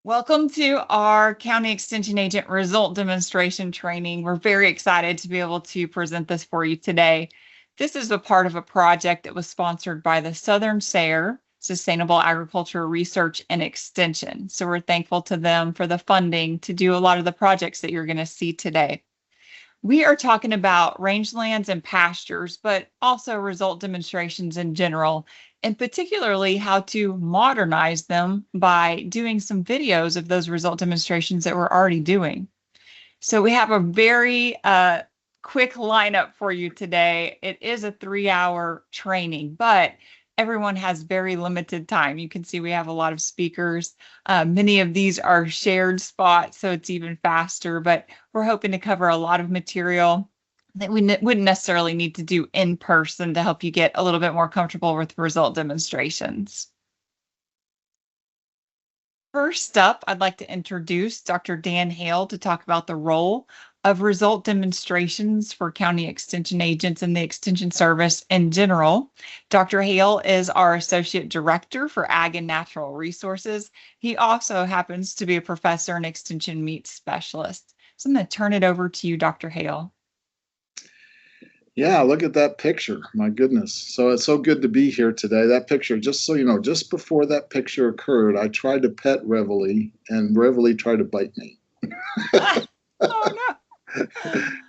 Welcome to our County Extension Agent Result Demonstration Training. We're very excited to be able to present this for you today. This is a part of a project that was sponsored by the Southern SARE, Sustainable Agriculture Research and Extension. So we're thankful to them for the funding to do a lot of the projects that you're going to see today. We are talking about rangelands and pastures, but also result demonstrations in general, and particularly how to modernize them by doing some videos of those result demonstrations that we're already doing. So we have a very quick lineup for you today. It is a 3-hour training, but everyone has very limited time. You can see we have a lot of speakers. Many of these are shared spots, so it's even faster, but we're hoping to cover a lot of material that we wouldn't necessarily need to do in person to help you get a little bit more comfortable with result demonstrations. First up, I'd like to introduce Dr. Dan Hale to talk about the role of result demonstrations for county extension agents and the extension service in general. Dr. Hale is our Associate Director for Ag and Natural Resources. He also happens to be a professor and extension meat specialist. So I'm going to turn it over to you, Dr. Hale. Yeah, look at that picture. My goodness. So it's so good to be here today. That picture, just so you know, just before that picture occurred, I tried to pet Reveille, and Reveille tried to bite me. Oh, no.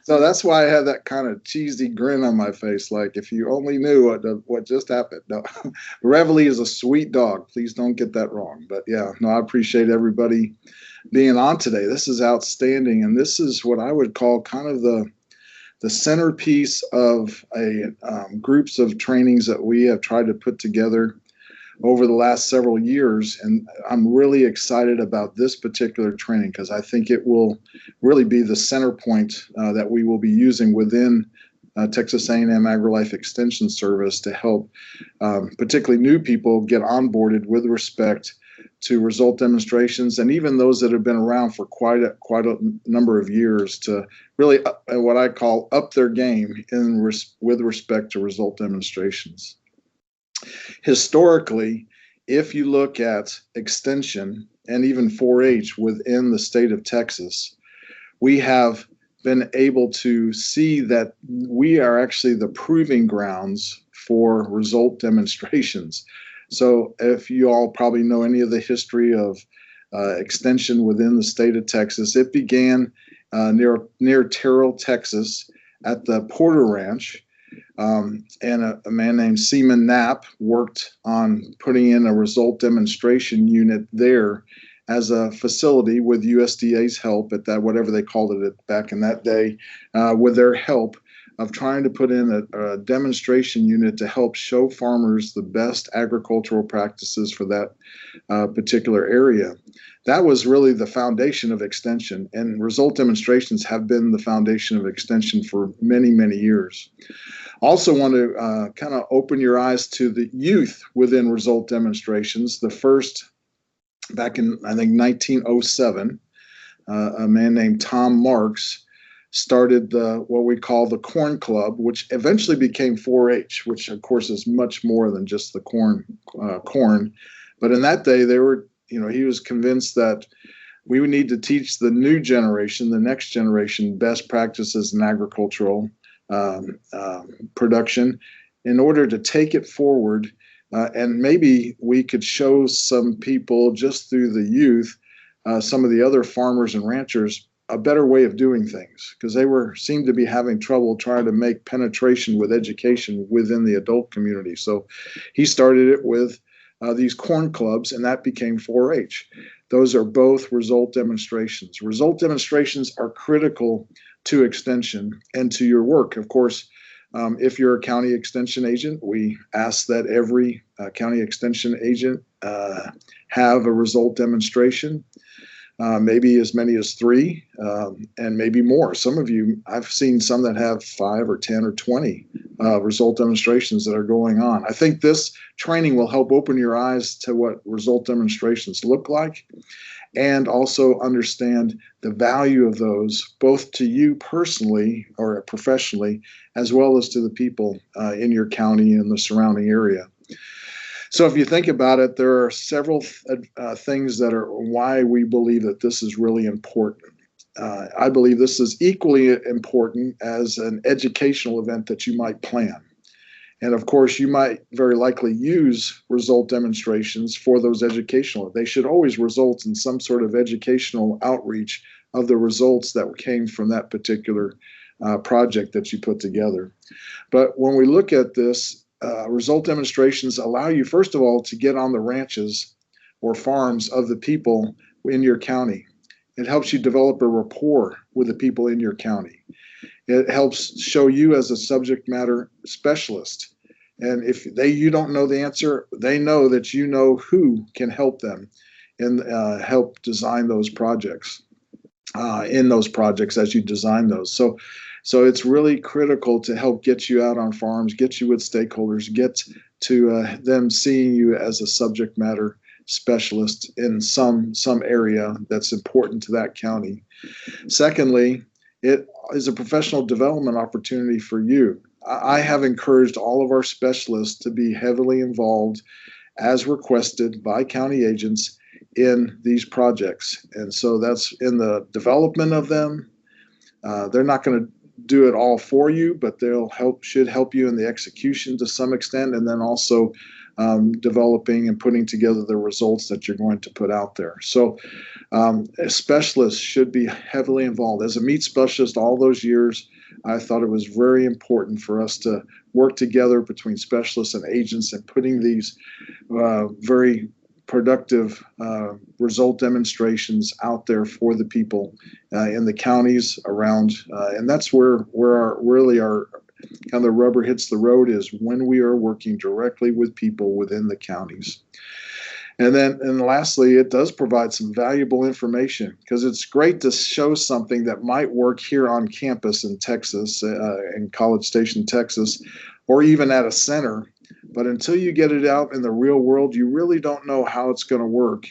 So that's why I had that kind of cheesy grin on my face, like if you only knew what just happened. No, Reveille is a sweet dog. Please don't get that wrong. But yeah, no, I appreciate everybody being on today. This is outstanding, and this is what I would call kind of the centerpiece of groups of trainings that we have tried to put together over the last several years. And I'm really excited about this particular training because I think it will really be the center point that we will be using within Texas A&M AgriLife Extension Service to help particularly new people get onboarded with respect to result demonstrations, and even those that have been around for quite a number of years to really what I call up their game with respect to result demonstrations. Historically, if you look at extension and even 4-H within the state of Texas, we have been able to see that we are actually the proving grounds for result demonstrations. So if you all probably know any of the history of extension within the state of Texas, it began near Terrell, Texas at the Porter Ranch. And a man named Seaman Knapp worked on putting in a result demonstration unit there as a facility with USDA's help at that, whatever they called it back in that day, with their help of trying to put in a demonstration unit to help show farmers the best agricultural practices for that particular area. That was really the foundation of extension, and result demonstrations have been the foundation of extension for many, many years. Also want to kind of open your eyes to the youth within result demonstrations. The first, back in, I think, 1907, a man named Tom Marks started what we call the Corn Club, which eventually became 4-H, which of course is much more than just the corn. But in that day, he was convinced that we would need to teach the new generation, the next generation, best practices in agricultural production in order to take it forward. And maybe we could show some people just through the youth, some of the other farmers and ranchers, a better way of doing things, because they seemed to be having trouble trying to make penetration with education within the adult community. So he started it with these corn clubs, and that became 4-H. Those are both result demonstrations. Result demonstrations are critical to extension and to your work. Of course, if you're a county extension agent, we ask that every county extension agent have a result demonstration. Maybe as many as 3, and maybe more. Some of you, I've seen some that have 5 or 10 or 20 result demonstrations that are going on. I think this training will help open your eyes to what result demonstrations look like, and also understand the value of those, both to you personally or professionally, as well as to the people in your county and the surrounding area. So if you think about it, there are several things that are why we believe that this is really important. I believe this is equally important as an educational event that you might plan. And of course, you might very likely use result demonstrations for those educational. They should always result in some sort of educational outreach of the results that came from that particular project that you put together. But when we look at this, result demonstrations allow you, first of all, to get on the ranches or farms of the people in your county. It helps you develop a rapport with the people in your county. It helps show you as a subject matter specialist. And if you don't know the answer, they know that you know who can help them and help design those projects in those projects as you design those. So it's really critical to help get you out on farms, get you with stakeholders, get to them seeing you as a subject matter specialist in some area that's important to that county. Secondly, it is a professional development opportunity for you. I have encouraged all of our specialists to be heavily involved as requested by county agents in these projects. And so that's in the development of them. They're not going to do it all for you, but should help you in the execution to some extent, and then also developing and putting together the results that you're going to put out there. So specialists should be heavily involved. As a meat specialist all those years, I thought it was very important for us to work together between specialists and agents and putting these very productive result demonstrations out there for the people in the counties around. And that's where our kind of the rubber hits the road, is when we are working directly with people within the counties. And lastly, it does provide some valuable information, because it's great to show something that might work here on campus in Texas, in College Station, Texas, or even at a center. But until you get it out in the real world, you really don't know how it's going to work.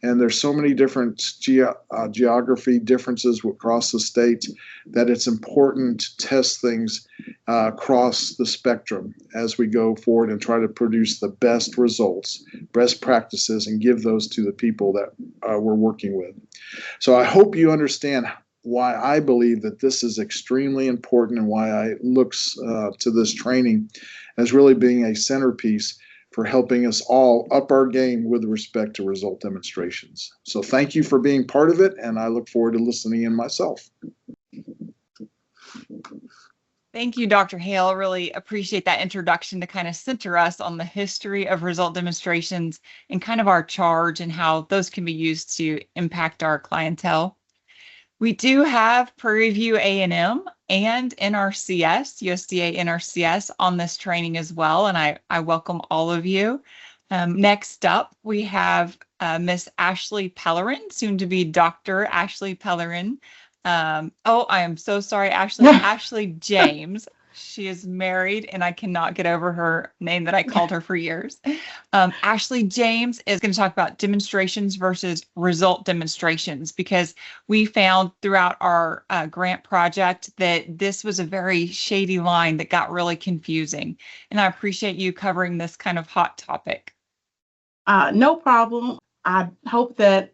And there's so many different geography differences across the state that it's important to test things across the spectrum as we go forward and try to produce the best results, best practices, and give those to the people that we're working with. So I hope you understand why I believe that this is extremely important, and why I look to this training as really being a centerpiece for helping us all up our game with respect to result demonstrations. So thank you for being part of it, and I look forward to listening in myself. Thank you, Dr. Hale. Really appreciate that introduction to kind of center us on the history of result demonstrations and kind of our charge and how those can be used to impact our clientele. We do have Prairie View A&M and NRCS, USDA NRCS, on this training as well, and I welcome all of you. Next up, we have Miss Ashley Pellerin, soon to be Dr. Ashley Pellerin. I am so sorry, Ashley. Ashley James. She is married, and I cannot get over her name that I called her for years. Ashley James is going to talk about demonstrations versus result demonstrations, because we found throughout our grant project that this was a very shady line that got really confusing. And I appreciate you covering this kind of hot topic. No problem. I hope that,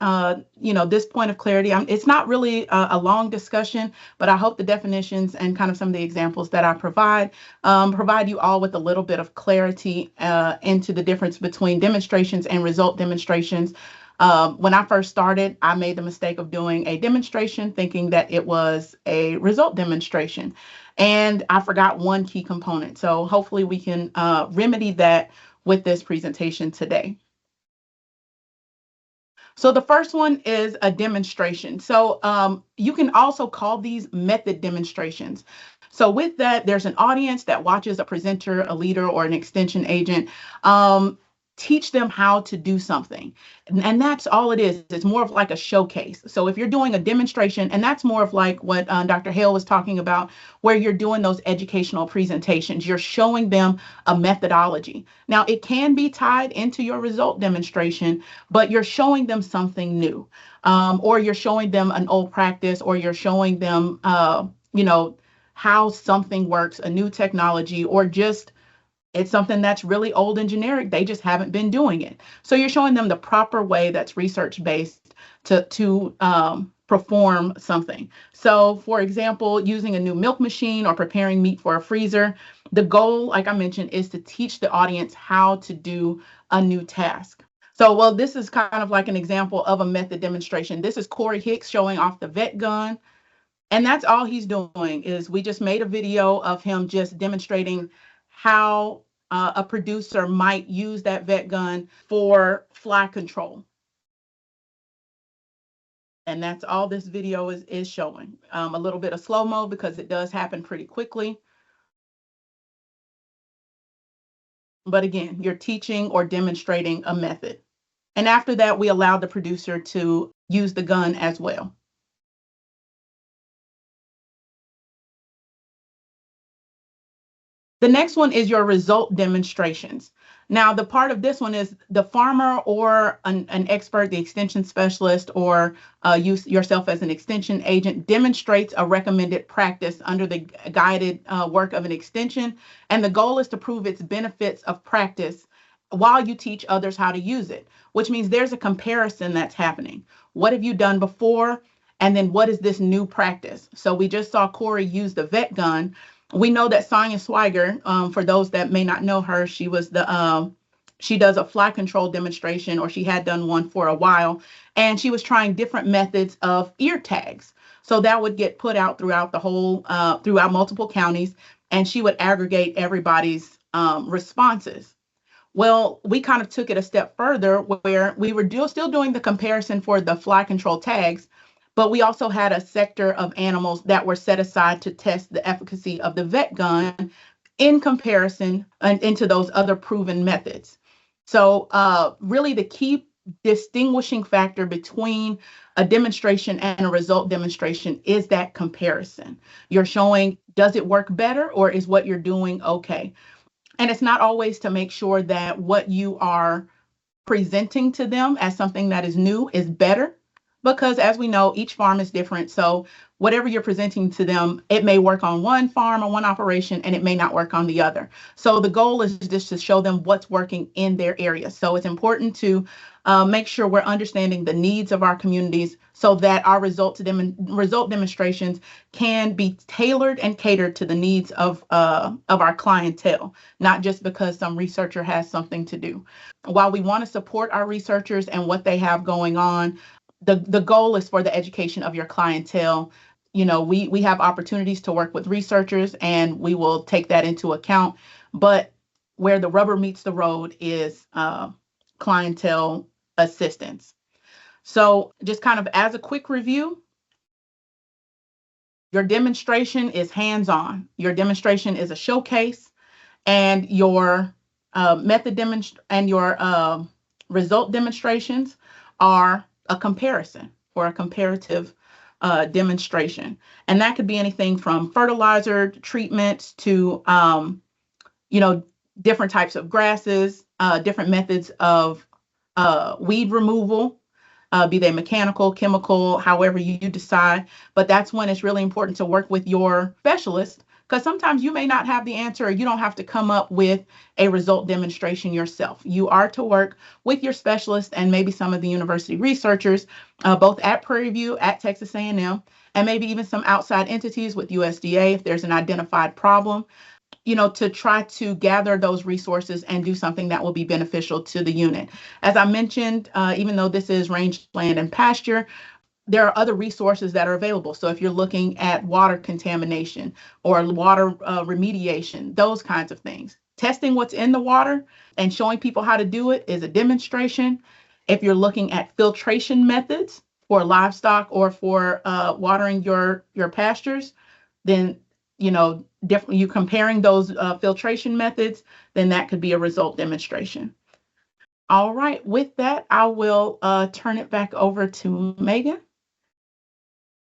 this point of clarity, it's not really a long discussion, but I hope the definitions and kind of some of the examples that I provide you all with a little bit of clarity into the difference between demonstrations and result demonstrations. When I first started, I made the mistake of doing a demonstration thinking that it was a result demonstration, and I forgot one key component. So hopefully we can remedy that with this presentation today. So the first one is a demonstration. So you can also call these method demonstrations. So with that, there's an audience that watches a presenter, a leader, or an extension agent teach them how to do something. And that's all it is. It's more of like a showcase. So if you're doing a demonstration, and that's more of like what Dr. Hale was talking about, where you're doing those educational presentations, you're showing them a methodology. Now, it can be tied into your result demonstration, but you're showing them something new, or you're showing them an old practice, or you're showing them, how something works, a new technology, or just It's something that's really old and generic. They just haven't been doing it. So you're showing them the proper way that's research-based to perform something. So for example, using a new milk machine or preparing meat for a freezer, the goal, like I mentioned, is to teach the audience how to do a new task. So, well, this is kind of like an example of a method demonstration. This is Corey Hicks showing off the vet gun. And that's all he's doing is we just made a video of him just demonstrating how a producer might use that vet gun for fly control. And that's all this video is showing. A little bit of slow-mo because it does happen pretty quickly. But again, you're teaching or demonstrating a method. And after that, we allowed the producer to use the gun as well. The next one is your result demonstrations. Now, the part of this one is the farmer or an expert, the extension specialist, or you yourself as an extension agent demonstrates a recommended practice under the guided work of an extension. And the goal is to prove its benefits of practice while you teach others how to use it, which means there's a comparison that's happening. What have you done before? And then what is this new practice? So we just saw Corey use the vet gun. We know that Sonia Swiger, for those that may not know her, she was she does a fly control demonstration, or she had done one for a while, and she was trying different methods of ear tags. So that would get put out throughout the whole, throughout multiple counties, and she would aggregate everybody's responses. Well, we kind of took it a step further where we were still doing the comparison for the fly control tags, but we also had a sector of animals that were set aside to test the efficacy of the vet gun in comparison into those other proven methods. So really the key distinguishing factor between a demonstration and a result demonstration is that comparison. You're showing, does it work better, or is what you're doing okay? And it's not always to make sure that what you are presenting to them as something that is new is better, because as we know, each farm is different. So whatever you're presenting to them, it may work on one farm or one operation, and it may not work on the other. So the goal is just to show them what's working in their area. So it's important to make sure we're understanding the needs of our communities so that our result demonstrations can be tailored and catered to the needs of our clientele, not just because some researcher has something to do. While we want to support our researchers and what they have going on, the goal is for the education of your clientele. You know, we have opportunities to work with researchers, and we will take that into account. But where the rubber meets the road is clientele assistance. So just kind of as a quick review, your demonstration is hands-on. Your demonstration is a showcase, and your result demonstrations are a comparison or a comparative demonstration. And that could be anything from fertilizer treatments to, different types of grasses, different methods of weed removal, be they mechanical, chemical, however you decide. But that's when it's really important to work with your specialist, because sometimes you may not have the answer, or you don't have to come up with a result demonstration yourself. You are to work with your specialist and maybe some of the university researchers, both at Prairie View, at Texas A&M, and maybe even some outside entities with USDA if there's an identified problem, to try to gather those resources and do something that will be beneficial to the unit. As I mentioned, even though this is rangeland and pasture, there are other resources that are available. So if you're looking at water contamination or water remediation, those kinds of things, testing what's in the water and showing people how to do it is a demonstration. If you're looking at filtration methods for livestock or for watering your pastures, then definitely you comparing those filtration methods, then that could be a result demonstration. All right, with that, I will turn it back over to Megan.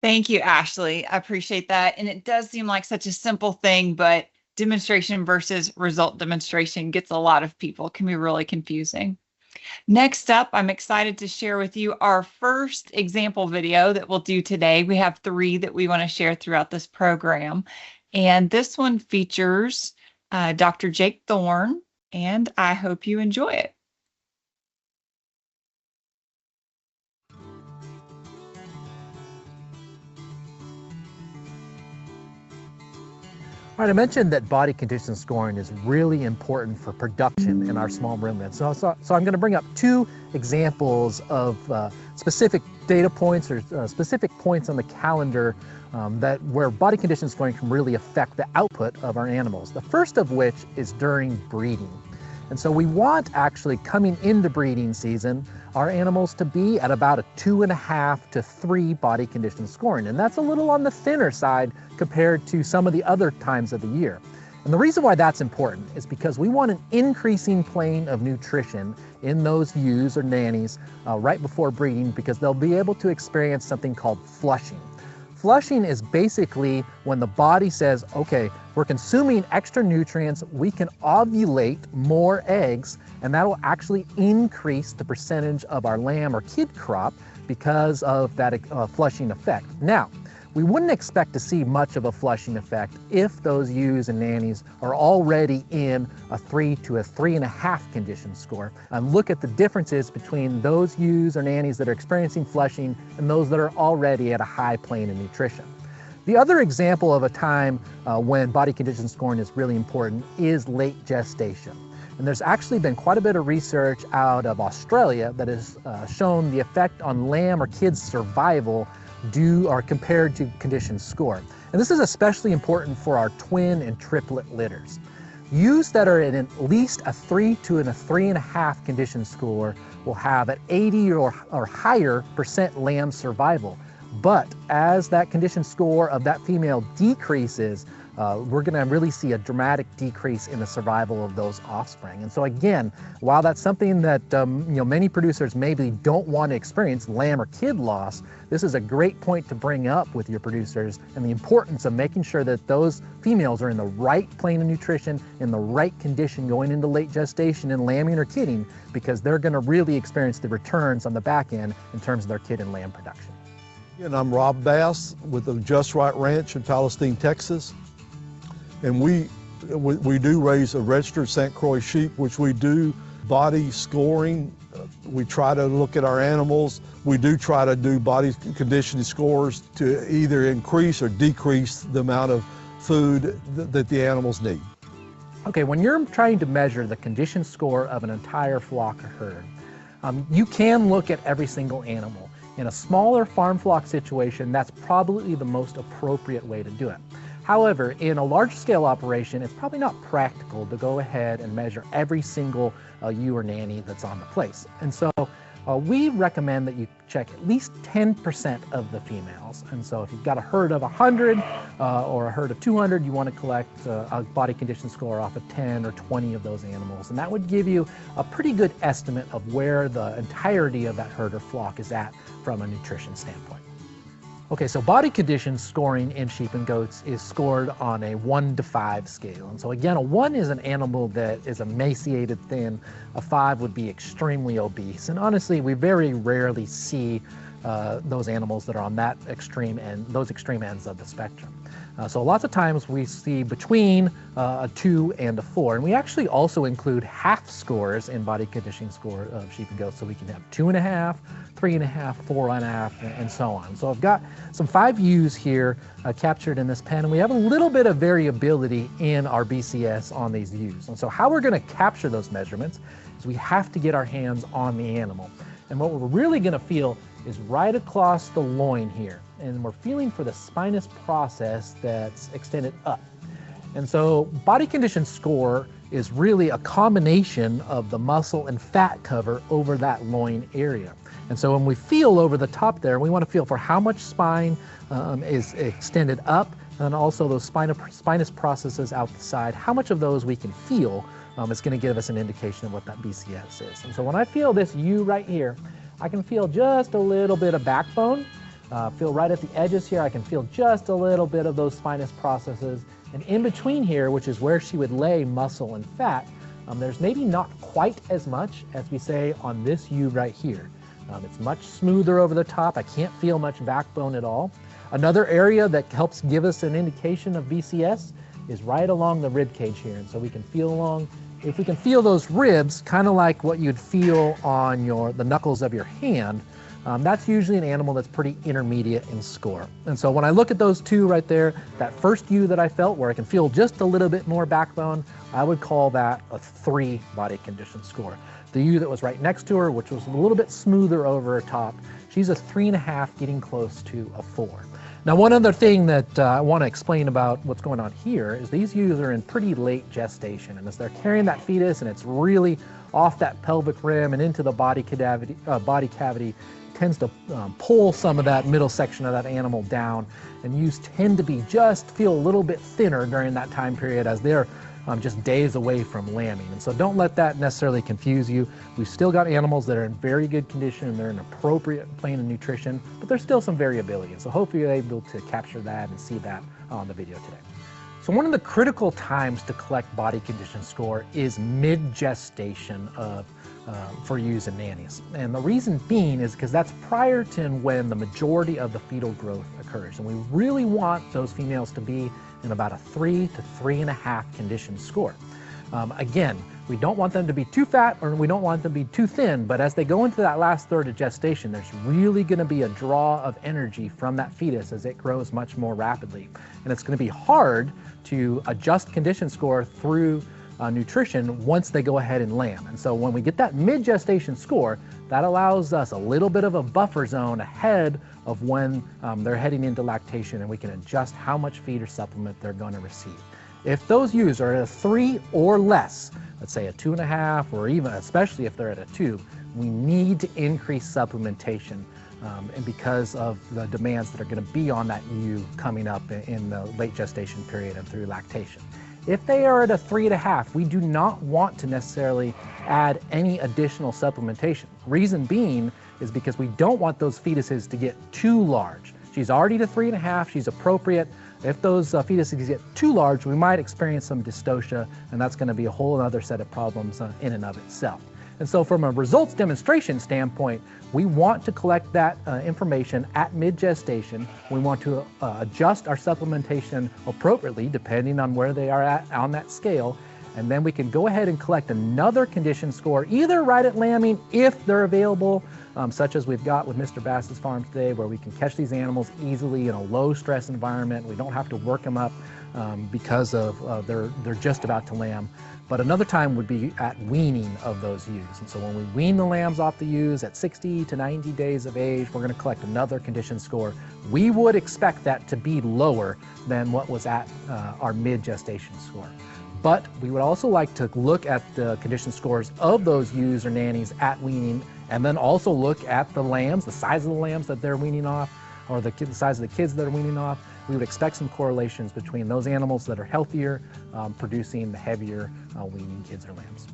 Thank you, Ashley. I appreciate that. And it does seem like such a simple thing, but demonstration versus result demonstration gets a lot of people, can be really confusing. Next up, I'm excited to share with you our first example video that we'll do today. We have 3 that we want to share throughout this program. And this one features Dr. Jake Thorne, and I hope you enjoy it. All right, I mentioned that body condition scoring is really important for production in our small ruminants. So I'm going to bring up two examples of specific data points or specific points on the calendar where body condition scoring can really affect the output of our animals. The first of which is during breeding. And so we want, actually coming into breeding season, our animals to be at about a 2.5 to 3 body condition scoring. And that's a little on the thinner side compared to some of the other times of the year. And the reason why that's important is because we want an increasing plane of nutrition in those ewes or nannies right before breeding, because they'll be able to experience something called flushing. Flushing is basically when the body says, okay, we're consuming extra nutrients, we can ovulate more eggs, and that will actually increase the percentage of our lamb or kid crop because of that flushing effect. Now, we wouldn't expect to see much of a flushing effect if those ewes and nannies are already in a 3 to a 3.5 condition score. And look at the differences between those ewes or nannies that are experiencing flushing and those that are already at a high plane of nutrition. The other example of a time when body condition scoring is really important is late gestation. And there's actually been quite a bit of research out of Australia that has shown the effect on lamb or kids' survival compared to condition score. And this is especially important for our twin and triplet litters. Ewes that are in at least a 3 to a 3.5 condition score will have an 80 or higher % lamb survival. But as that condition score of that female decreases, we're going to really see a dramatic decrease in the survival of those offspring. And so again, while that's something that many producers maybe don't want to experience, lamb or kid loss, this is a great point to bring up with your producers, and the importance of making sure that those females are in the right plane of nutrition, in the right condition going into late gestation and lambing or kidding, because they're going to really experience the returns on the back end in terms of their kid and lamb production. And I'm Rob Bass with the Just Right Ranch in Palestine, Texas. And we do raise a registered St. Croix sheep, which we do body scoring. We try to look at our animals. We do try to do body conditioning scores to either increase or decrease the amount of food that the animals need. Okay, when you're trying to measure the condition score of an entire flock or herd, you can look at every single animal. In a smaller farm flock situation, that's probably the most appropriate way to do it. However, in a large-scale operation, it's probably not practical to go ahead and measure every single ewe or nanny that's on the place. And so we recommend that you check at least 10% of the females. And so if you've got a herd of 100 or a herd of 200, you want to collect a body condition score off of 10 or 20 of those animals. And that would give you a pretty good estimate of where the entirety of that herd or flock is at from a nutrition standpoint. Okay, so body condition scoring in sheep and goats is scored on a 1 to 5 scale. And so again, a 1 is an animal that is emaciated, thin. A 5 would be extremely obese. And honestly, we very rarely see those animals that are on that extreme end, those extreme ends of the spectrum. So lots of times we see between a 2 and a 4. And we actually also include half scores in body conditioning score of sheep and goats. So we can have 2.5, 3.5, 4.5, and so on. So I've got some 5 ewes here captured in this pen, and we have a little bit of variability in our BCS on these ewes. And so how we're going to capture those measurements is we have to get our hands on the animal. And what we're really going to feel is right across the loin here. And we're feeling for the spinous process that's extended up. And so body condition score is really a combination of the muscle and fat cover over that loin area. And so when we feel over the top there, we want to feel for how much spine is extended up, and also those spinous processes out the side, how much of those we can feel is going to give us an indication of what that BCS is. And so when I feel this ewe right here, I can feel just a little bit of backbone. Feel right at the edges here, I can feel just a little bit of those spinous processes. And in between here, which is where she would lay muscle and fat, there's maybe not quite as much as we say on this ewe right here. It's much smoother over the top. I can't feel much backbone at all. Another area that helps give us an indication of BCS is right along the rib cage here. And so we can feel along, if we can feel those ribs, kind of like what you'd feel on the knuckles of your hand, that's usually an animal that's pretty intermediate in score. And so when I look at those two right there, that first ewe that I felt where I can feel just a little bit more backbone, I would call that a 3 body condition score. The ewe that was right next to her, which was a little bit smoother over her top, she's a 3.5, getting close to a 4. Now, one other thing that I want to explain about what's going on here is these ewes are in pretty late gestation, and as they're carrying that fetus and it's really off that pelvic rim and into the body cavity, tends to pull some of that middle section of that animal down, and ewes tend to feel a little bit thinner during that time period as they're just days away from lambing. And so don't let that necessarily confuse you. We've still got animals that are in very good condition and they're in appropriate plane of nutrition, but there's still some variability. And so hopefully you're able to capture that and see that on the video today. So one of the critical times to collect body condition score is mid-gestation for ewes and nannies. And the reason being is because that's prior to when the majority of the fetal growth occurs. And we really want those females to be in about a 3 to 3.5 condition score. Again, we don't want them to be too fat or we don't want them to be too thin, but as they go into that last third of gestation, there's really going to be a draw of energy from that fetus as it grows much more rapidly. And it's going to be hard to adjust condition score through nutrition once they go ahead and lamb. And so when we get that mid-gestation score, that allows us a little bit of a buffer zone ahead of when they're heading into lactation, and we can adjust how much feed or supplement they're going to receive. If those ewes are at a 3 or less, let's say a 2.5, or even especially if they're at a 2, we need to increase supplementation and because of the demands that are going to be on that ewe coming up in the late gestation period and through lactation. If they are at a 3.5, we do not want to necessarily add any additional supplementation. Reason being is because we don't want those fetuses to get too large. She's already to 3.5, she's appropriate. If those fetuses get too large, we might experience some dystocia, and that's going to be a whole other set of problems in and of itself. And so from a results demonstration standpoint, we want to collect that information at mid-gestation. We want to adjust our supplementation appropriately depending on where they are at on that scale. And then we can go ahead and collect another condition score, either right at lambing if they're available, such as we've got with Mr. Bass's farm today, where we can catch these animals easily in a low stress environment. We don't have to work them up because of they're just about to lamb. But another time would be at weaning of those ewes. And so when we wean the lambs off the ewes at 60 to 90 days of age, we're going to collect another condition score. We would expect that to be lower than what was at our mid-gestation score. But we would also like to look at the condition scores of those ewes or nannies at weaning, and then also look at the lambs, the size of the lambs that they're weaning off, or the size of the kids that are weaning off. We would expect some correlations between those animals that are healthier, producing the heavier weaning kids or lambs.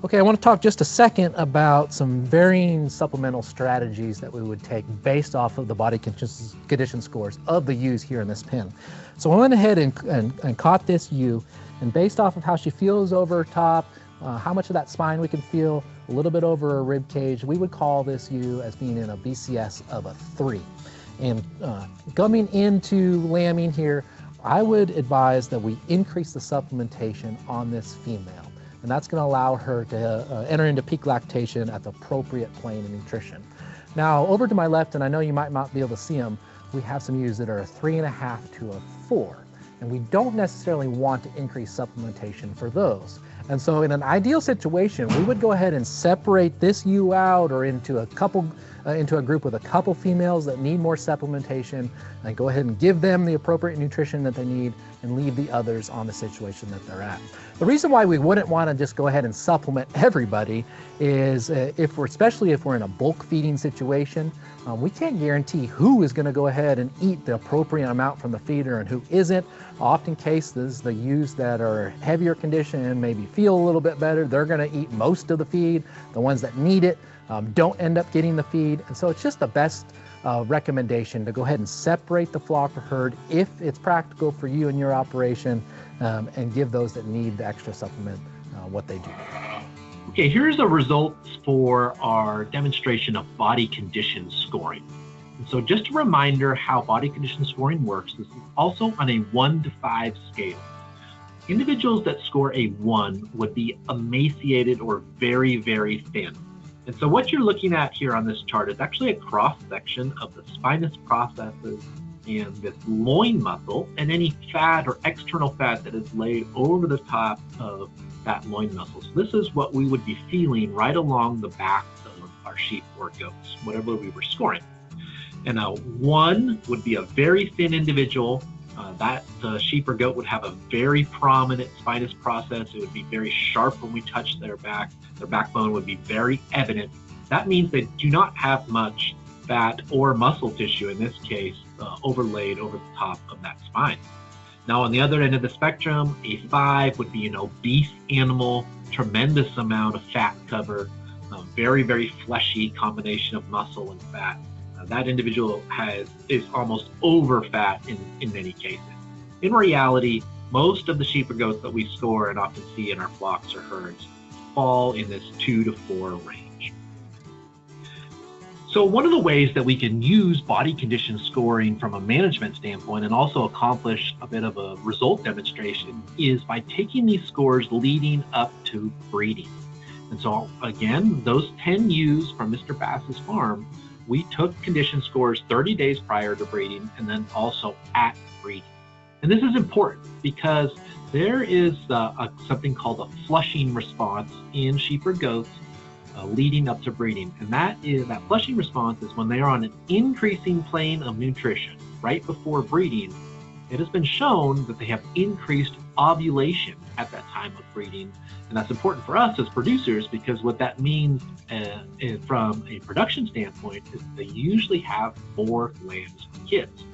Okay, I want to talk just a second about some varying supplemental strategies that we would take based off of the body condition scores of the ewes here in this pen. So I went ahead and caught this ewe, and based off of how she feels over top, how much of that spine we can feel, a little bit over her rib cage, we would call this ewe as being in a BCS of a 3. And coming into lambing here, I would advise that we increase the supplementation on this female. And that's going to allow her to enter into peak lactation at the appropriate plane of nutrition. Now, over to my left, and I know you might not be able to see them, we have some ewes that are a 3.5 to a 4. And we don't necessarily want to increase supplementation for those. And so in an ideal situation, we would go ahead and separate this ewe out or into a group with a couple females that need more supplementation, and go ahead and give them the appropriate nutrition that they need and leave the others on the situation that they're at. The reason why we wouldn't want to just go ahead and supplement everybody is especially if we're in a bulk feeding situation, we can't guarantee who is going to go ahead and eat the appropriate amount from the feeder and who isn't. Often cases, the ewes that are heavier condition, maybe feel a little bit better, they're going to eat most of the feed. The ones that need it don't end up getting the feed. And so it's just the best recommendation to go ahead and separate the flock or herd if it's practical for you and your operation, and give those that need the extra supplement what they do. Okay, here's the results for our demonstration of body condition scoring. And so just a reminder how body condition scoring works. This is also on a 1 to 5 scale. individuals that score a 1 would be emaciated or very, very thin. And so what you're looking at here on this chart is actually a cross-section of the spinous processes and this loin muscle and any fat or external fat that is laid over the top of that loin muscle. So this is what we would be feeling right along the back of our sheep or goats, whatever we were scoring. And a 1 would be a very thin individual. That sheep or goat would have a very prominent spinous process. It would be very sharp when we touch their back. Their backbone would be very evident. That means they do not have much fat or muscle tissue, in this case, overlaid over the top of that spine. Now, on the other end of the spectrum, a 5 would be an obese animal, tremendous amount of fat cover, very, very fleshy combination of muscle and fat. That individual is almost over fat in many cases. In reality, most of the sheep or goats that we score and often see in our flocks or herds fall in this 2 to 4 range. So one of the ways that we can use body condition scoring from a management standpoint and also accomplish a bit of a result demonstration is by taking these scores leading up to breeding. And so again, those 10 ewes from Mr. Bass's farm, we took condition scores 30 days prior to breeding and then also at breeding. And this is important because there is something called a flushing response in sheep or goats leading up to breeding. And that flushing response is when they are on an increasing plane of nutrition right before breeding. It has been shown that they have increased ovulation at that time of breeding. And that's important for us as producers because what that means from a production standpoint is they usually have more lambs and kids.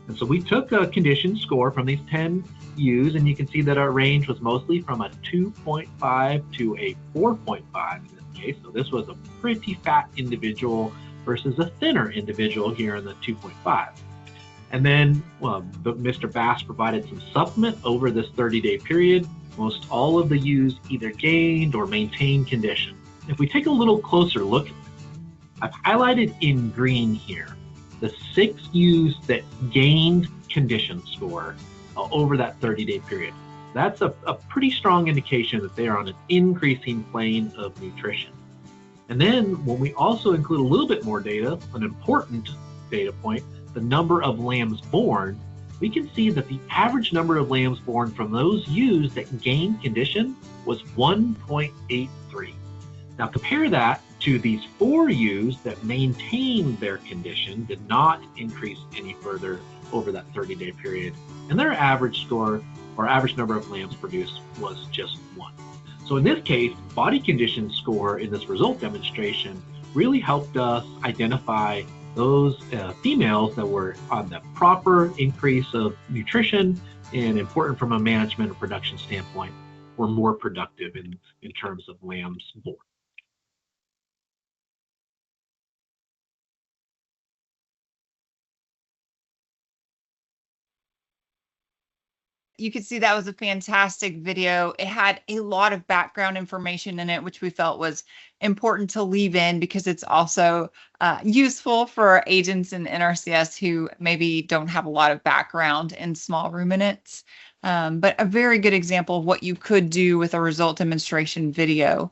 And so we took a condition score from these 10 ewes, and you can see that our range was mostly from a 2.5 to a 4.5 in this case. So this was a pretty fat individual versus a thinner individual here in the 2.5. And then Mr. Bass provided some supplement over this 30-day period. Most all of the ewes either gained or maintained condition. If we take a little closer look, I've highlighted in green here the 6 ewes that gained condition score over that 30-day period. That's a pretty strong indication that they are on an increasing plane of nutrition. And then when we also include a little bit more data, an important data point, the number of lambs born, we can see that the average number of lambs born from those ewes that gained condition was 1.83. Now compare that to these 4 ewes that maintained their condition, did not increase any further over that 30-day period, and their average score or average number of lambs produced was just 1. So in this case, body condition score in this result demonstration really helped us identify those females that were on the proper increase of nutrition and important from a management and production standpoint were more productive in terms of lambs born. You could see that was a fantastic video. It had a lot of background information in it, which we felt was important to leave in because it's also useful for agents in NRCS who maybe don't have a lot of background in small ruminants. But a very good example of what you could do with a result demonstration video.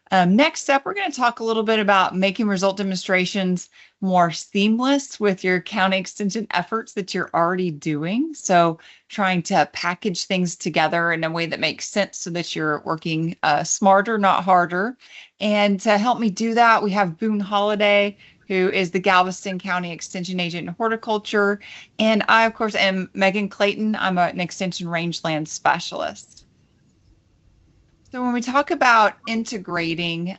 Next up, we're going to talk a little bit about making result demonstrations more seamless with your county extension efforts that you're already doing. So trying to package things together in a way that makes sense so that you're working smarter, not harder. And to help me do that, we have Boone Holiday, who is the Galveston County Extension Agent in Horticulture. And I, of course, am Megan Clayton. I'm an Extension Rangeland Specialist. So when we talk about integrating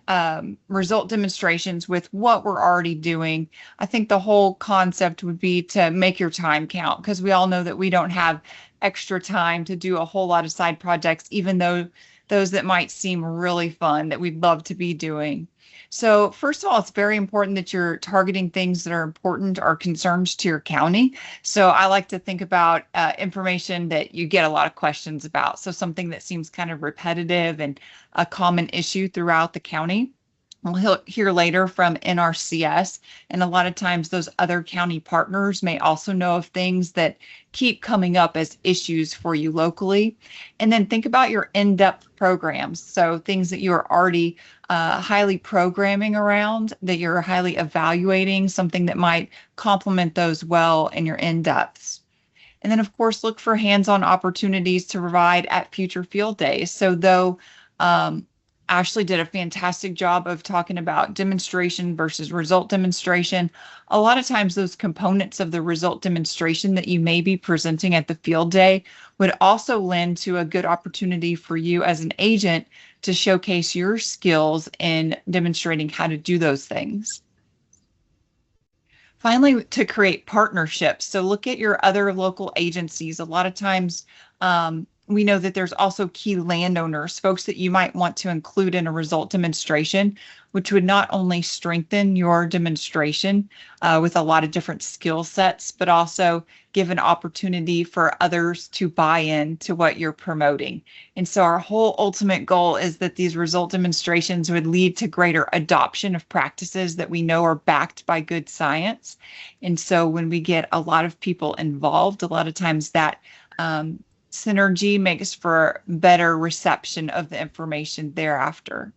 result demonstrations with what we're already doing, I think the whole concept would be to make your time count, because we all know that we don't have extra time to do a whole lot of side projects, even though those that might seem really fun that we'd love to be doing. So first of all, it's very important that you're targeting things that are important or concerns to your county. So I like to think about information that you get a lot of questions about. So something that seems kind of repetitive and a common issue throughout the county. We'll hear later from NRCS, and a lot of times those other county partners may also know of things that keep coming up as issues for you locally. And then think about your in-depth programs. So things that you are already highly programming around, that you're highly evaluating, something that might complement those well in your in-depths. And then, of course, look for hands-on opportunities to provide at future field days. So though Ashley did a fantastic job of talking about demonstration versus result demonstration, a lot of times those components of the result demonstration that you may be presenting at the field day would also lend to a good opportunity for you as an agent to showcase your skills in demonstrating how to do those things. Finally, to create partnerships. So look at your other local agencies. A lot of times we know that there's also key landowners, folks that you might want to include in a result demonstration, which would not only strengthen your demonstration with a lot of different skill sets, but also give an opportunity for others to buy in to what you're promoting. And so our whole ultimate goal is that these result demonstrations would lead to greater adoption of practices that we know are backed by good science. And so when we get a lot of people involved, a lot of times that synergy makes for better reception of the information thereafter.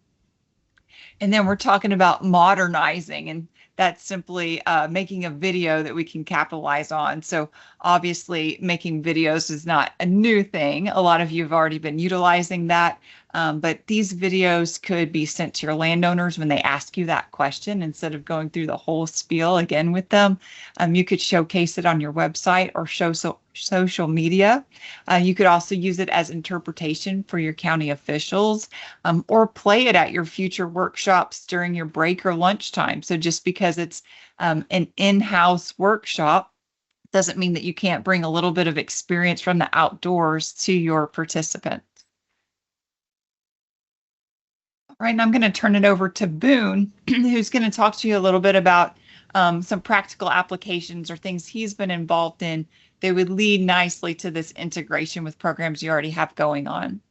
And then we're talking about modernizing, and that's simply making a video that we can capitalize on. So obviously making videos is not a new thing. A lot of you have already been utilizing that. But these videos could be sent to your landowners when they ask you that question. Instead of going through the whole spiel again with them, you could showcase it on your website or social media. You could also use it as interpretation for your county officials, or play it at your future workshops during your break or lunchtime. So just because it's an in-house workshop doesn't mean that you can't bring a little bit of experience from the outdoors to your participants. All right, and I'm going to turn it over to Boone, who's going to talk to you a little bit about some practical applications or things he's been involved in that would lead nicely to this integration with programs you already have going on.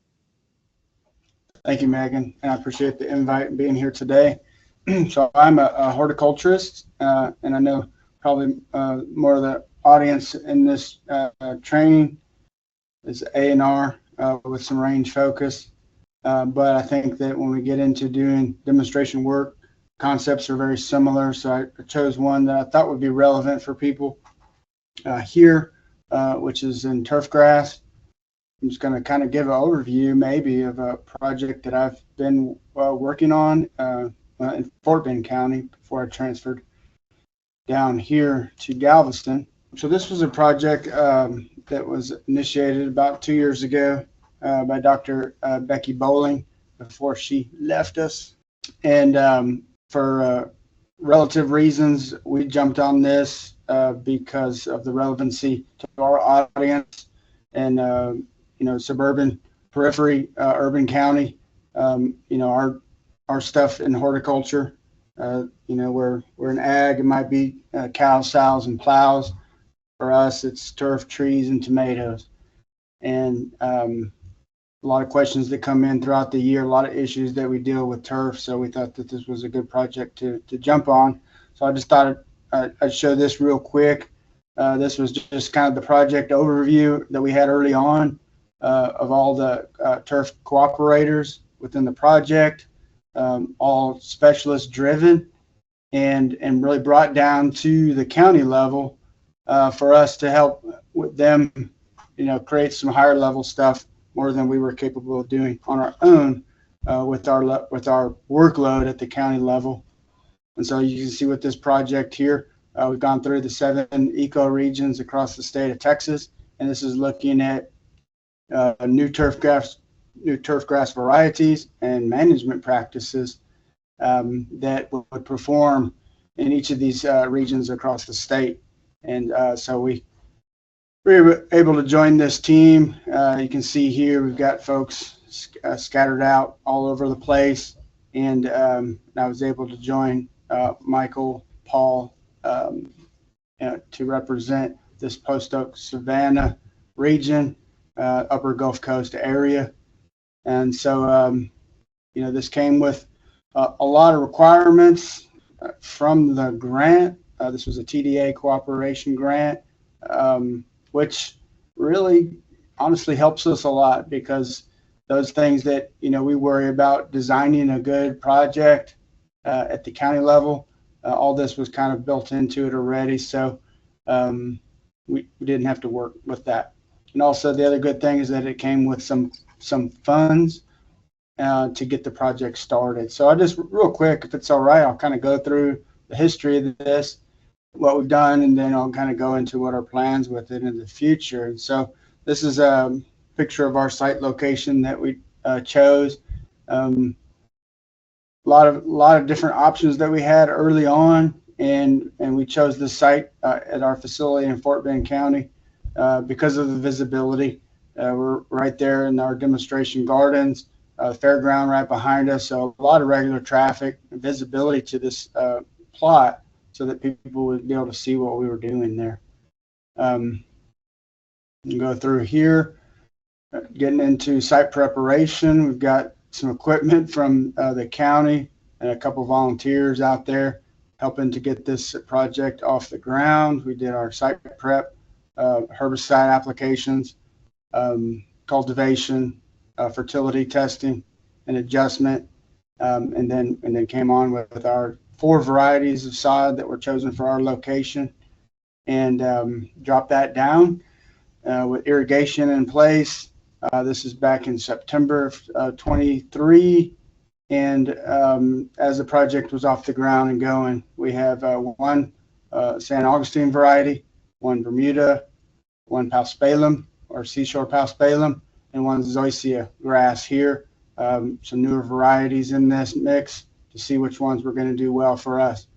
Thank you, Megan, and I appreciate the invite and being here today. So I'm a horticulturist, and I know probably more of the audience in this training is A&R with some range focus. But I think that when we get into doing demonstration work, concepts are very similar. So I chose one that I thought would be relevant for people here, which is in turf grass. I'm just going to kind of give an overview maybe of a project that I've been working on in Fort Bend County before I transferred down here to Galveston. So this was a project that was initiated about 2 years ago by Dr. Becky Bowling before she left us. And for relative reasons, we jumped on this because of the relevancy to our audience and, suburban periphery, urban county. Our stuff in horticulture, we're in ag, it might be cows, sows, and plows. For us, it's turf, trees, and tomatoes. And a lot of questions that come in throughout the year, a lot of issues that we deal with turf. So we thought that this was a good project to jump on. So I just thought I'd show this real quick. This was just kind of the project overview that we had early on of all the turf cooperators within the project, all specialist driven, and really brought down to the county level for us to help with them, create some higher level stuff more than we were capable of doing on our own with our workload at the county level. And so you can see with this project here, we've gone through the 7 ecoregions across the state of Texas, and this is looking at new turf grass varieties and management practices that would perform in each of these regions across the state. And so we were able to join this team. You can see here we've got folks scattered out all over the place, and I was able to join Michael, Paul, to represent this Post Oak Savannah region, Upper Gulf Coast area. And so, this came with A lot of requirements from the grant. This was a TDA cooperation grant, which really honestly helps us a lot, because those things that, we worry about designing a good project at the county level, all this was kind of built into it already. So we didn't have to work with that. And also the other good thing is that it came with some funds to get the project started. So I just, real quick, if it's all right, I'll kind of go through the history of this, what we've done, and then I'll kind of go into what our plans with it in the future. And so this is a picture of our site location that we chose. A lot of different options that we had early on, and we chose this site at our facility in Fort Bend County because of the visibility. We're right there in our demonstration gardens, fairground right behind us, so a lot of regular traffic and visibility to this plot, so that people would be able to see what we were doing there. You go through here, getting into site preparation. We've got some equipment from the county and a couple volunteers out there helping to get this project off the ground. We did our site prep, herbicide applications, cultivation, fertility testing and adjustment, and then came on with our 4 varieties of sod that were chosen for our location, and dropped that down with irrigation in place. This is back in September of 23, and as the project was off the ground and going, we have one San Augustine variety, one Bermuda, one Paspalum or seashore Paspalum, and one Zoysia grass here. Some newer varieties in this mix to see which ones were going to do well for us.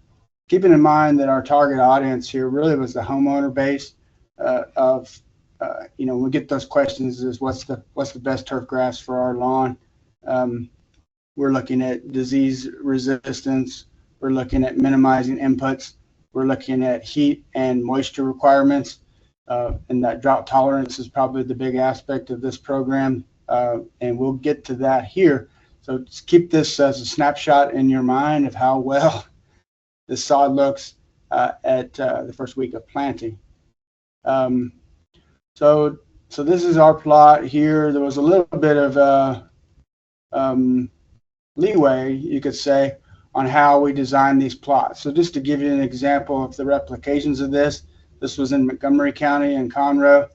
Keeping in mind that our target audience here really was the homeowner base of, when we get those questions is what's the best turf grass for our lawn. We're looking at disease resistance. We're looking at minimizing inputs. We're looking at heat and moisture requirements. And that drought tolerance is probably the big aspect of this program. And we'll get to that here. So just keep this as a snapshot in your mind of how well the sod looks at the first week of planting. So this is our plot here. There was a little bit of leeway, you could say, on how we designed these plots. So just to give you an example of the replications of this was in Montgomery County and Conroe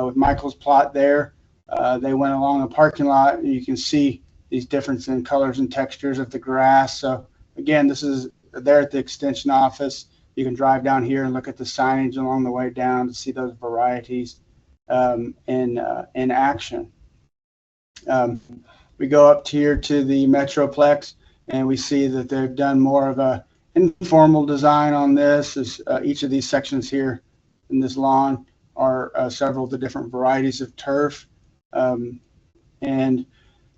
with Michael's plot there. They went along a parking lot, and you can see these differences in colors and textures of the grass. So again, this is there at the extension office. You can drive down here and look at the signage along the way down to see those varieties in action. We go up here to the Metroplex, and we see that they've done more of a informal design on this. Each of these sections here in this lawn are several of the different varieties of turf. And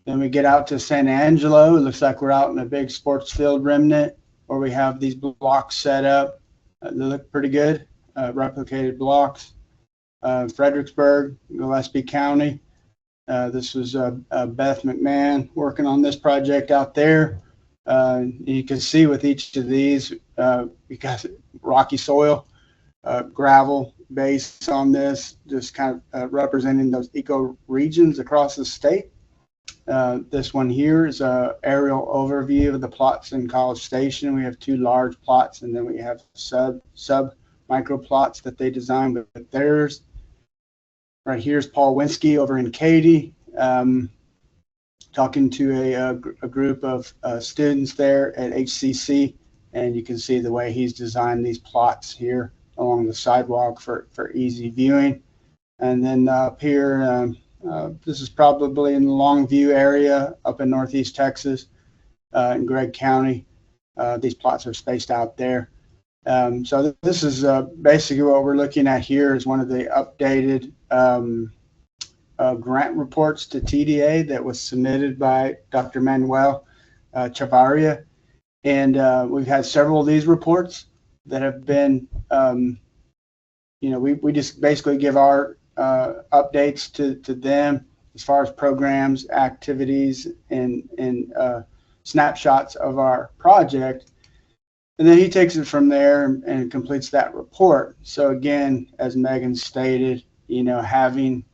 then we get out to San Angelo. It looks like we're out in a big sports field remnant where we have these blocks set up. They look pretty good, replicated blocks. Fredericksburg, Gillespie County. This was Beth McMahon working on this project out there. You can see with each of these, we got rocky soil, gravel base on this, just kind of representing those eco regions across the state. This one here is an aerial overview of the plots in College Station. We have 2 large plots, and then we have sub micro plots that they designed with theirs. Right here's Paul Winsky over in Katy, talking to a group of students there at HCC, and you can see the way he's designed these plots here along the sidewalk for easy viewing. And then up here, this is probably in the Longview area up in Northeast Texas, in Gregg County. These plots are spaced out there. So this is basically what we're looking at here is one of the updated grant reports to TDA that was submitted by Dr. Manuel Chavarria. And we've had several of these reports that have been, we just basically give our updates to them as far as programs, activities, and snapshots of our project. And then he takes it from there and completes that report. So again, as Megan stated, having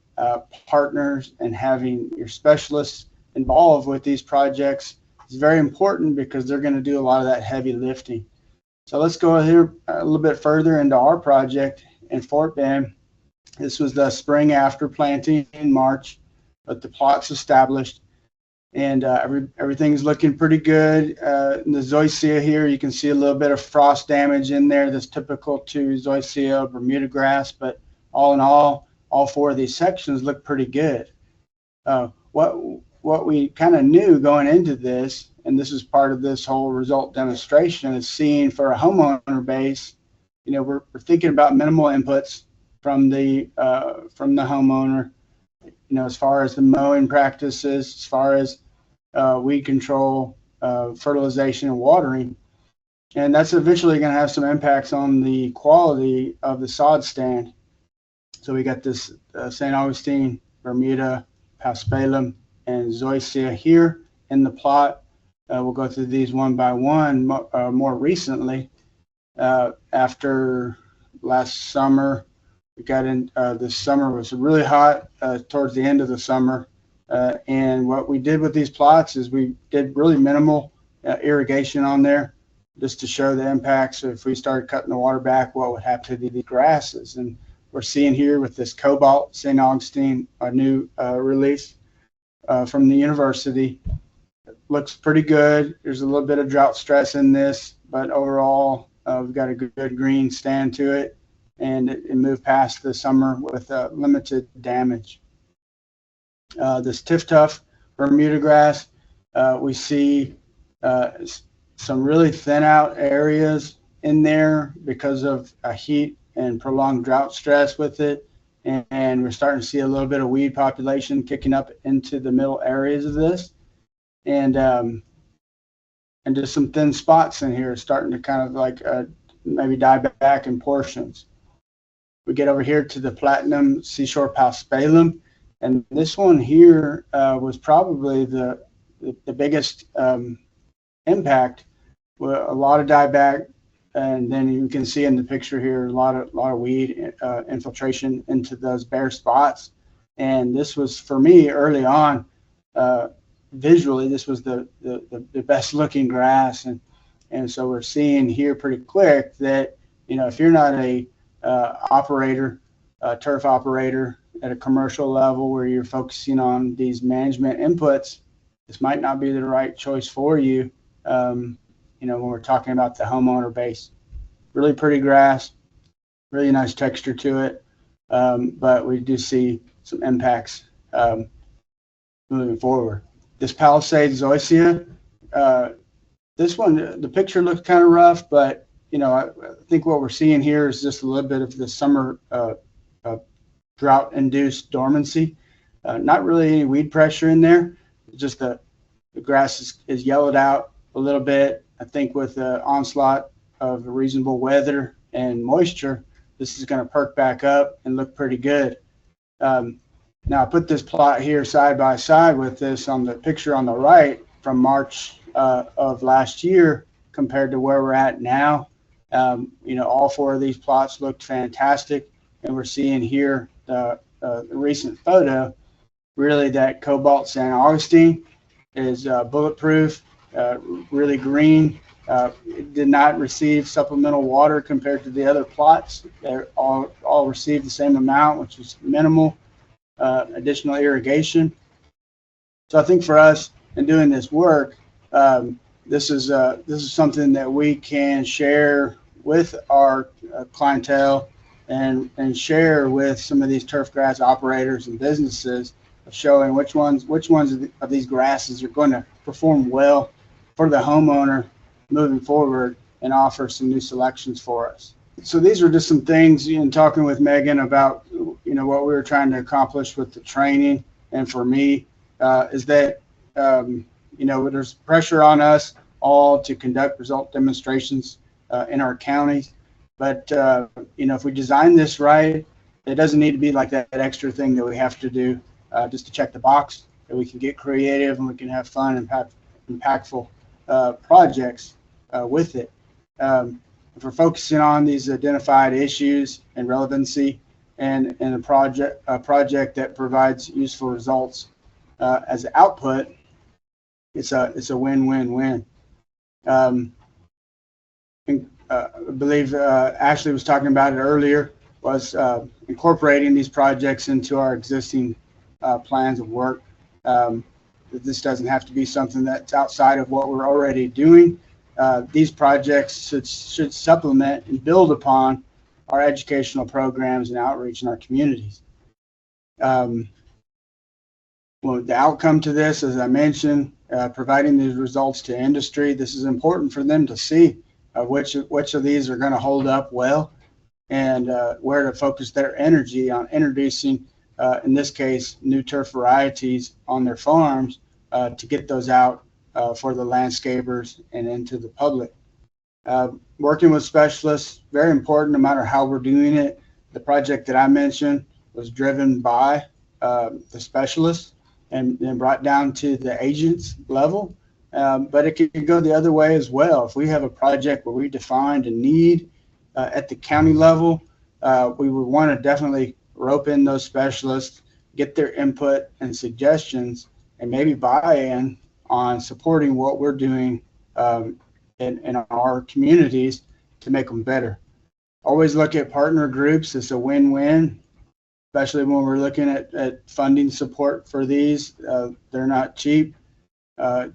partners and having your specialists involved with these projects is very important because they're going to do a lot of that heavy lifting. So let's go here a little bit further into our project in Fort Bend. This was the spring after planting in March, but the plot's established. And everything's looking pretty good. In the zoysia here, you can see a little bit of frost damage in there that's typical to zoysia, Bermuda grass, but all in all 4 of these sections look pretty good. What we kind of knew going into this, and this is part of this whole result demonstration, is seeing for a homeowner base, we're thinking about minimal inputs from the homeowner, as far as the mowing practices, as far as weed control, fertilization, and watering. And that's eventually going to have some impacts on the quality of the sod stand. So we got this St. Augustine, Bermuda, Paspalum, and Zoysia here in the plot. We'll go through these one by one. More recently, after last summer, we got in, this summer was really hot towards the end of the summer. And what we did with these plots is we did really minimal irrigation on there, just to show the impacts. If we started cutting the water back, what would happen to the grasses. And we're seeing here with this Cobalt St. Augustine, a new release from the university. It looks pretty good. There's a little bit of drought stress in this, but overall we've got a good green stand to it, and it moved past the summer with limited damage. This Tiftuff Bermuda grass, we see some really thin out areas in there because of heat and prolonged drought stress with it, and we're starting to see a little bit of weed population kicking up into the middle areas of this, and just some thin spots in here starting to kind of like maybe die back in portions. We get over here to the Platinum Seashore Paspalum, and this one here was probably the biggest impact. With a lot of dieback, and then you can see in the picture here a lot of weed infiltration into those bare spots. And this was, for me, early on, visually, this was the best looking grass, and so we're seeing here pretty quick that if you're not a turf operator at a commercial level where you're focusing on these management inputs, this might not be the right choice for you. When we're talking about the homeowner base. Really pretty grass, really nice texture to it, but we do see some impacts moving forward. This Palisade Zoysia, this one, the picture looks kind of rough, but I think what we're seeing here is just a little bit of the summer drought-induced dormancy. Not really any weed pressure in there, just the grass is yellowed out a little bit. I think with the onslaught of reasonable weather and moisture, this is going to perk back up and look pretty good. Now I put this plot here side by side with this on the picture on the right from March of last year compared to where we're at now. All 4 of these plots looked fantastic, and we're seeing here the recent photo, really that Cobalt St. Augustine is bulletproof. Really green. It did not receive supplemental water compared to the other plots. They all received the same amount, which is minimal additional irrigation. So I think for us in doing this work, this is something that we can share with our clientele and share with some of these turf grass operators and businesses, of showing which ones of these grasses are going to perform well for the homeowner moving forward and offer some new selections for us. So these are just some things in talking with Megan about what we were trying to accomplish with the training. And for me, is that there's pressure on us all to conduct result demonstrations in our counties, but if we design this right, it doesn't need to be like that extra thing that we have to do just to check the box. That we can get creative and we can have fun and impactful projects with it. If we're focusing on these identified issues and relevancy, and a project that provides useful results as output, it's a win-win-win. I believe Ashley was talking about it earlier, was incorporating these projects into our existing plans of work. This doesn't have to be something that's outside of what we're already doing. These projects should supplement and build upon our educational programs and outreach in our communities. Well, the outcome to this, as I mentioned, providing these results to industry, this is important for them to see which of these are going to hold up well, and where to focus their energy on introducing, in this case, new turf varieties on their farms to get those out for the landscapers and into the public. Working with specialists, very important no matter how we're doing it. The project that I mentioned was driven by the specialists and brought down to the agents level. But it could go the other way as well. If we have a project where we defined a need at the county level, we would want to definitely rope in those specialists, get their input and suggestions, and maybe buy in on supporting what we're doing in our communities to make them better. Always look at partner groups. It's a win-win, especially when we're looking at funding support for these. They're not cheap.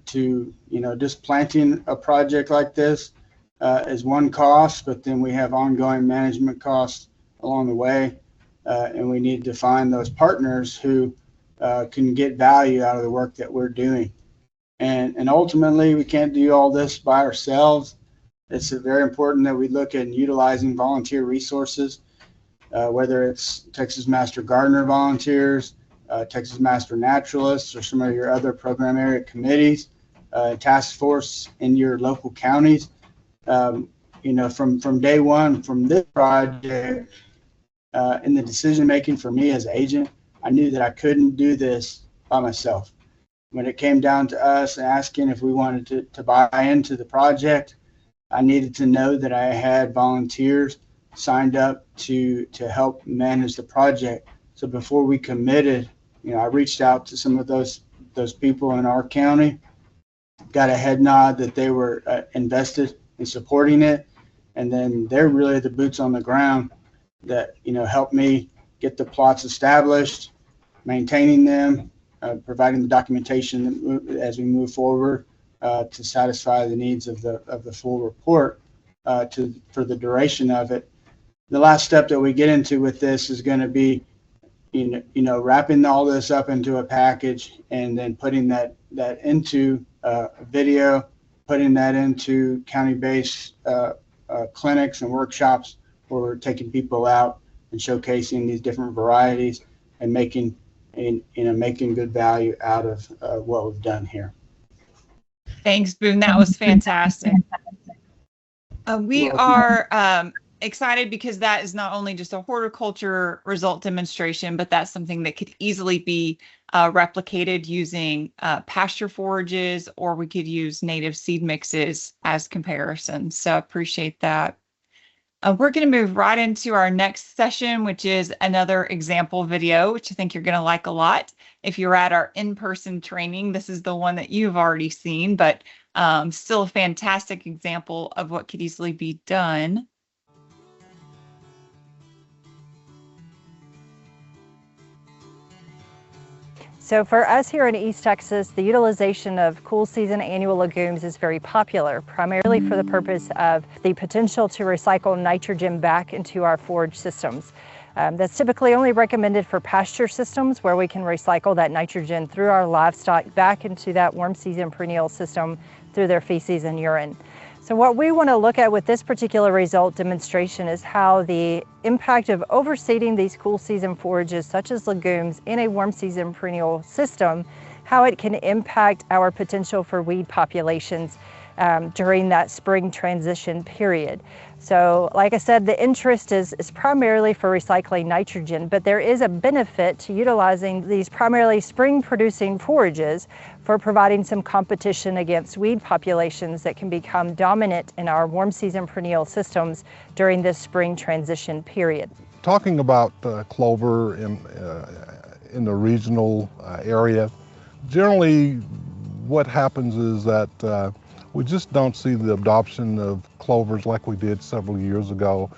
Just planting a project like this is one cost, but then we have ongoing management costs along the way, and we need to find those partners who can get value out of the work that we're doing. And ultimately, we can't do all this by ourselves. It's very important that we look at utilizing volunteer resources, whether it's Texas Master Gardener volunteers, Texas Master Naturalists, or some of your other program area committees, task force in your local counties. From day one, from this project, in the decision making for me as agent, I knew that I couldn't do this by myself. When it came down to us asking if we wanted to buy into the project, I needed to know that I had volunteers signed up to help manage the project. So before we committed, I reached out to some of those people in our county, got a head nod that they were invested in supporting it, and then they're really the boots on the ground that helped me get the plots established, maintaining them, providing the documentation as we move forward to satisfy the needs of the full report for the duration of it. The last step that we get into with this is going to be wrapping all this up into a package and then putting that into a video, putting that into county-based clinics and workshops where we're taking people out and showcasing these different varieties and making good value out of what we've done here. Thanks, Boone. That was fantastic. We are excited because that is not only just a horticulture result demonstration, but that's something that could easily be replicated using pasture forages, or we could use native seed mixes as comparisons. So I appreciate that. We're going to move right into our next session, which is another example video, which I think you're going to like a lot. If you're at our in-person training, this is the one that you've already seen, but still a fantastic example of what could easily be done. So for us here in East Texas, the utilization of cool season annual legumes is very popular, primarily for the purpose of the potential to recycle nitrogen back into our forage systems. That's typically only recommended for pasture systems where we can recycle that nitrogen through our livestock back into that warm season perennial system through their feces and urine. So what we want to look at with this particular result demonstration is how the impact of overseeding these cool season forages such as legumes in a warm season perennial system, how it can impact our potential for weed populations during that spring transition period. So like I said, the interest is primarily for recycling nitrogen, but there is a benefit to utilizing these primarily spring producing forages for providing some competition against weed populations that can become dominant in our warm season perennial systems during this spring transition period. Talking about clover in the regional area, generally what happens is that we just don't see the adoption of clovers like we did several years ago,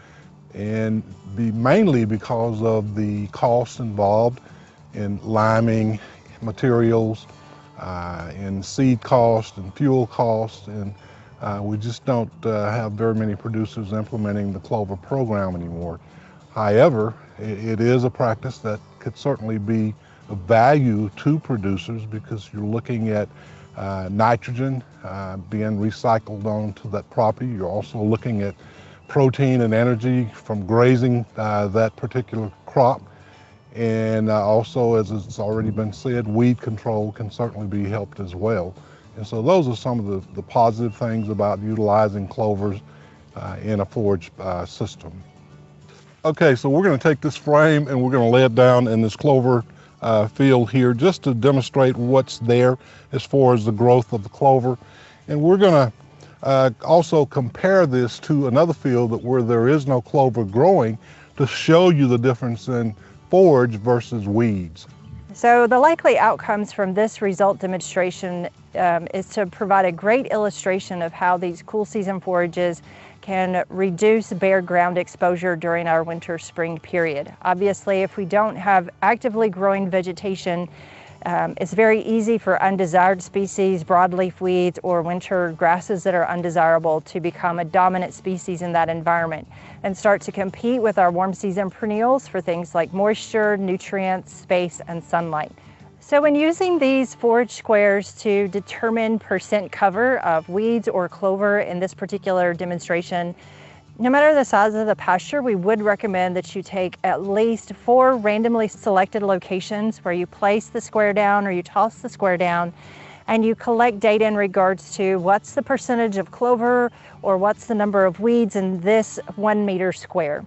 and mainly because of the costs involved in liming materials, in seed cost and fuel cost, and we just don't have very many producers implementing the clover program anymore. However, it is a practice that could certainly be of value to producers because you're looking at nitrogen being recycled onto that property. You're also looking at protein and energy from grazing that particular crop. And also, as it's already been said, weed control can certainly be helped as well. And so those are some of the positive things about utilizing clovers in a forage system. Okay, so we're going to take this frame and we're going to lay it down in this clover field here just to demonstrate what's there as far as the growth of the clover. And we're going to also compare this to another field where there is no clover growing to show you the difference in forage versus weeds. So the likely outcomes from this result demonstration is to provide a great illustration of how these cool season forages can reduce bare ground exposure during our winter spring period. Obviously, if we don't have actively growing vegetation, it's very easy for undesired species, broadleaf weeds, or winter grasses that are undesirable to become a dominant species in that environment and start to compete with our warm season perennials for things like moisture, nutrients, space, and sunlight. So when using these forage squares to determine percent cover of weeds or clover in this particular demonstration, no matter the size of the pasture, we would recommend that you take at least 4 randomly selected locations where you place the square down or you toss the square down, and you collect data in regards to what's the percentage of clover or what's the number of weeds in this 1 meter square.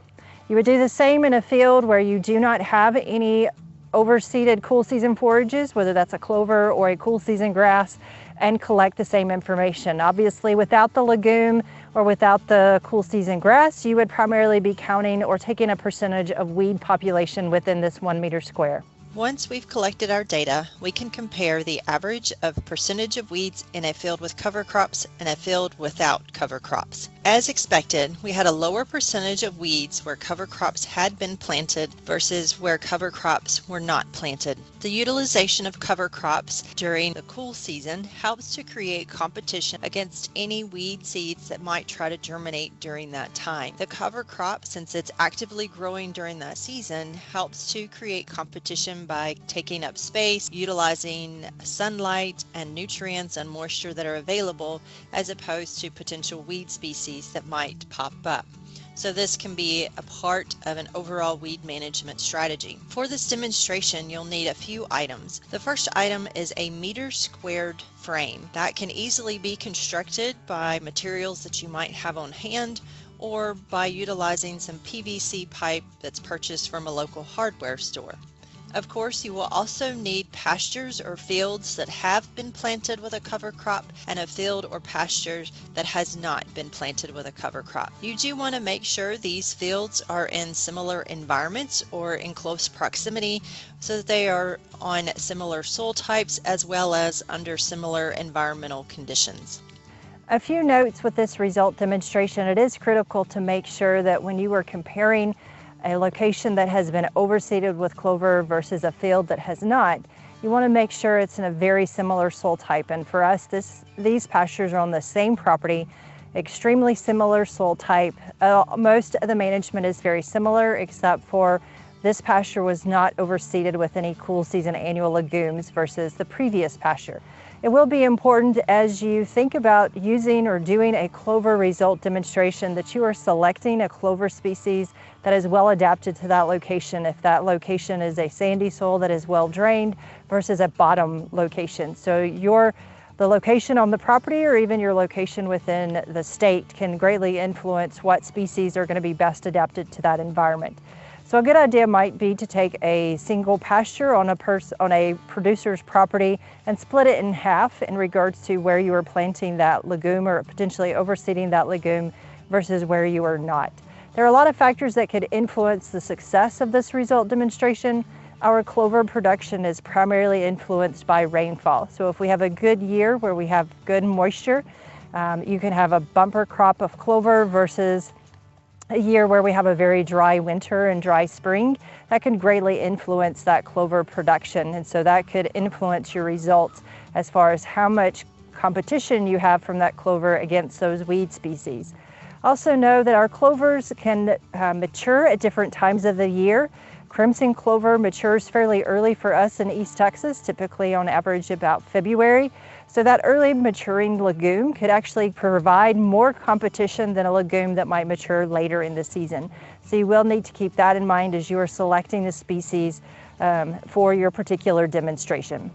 You would do the same in a field where you do not have any overseeded cool season forages, whether that's a clover or a cool season grass, and collect the same information. Obviously, without the legume or without the cool season grass, you would primarily be counting or taking a percentage of weed population within this 1 meter square. Once we've collected our data, we can compare the average of percentage of weeds in a field with cover crops and a field without cover crops. As expected, we had a lower percentage of weeds where cover crops had been planted versus where cover crops were not planted. The utilization of cover crops during the cool season helps to create competition against any weed seeds that might try to germinate during that time. The cover crop, since it's actively growing during that season, helps to create competition by taking up space, utilizing sunlight and nutrients and moisture that are available, as opposed to potential weed species that might pop up. So this can be a part of an overall weed management strategy. For this demonstration, you'll need a few items. The first item is a meter squared frame that can easily be constructed by materials that you might have on hand or by utilizing some PVC pipe that's purchased from a local hardware store. Of course, you will also need pastures or fields that have been planted with a cover crop and a field or pasture that has not been planted with a cover crop. You do want to make sure these fields are in similar environments or in close proximity so that they are on similar soil types as well as under similar environmental conditions. A few notes with this result demonstration. It is critical to make sure that when you are comparing a location that has been overseeded with clover versus a field that has not, you want to make sure it's in a very similar soil type. And for us, these pastures are on the same property, extremely similar soil type. Most of the management is very similar, except for this pasture was not overseeded with any cool season annual legumes versus the previous pasture. It will be important as you think about using or doing a clover result demonstration that you are selecting a clover species that is well adapted to that location. If that location is a sandy soil that is well drained versus a bottom location. So your The location on the property or even your location within the state can greatly influence what species are going to be best adapted to that environment. So a good idea might be to take a single pasture on a producer's property and split it in half in regards to where you are planting that legume or potentially overseeding that legume versus where you are not. There are a lot of factors that could influence the success of this result demonstration. Our clover production is primarily influenced by rainfall. So if we have a good year where we have good moisture, you can have a bumper crop of clover versus a year where we have a very dry winter and dry spring. That can greatly influence that clover production. And so that could influence your results as far as how much competition you have from that clover against those weed species. Also know that our clovers can mature at different times of the year. Crimson clover matures fairly early for us in East Texas, typically on average about February. So that early maturing legume could actually provide more competition than a legume that might mature later in the season. So you will need to keep that in mind as you are selecting the species for your particular demonstration.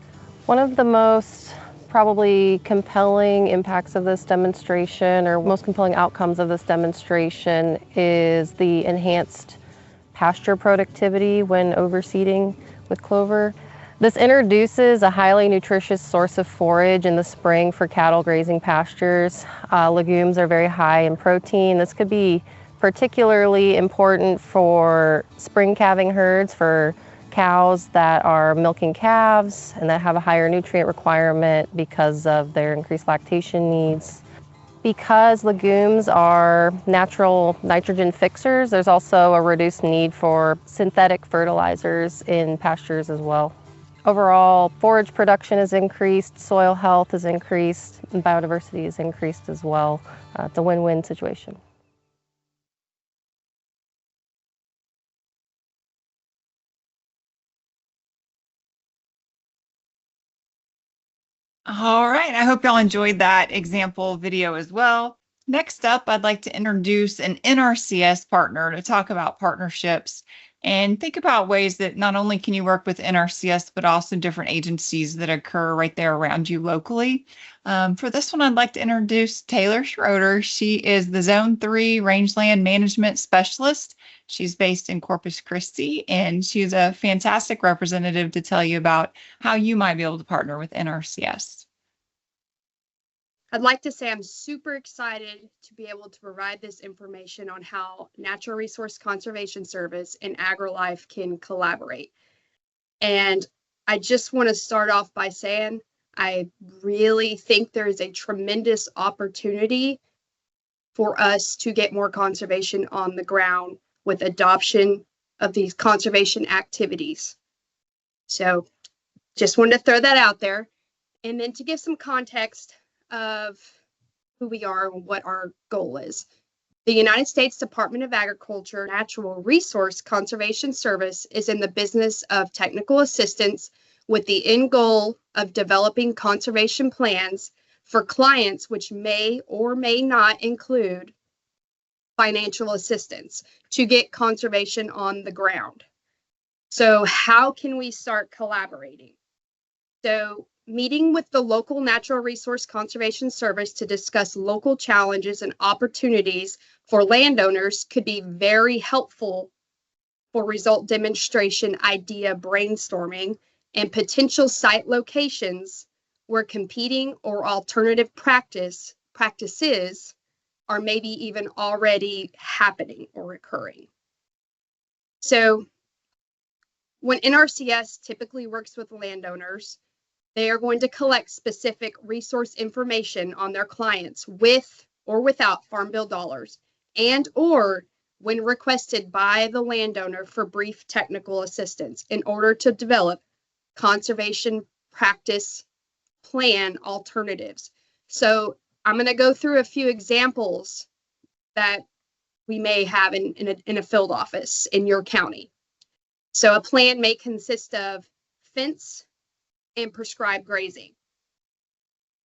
One of the most probably compelling impacts of this demonstration, or most compelling outcomes of this demonstration, is the enhanced pasture productivity when overseeding with clover. This introduces a highly nutritious source of forage in the spring for cattle grazing pastures. Legumes are very high in protein. This could be particularly important for spring calving herds, for cows that are milking calves and that have a higher nutrient requirement because of their increased lactation needs. Because legumes are natural nitrogen fixers, there's also a reduced need for synthetic fertilizers in pastures as well. Overall, forage production is increased, soil health is increased, and biodiversity is increased as well. It's a win-win situation. All right, I hope y'all enjoyed that example video as well. Next up, I'd like to introduce an NRCS partner to talk about partnerships and think about ways that not only can you work with NRCS, but also different agencies that occur right there around you locally. For this one, I'd like to introduce Taylor Schroeder. She is the Zone 3 Rangeland Management Specialist. She's based in Corpus Christi, and she's a fantastic representative to tell you about how you might be able to partner with NRCS. I'd like to say I'm super excited to be able to provide this information on how Natural Resource Conservation Service and AgriLife can collaborate. And I just want to start off by saying I really think there is a tremendous opportunity for us to get more conservation on the ground with adoption of these conservation activities. So just wanted to throw that out there. And then to give some context of who we are and what our goal is. The United States Department of Agriculture Natural Resource Conservation Service is in the business of technical assistance with the end goal of developing conservation plans for clients which may or may not include financial assistance to get conservation on the ground. So how can we start collaborating? So meeting with the local Natural Resource Conservation Service to discuss local challenges and opportunities for landowners could be very helpful for result demonstration idea brainstorming and potential site locations where competing or alternative practices are maybe even already happening or occurring. So when NRCS typically works with landowners, they are going to collect specific resource information on their clients with or without Farm Bill dollars, and or when requested by the landowner for brief technical assistance in order to develop conservation practice plan alternatives. So I'm going to go through a few examples that we may have in a field office in your county. So a plan may consist of fence and prescribed grazing.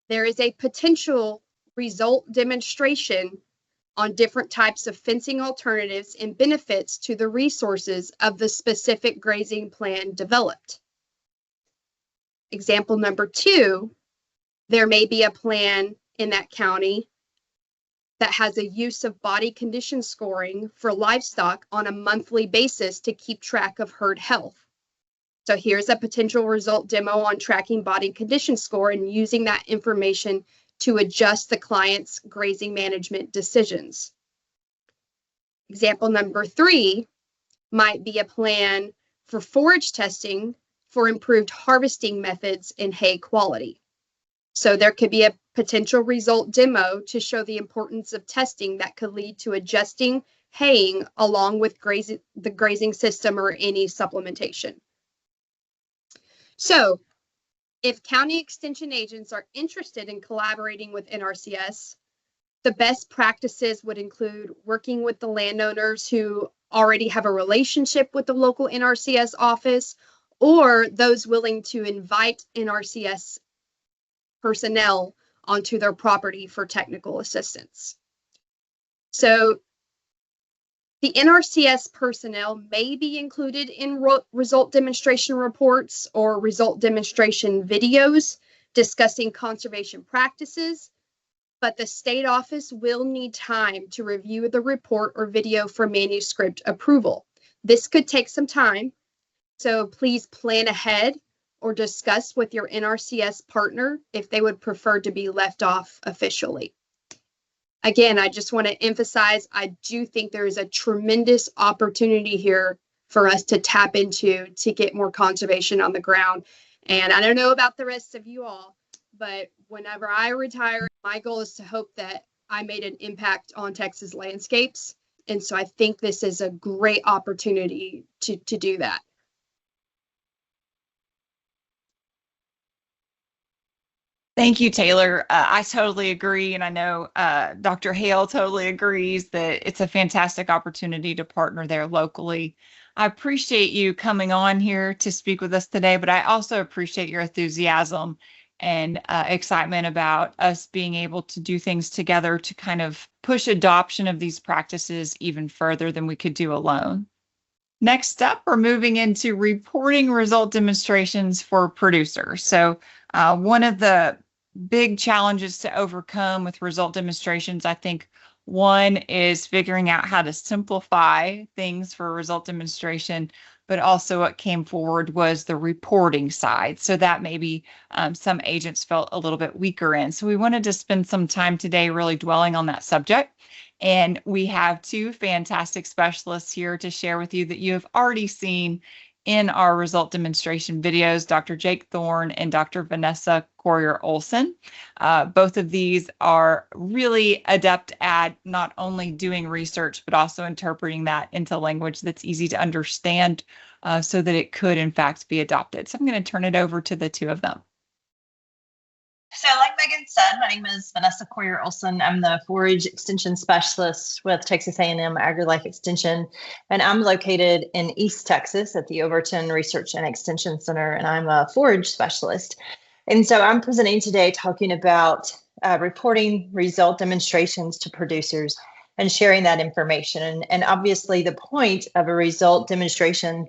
There is a potential result demonstration on different types of fencing alternatives and benefits to the resources of the specific grazing plan developed. Example number 2, There may be a plan in that county that has a use of body condition scoring for livestock on a monthly basis to keep track of herd health. So here's a potential result demo on tracking body condition score and using that information to adjust the client's grazing management decisions. Example number 3 might be a plan for forage testing for improved harvesting methods and hay quality. So there could be a potential result demo to show the importance of testing that could lead to adjusting haying along with the grazing system or any supplementation. So if county extension agents are interested in collaborating with NRCS, the best practices would include working with the landowners who already have a relationship with the local NRCS office, or those willing to invite NRCS personnel onto their property for technical assistance. So the NRCS personnel may be included in result demonstration reports or result demonstration videos discussing conservation practices, but the state office will need time to review the report or video for manuscript approval. This could take some time, so please plan ahead or discuss with your NRCS partner if they would prefer to be left off officially. Again, I just want to emphasize, I do think there is a tremendous opportunity here for us to tap into to get more conservation on the ground. And I don't know about the rest of you all, but whenever I retire, my goal is to hope that I made an impact on Texas landscapes. And so I think this is a great opportunity to do that. Thank you, Taylor. I totally agree. And I know Dr. Hale totally agrees that it's a fantastic opportunity to partner there locally. I appreciate you coming on here to speak with us today, but I also appreciate your enthusiasm and excitement about us being able to do things together to kind of push adoption of these practices even further than we could do alone. Next up, we're moving into reporting result demonstrations for producers. So one of the big challenges to overcome with result demonstrations, I think one is figuring out how to simplify things for a result demonstration, but also what came forward was the reporting side. So that maybe some agents felt a little bit weaker in. So we wanted to spend some time today really dwelling on that subject. And we have 2 fantastic specialists here to share with you that you have already seen in our result demonstration videos, Dr. Jake Thorne and Dr. Vanessa Courier-Olson. Both of these are really adept at not only doing research, but also interpreting that into language that's easy to understand so that it could, in fact, be adopted. So I'm going to turn it over to the 2 of them. So like Megan said, my name is Vanessa Courier-Olson. I'm the forage extension specialist with Texas A&M AgriLife Extension, and I'm located in East Texas at the Overton Research and Extension Center, and I'm a forage specialist. And so I'm presenting today talking about reporting result demonstrations to producers and sharing that information. And obviously the point of a result demonstration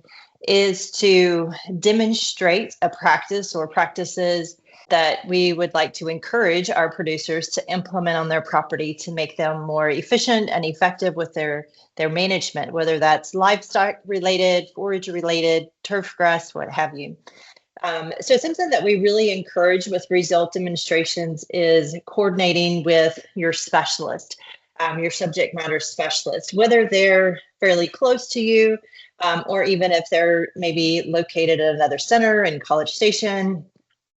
is to demonstrate a practice or practices that we would like to encourage our producers to implement on their property to make them more efficient and effective with their management, whether that's livestock related, forage related, turf grass, what have you. So something that we really encourage with result demonstrations is coordinating with your specialist, your subject matter specialist, whether they're fairly close to you or even if they're maybe located at another center in College Station,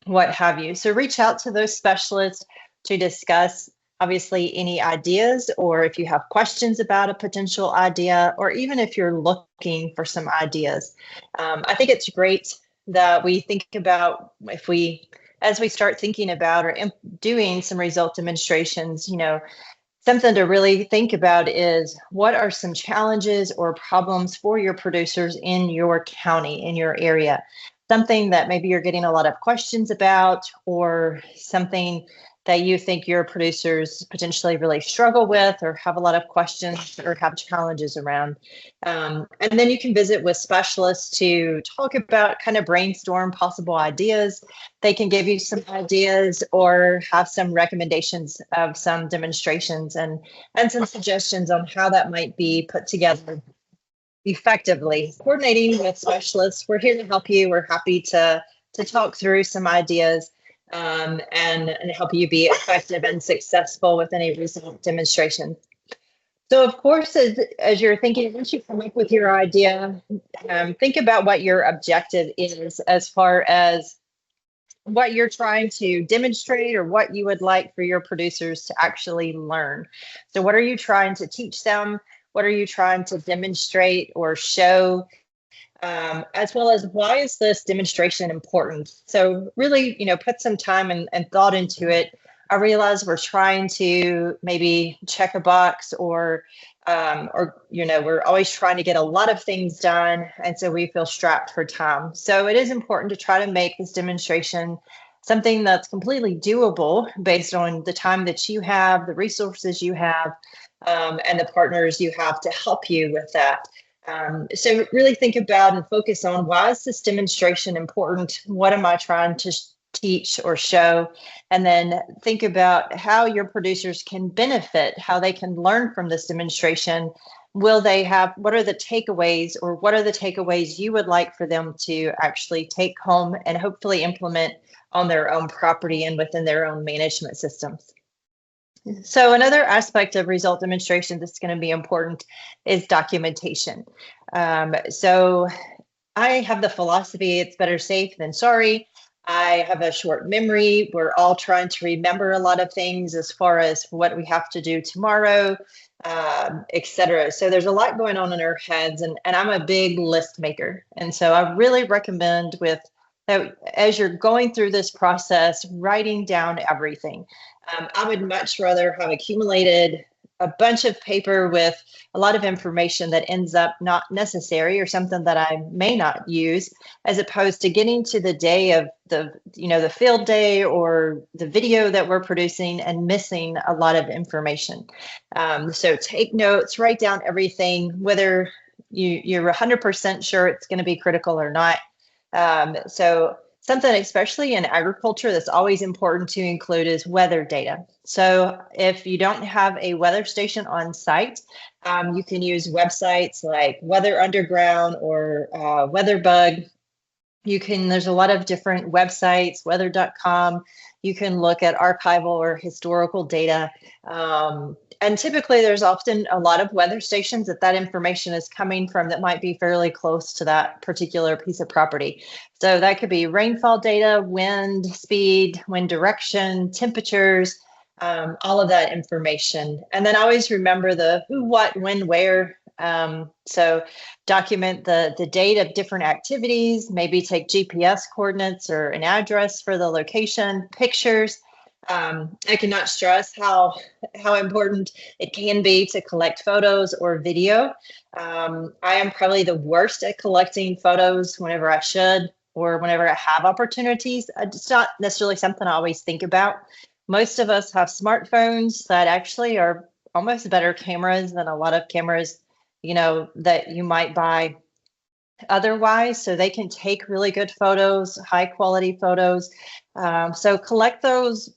what have you. So reach out to those specialists to discuss obviously any ideas, or if you have questions about a potential idea, or even if you're looking for some ideas. I think it's great that we think about as we start thinking about or doing some result demonstrations, something to really think about is what are some challenges or problems for your producers in your county, in your area? Something that maybe you're getting a lot of questions about, or something that you think your producers potentially really struggle with or have a lot of questions or have challenges around. And then you can visit with specialists to talk about, kind of brainstorm possible ideas. They can give you some ideas or have some recommendations of some demonstrations and some suggestions on how that might be put together effectively. Coordinating with specialists, we're here to help you. We're happy to talk through some ideas and help you be effective and successful with any result demonstration. So of course, as you're thinking, once you come up with your idea, think about what your objective is as far as what you're trying to demonstrate or what you would like for your producers to actually learn. So what are you trying to teach them? What are you trying to demonstrate or show? As well as why is this demonstration important? So really, put some time and thought into it. I realize we're trying to maybe check a box or we're always trying to get a lot of things done. And so we feel strapped for time. So it is important to try to make this demonstration something that's completely doable based on the time that you have, the resources you have, and the partners you have to help you with that. So really think about and focus on, why is this demonstration important? What am I trying to teach or show? And then think about how your producers can benefit, how they can learn from this demonstration. What are the takeaways, or what are the takeaways you would like for them to actually take home and hopefully implement on their own property and within their own management systems? So another aspect of result demonstration that's going to be important is documentation. So I have the philosophy, it's better safe than sorry. I have a short memory. We're all trying to remember a lot of things as far as what we have to do tomorrow, et cetera. So there's a lot going on in our heads, and I'm a big list maker. And so I really recommend that as you're going through this process, writing down everything. I would much rather have accumulated a bunch of paper with a lot of information that ends up not necessary or something that I may not use, as opposed to getting to the day of the field day or the video that we're producing and missing a lot of information. So take notes, write down everything, whether you're 100% sure it's going to be critical or not. So something, especially in agriculture, that's always important to include is weather data. So if you don't have a weather station on site, you can use websites like Weather Underground or WeatherBug. There's a lot of different websites, weather.com. You can look at archival or historical data. And typically there's often a lot of weather stations that information is coming from that might be fairly close to that particular piece of property. So that could be rainfall data, wind speed, wind direction, temperatures, all of that information. And then always remember the who, what, when, where. So document the date of different activities, maybe take GPS coordinates or an address for the location, pictures. I cannot stress how important it can be to collect photos or video. I am probably the worst at collecting photos whenever I should or whenever I have opportunities. It's not necessarily something I always think about. Most of us have smartphones that actually are almost better cameras than a lot of cameras, that you might buy otherwise. So they can take really good photos, high quality photos. So collect those,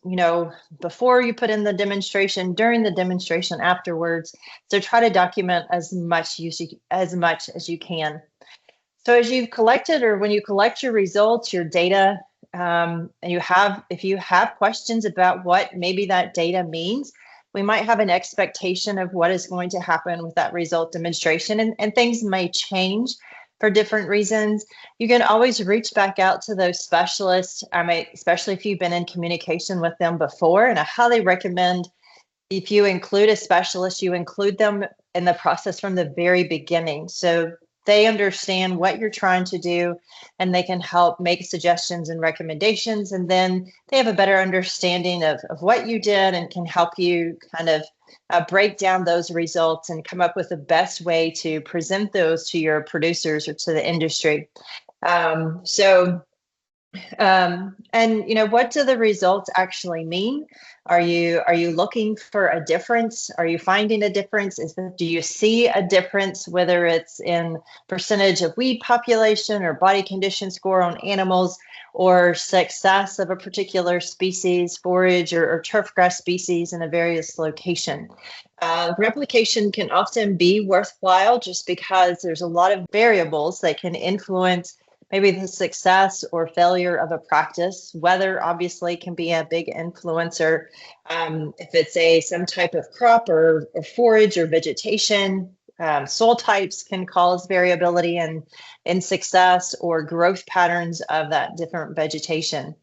before you put in the demonstration, during the demonstration, afterwards. So try to document as much as you can. So as you've collected, or when you collect your results, your data, and if you have questions about what maybe that data means, we might have an expectation of what is going to happen with that result demonstration, and things may change for different reasons. You can always reach back out to those specialists, especially if you've been in communication with them before. And I highly recommend, if you include a specialist, you include them in the process from the very beginning. So they understand what you're trying to do, and they can help make suggestions and recommendations. And then they have a better understanding of what you did and can help you kind of break down those results and come up with the best way to present those to your producers or to the industry. So And what do the results actually mean? Are you looking for a difference? Are you finding a difference? Do you see a difference, whether it's in percentage of weed population or body condition score on animals, or success of a particular species, forage or turf grass species in a various location? Replication can often be worthwhile just because there's a lot of variables that can influence maybe the success or failure of a practice. Weather obviously can be a big influencer. If it's some type of crop or forage or vegetation, soil types can cause variability in success or growth patterns of that different vegetation.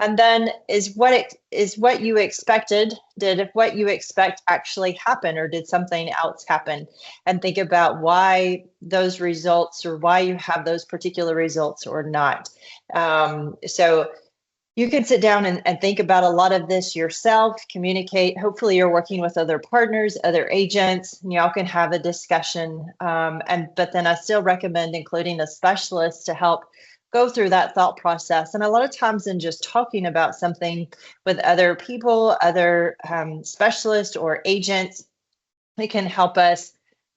And then is what you expected? Did what you expect actually happen, or did something else happen? And think about why those results, or why you have those particular results or not. So you can sit down and think about a lot of this yourself, communicate. Hopefully you're working with other partners, other agents, and y'all can have a discussion. But then I still recommend including a specialist to help go through that thought process. And a lot of times in just talking about something with other people, other specialists or agents, it can help us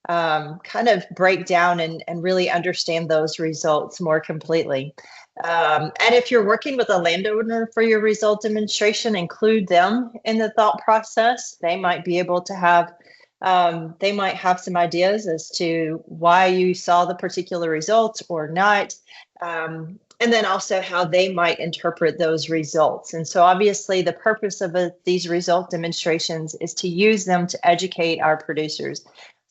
kind of break down and really understand those results more completely. And if you're working with a landowner for your result demonstration, include them in the thought process. They might be able to have they might have some ideas as to why you saw the particular results or not. And then also how they might interpret those results. And so obviously the purpose of these result demonstrations is to use them to educate our producers.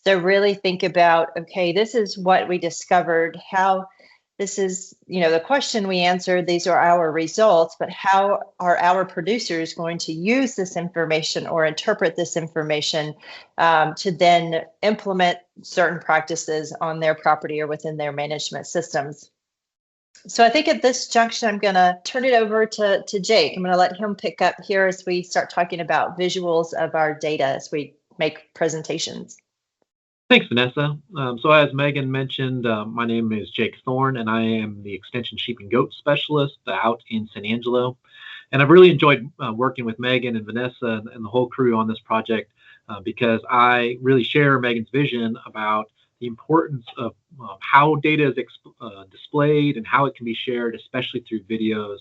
So really think about, okay, this is what we discovered, how this is, the question we answered, these are our results, but how are our producers going to use this information or interpret this information to then implement certain practices on their property or within their management systems? So I think at this junction, I'm going to turn it over to Jake. I'm going to let him pick up here as we start talking about visuals of our data as we make presentations. Thanks, Vanessa. So as Megan mentioned, my name is Jake Thorne, and I am the Extension Sheep and Goat Specialist out in San Angelo. And I've really enjoyed working with Megan and Vanessa and the whole crew on this project because I really share Megan's vision about the importance of how data is displayed and how it can be shared, especially through videos,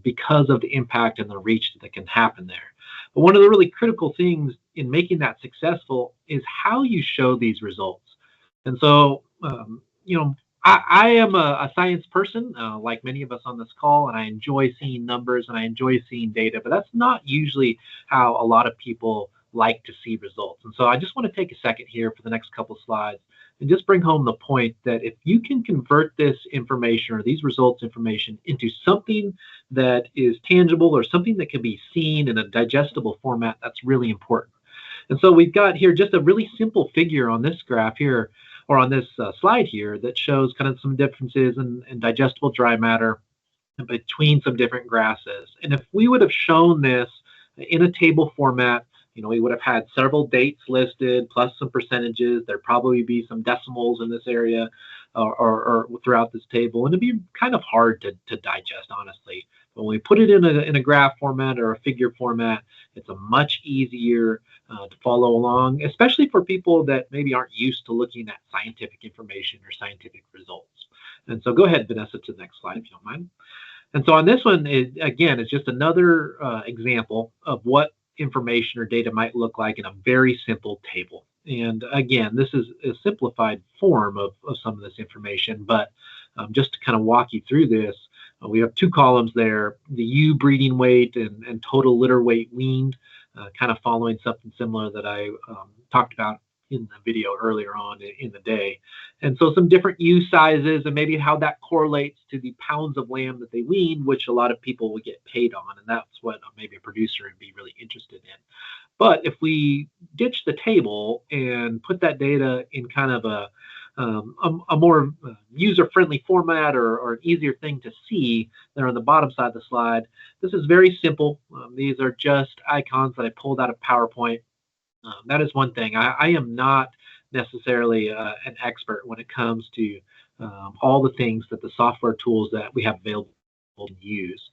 because of the impact and the reach that can happen there. But one of the really critical things in making that successful is how you show these results. And so, I am a science person, like many of us on this call, and I enjoy seeing numbers and I enjoy seeing data, but that's not usually how a lot of people like to see results. And so I just want to take a second here for the next couple slides and just bring home the point that if you can convert this information or these results information into something that is tangible or something that can be seen in a digestible format, that's really important. And so we've got here just a really simple figure on this graph here, or on this slide here, that shows kind of some differences in digestible dry matter between some different grasses. And if we would have shown this in a table format, we would have had several dates listed plus some percentages. There'd probably be some decimals in this area or throughout this table, and it'd be kind of hard to digest, honestly. But when we put it in a graph format or a figure format, it's a much easier to follow along, especially for people that maybe aren't used to looking at scientific information or scientific results. And so go ahead, Vanessa, to the next slide, if you don't mind. And so on this one, again, it's just another example of what information or data might look like in a very simple table. And again, this is a simplified form of some of this information, but just to kind of walk you through this, we have two columns there, the ewe breeding weight and total litter weight weaned, kind of following something similar that I talked about in the video earlier on in the day. And so some different ewe sizes and maybe how that correlates to the pounds of lamb that they wean, which a lot of people would get paid on. And that's what maybe a producer would be really interested in. But if we ditch the table and put that data in kind of a more user-friendly format or an easier thing to see there on the bottom side of the slide, this is very simple. These are just icons that I pulled out of PowerPoint. That is one thing. I am not necessarily an expert when it comes to all the things that the software tools that we have available use.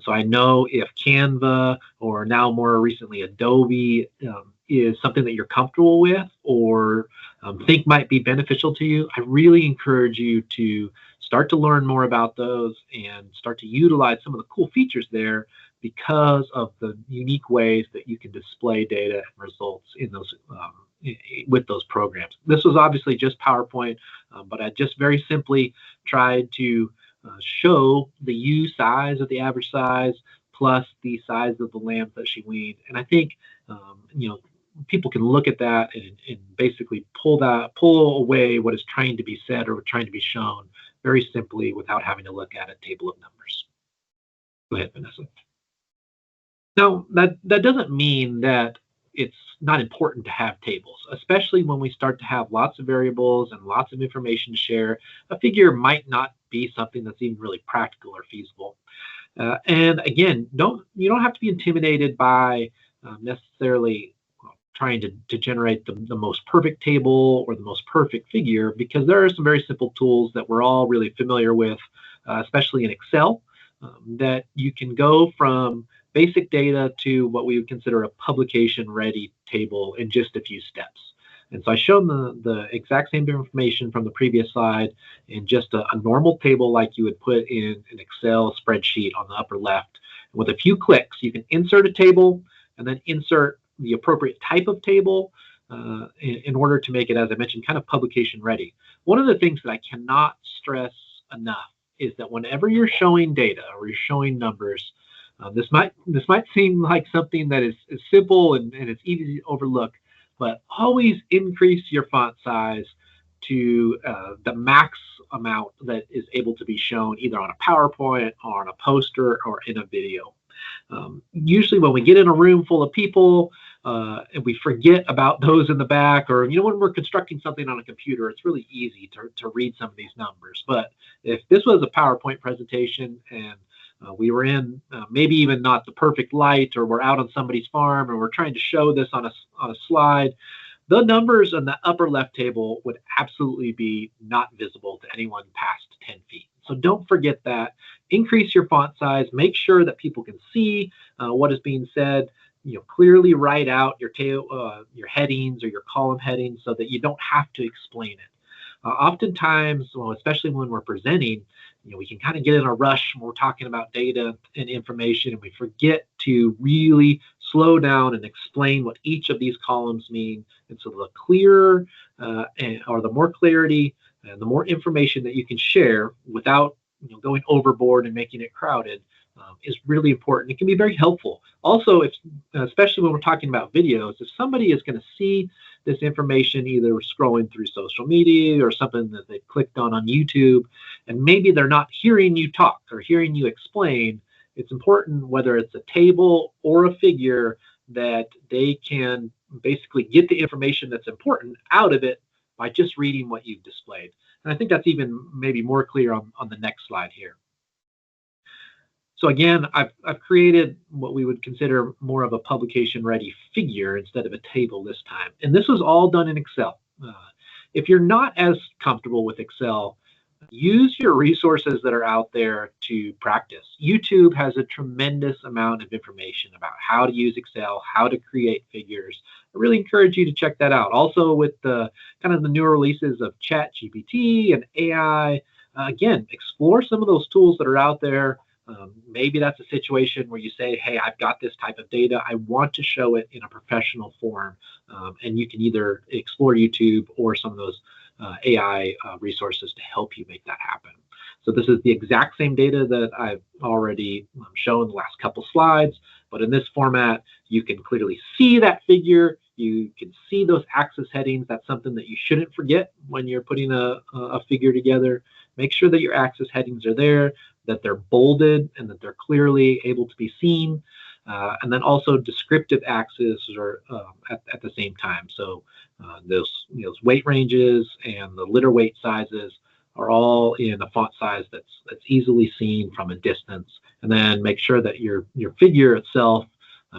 So I know if Canva or now more recently Adobe is something that you're comfortable with or think might be beneficial to you, I really encourage you to start to learn more about those and start to utilize some of the cool features there because of the unique ways that you can display data and results in those with those programs. This was obviously just PowerPoint, but I just very simply tried to show the ewe size of the average size plus the size of the lambs that she weaned. And I think, people can look at that and basically pull away what is trying to be said or trying to be shown very simply without having to look at a table of numbers. Go ahead, Vanessa. Now, that doesn't mean that it's not important to have tables, especially when we start to have lots of variables and lots of information to share. A figure might not be something that's even really practical or feasible. And again, you don't have to be intimidated by necessarily trying to generate the most perfect table or the most perfect figure, because there are some very simple tools that we're all really familiar with, especially in Excel, that you can go from basic data to what we would consider a publication-ready table in just a few steps. And so I showed the exact same information from the previous slide in just a normal table like you would put in an Excel spreadsheet on the upper left. And with a few clicks, you can insert a table and then insert the appropriate type of table in order to make it, as I mentioned, kind of publication-ready. One of the things that I cannot stress enough is that whenever you're showing data or you're showing numbers, this might seem like something that is simple and it's easy to overlook, but always increase your font size to the max amount that is able to be shown either on a PowerPoint or on a poster or in a video. Usually when we get in a room full of people and we forget about those in the back, or when we're constructing something on a computer, it's really easy to read some of these numbers. But if this was a PowerPoint presentation and we were in maybe even not the perfect light, or we're out on somebody's farm and we're trying to show this on a slide, the numbers on the upper left table would absolutely be not visible to anyone past 10 feet. So don't forget that. Increase your font size. Make sure that people can see what is being said. Clearly write out your headings or your column headings so that you don't have to explain it. Oftentimes, especially when we're presenting, we can kind of get in a rush when we're talking about data and information, and we forget to really slow down and explain what each of these columns mean. And so the clearer or the more clarity and the more information that you can share without going overboard and making it crowded is really important. It can be very helpful. Also, especially when we're talking about videos, if somebody is going to see this information either scrolling through social media or something that they clicked on YouTube, and maybe they're not hearing you talk or hearing you explain, it's important, whether it's a table or a figure, that they can basically get the information that's important out of it by just reading what you've displayed. And I think that's even maybe more clear on the next slide here. So again, I've created what we would consider more of a publication-ready figure instead of a table this time. And this was all done in Excel. If you're not as comfortable with Excel, use your resources that are out there to practice. YouTube has a tremendous amount of information about how to use Excel, how to create figures. I really encourage you to check that out. Also, with the kind of the newer releases of ChatGPT and AI, again, explore some of those tools that are out there. Maybe that's a situation where you say, hey, I've got this type of data. I want to show it in a professional form. And you can either explore YouTube or some of those AI resources to help you make that happen. So this is the exact same data that I've already shown the last couple slides, but in this format, you can clearly see that figure. You can see those axis headings. That's something that you shouldn't forget when you're putting a figure together. Make sure that your axis headings are there, that they're bolded, and that they're clearly able to be seen. And then also descriptive axes are at the same time. So those weight ranges and the litter weight sizes are all in a font size that's easily seen from a distance. And then make sure that your figure itself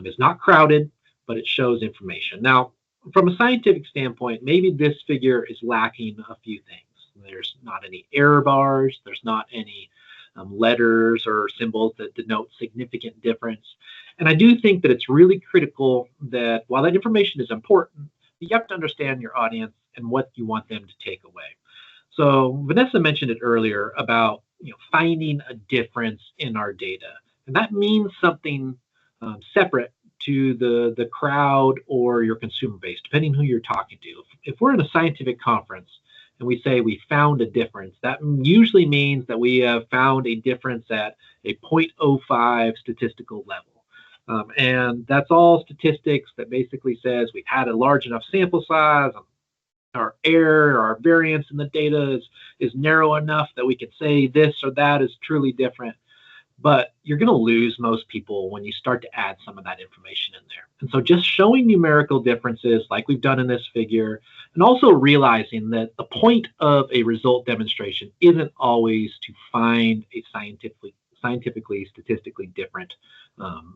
is not crowded, but it shows information. Now, from a scientific standpoint, maybe this figure is lacking a few things. There's not any error bars. There's not any letters or symbols that denote significant difference. And I do think that it's really critical that while that information is important, you have to understand your audience and what you want them to take away. So Vanessa mentioned it earlier about finding a difference in our data, and that means something separate to the crowd or your consumer base, depending who you're talking to. If we're in a scientific conference and we say we found a difference, that usually means that we have found a difference at a 0.05 statistical level. And that's all statistics that basically says we've had a large enough sample size, our error or our variance in the data is narrow enough that we can say this or that is truly different. But you're going to lose most people when you start to add some of that information in there. And so just showing numerical differences like we've done in this figure, and also realizing that the point of a result demonstration isn't always to find a scientifically, statistically different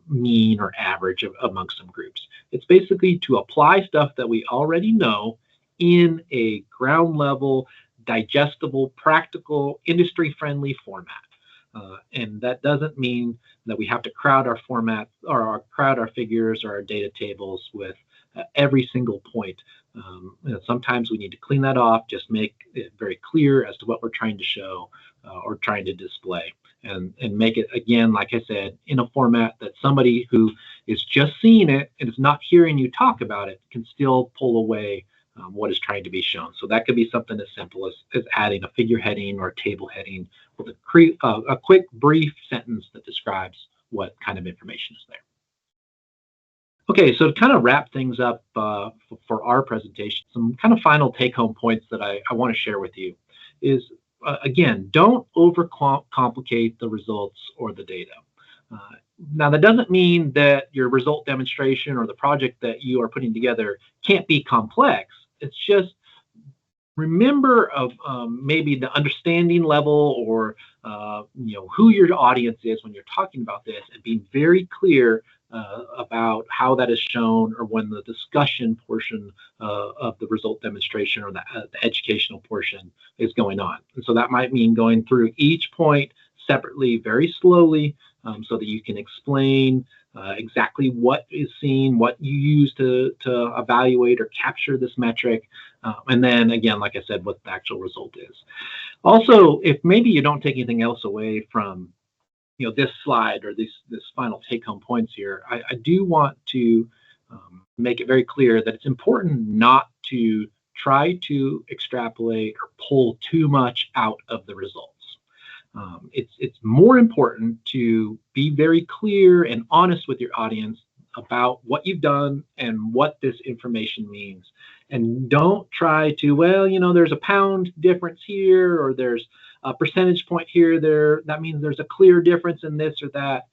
mean or average amongst some groups. It's basically to apply stuff that we already know in a ground level, digestible, practical, industry-friendly format. And that doesn't mean that we have to crowd our formats or crowd our figures or our data tables with every single point. Sometimes we need to clean that off, just make it very clear as to what we're trying to show or trying to display, and make it, again, like I said, in a format that somebody who is just seeing it and is not hearing you talk about it can still pull away what is trying to be shown. So that could be something as simple as adding a figure heading or a table heading with a quick, brief sentence that describes what kind of information is there. Okay, so to kind of wrap things up for our presentation, some kind of final take-home points that I want to share with you is, again, don't overcomplicate the results or the data. Now, that doesn't mean that your result demonstration or the project that you are putting together can't be complex. It's just remember of maybe the understanding level or who your audience is when you're talking about this, and being very clear about how that is shown, or when the discussion portion of the result demonstration or the educational portion is going on. And so that might mean going through each point separately, very slowly, so that you can explain exactly what is seen, what you use to evaluate or capture this metric, and then again, like I said, what the actual result is. Also, if maybe you don't take anything else away from this slide or this final take-home points here, I do want to make it very clear that it's important not to try to extrapolate or pull too much out of the results. It's more important to be very clear and honest with your audience about what you've done and what this information means. And don't try to, there's a pound difference here, or there's a percentage point here, that means there's a clear difference in this or that.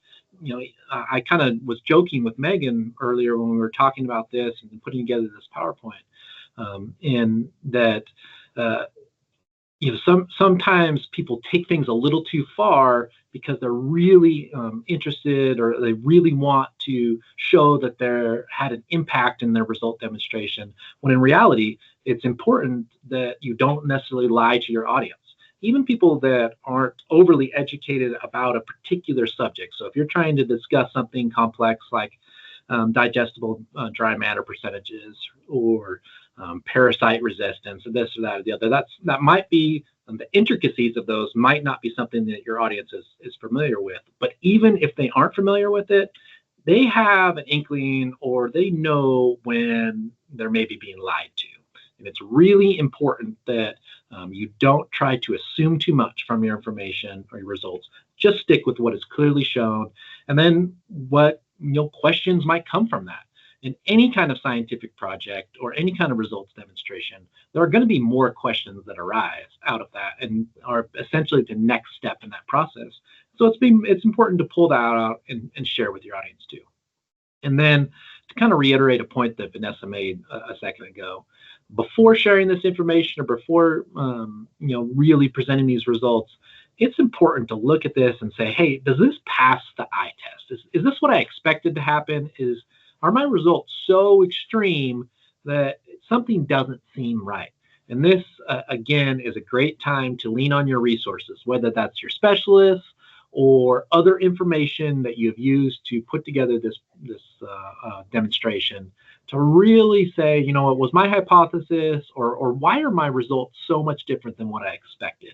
I kind of was joking with Megan earlier when we were talking about this and putting together this PowerPoint, and that sometimes people take things a little too far because they're really interested, or they really want to show that they had an impact in their result demonstration, when in reality, it's important that you don't necessarily lie to your audience. Even people that aren't overly educated about a particular subject. So if you're trying to discuss something complex like digestible dry matter percentages, or parasite resistance, or this or that or the other, that might be, the intricacies of those might not be something that your audience is familiar with. But even if they aren't familiar with it, they have an inkling, or they know when they're maybe being lied to. And it's really important that you don't try to assume too much from your information or your results. Just stick with what is clearly shown, and then what questions might come from that. In any kind of scientific project or any kind of results demonstration, there are going to be more questions that arise out of that and are essentially the next step in that process. So it's important to pull that out and share with your audience too. And then to kind of reiterate a point that Vanessa made a second ago, before sharing this information, or before really presenting these results, it's important to look at this and say, hey, does this pass the eye test? Is this what I expected to happen? Are my results so extreme that something doesn't seem right? And this, again, is a great time to lean on your resources, whether that's your specialists or other information that you have used to put together this demonstration, to really say, you know, what was my hypothesis, or why are my results so much different than what I expected?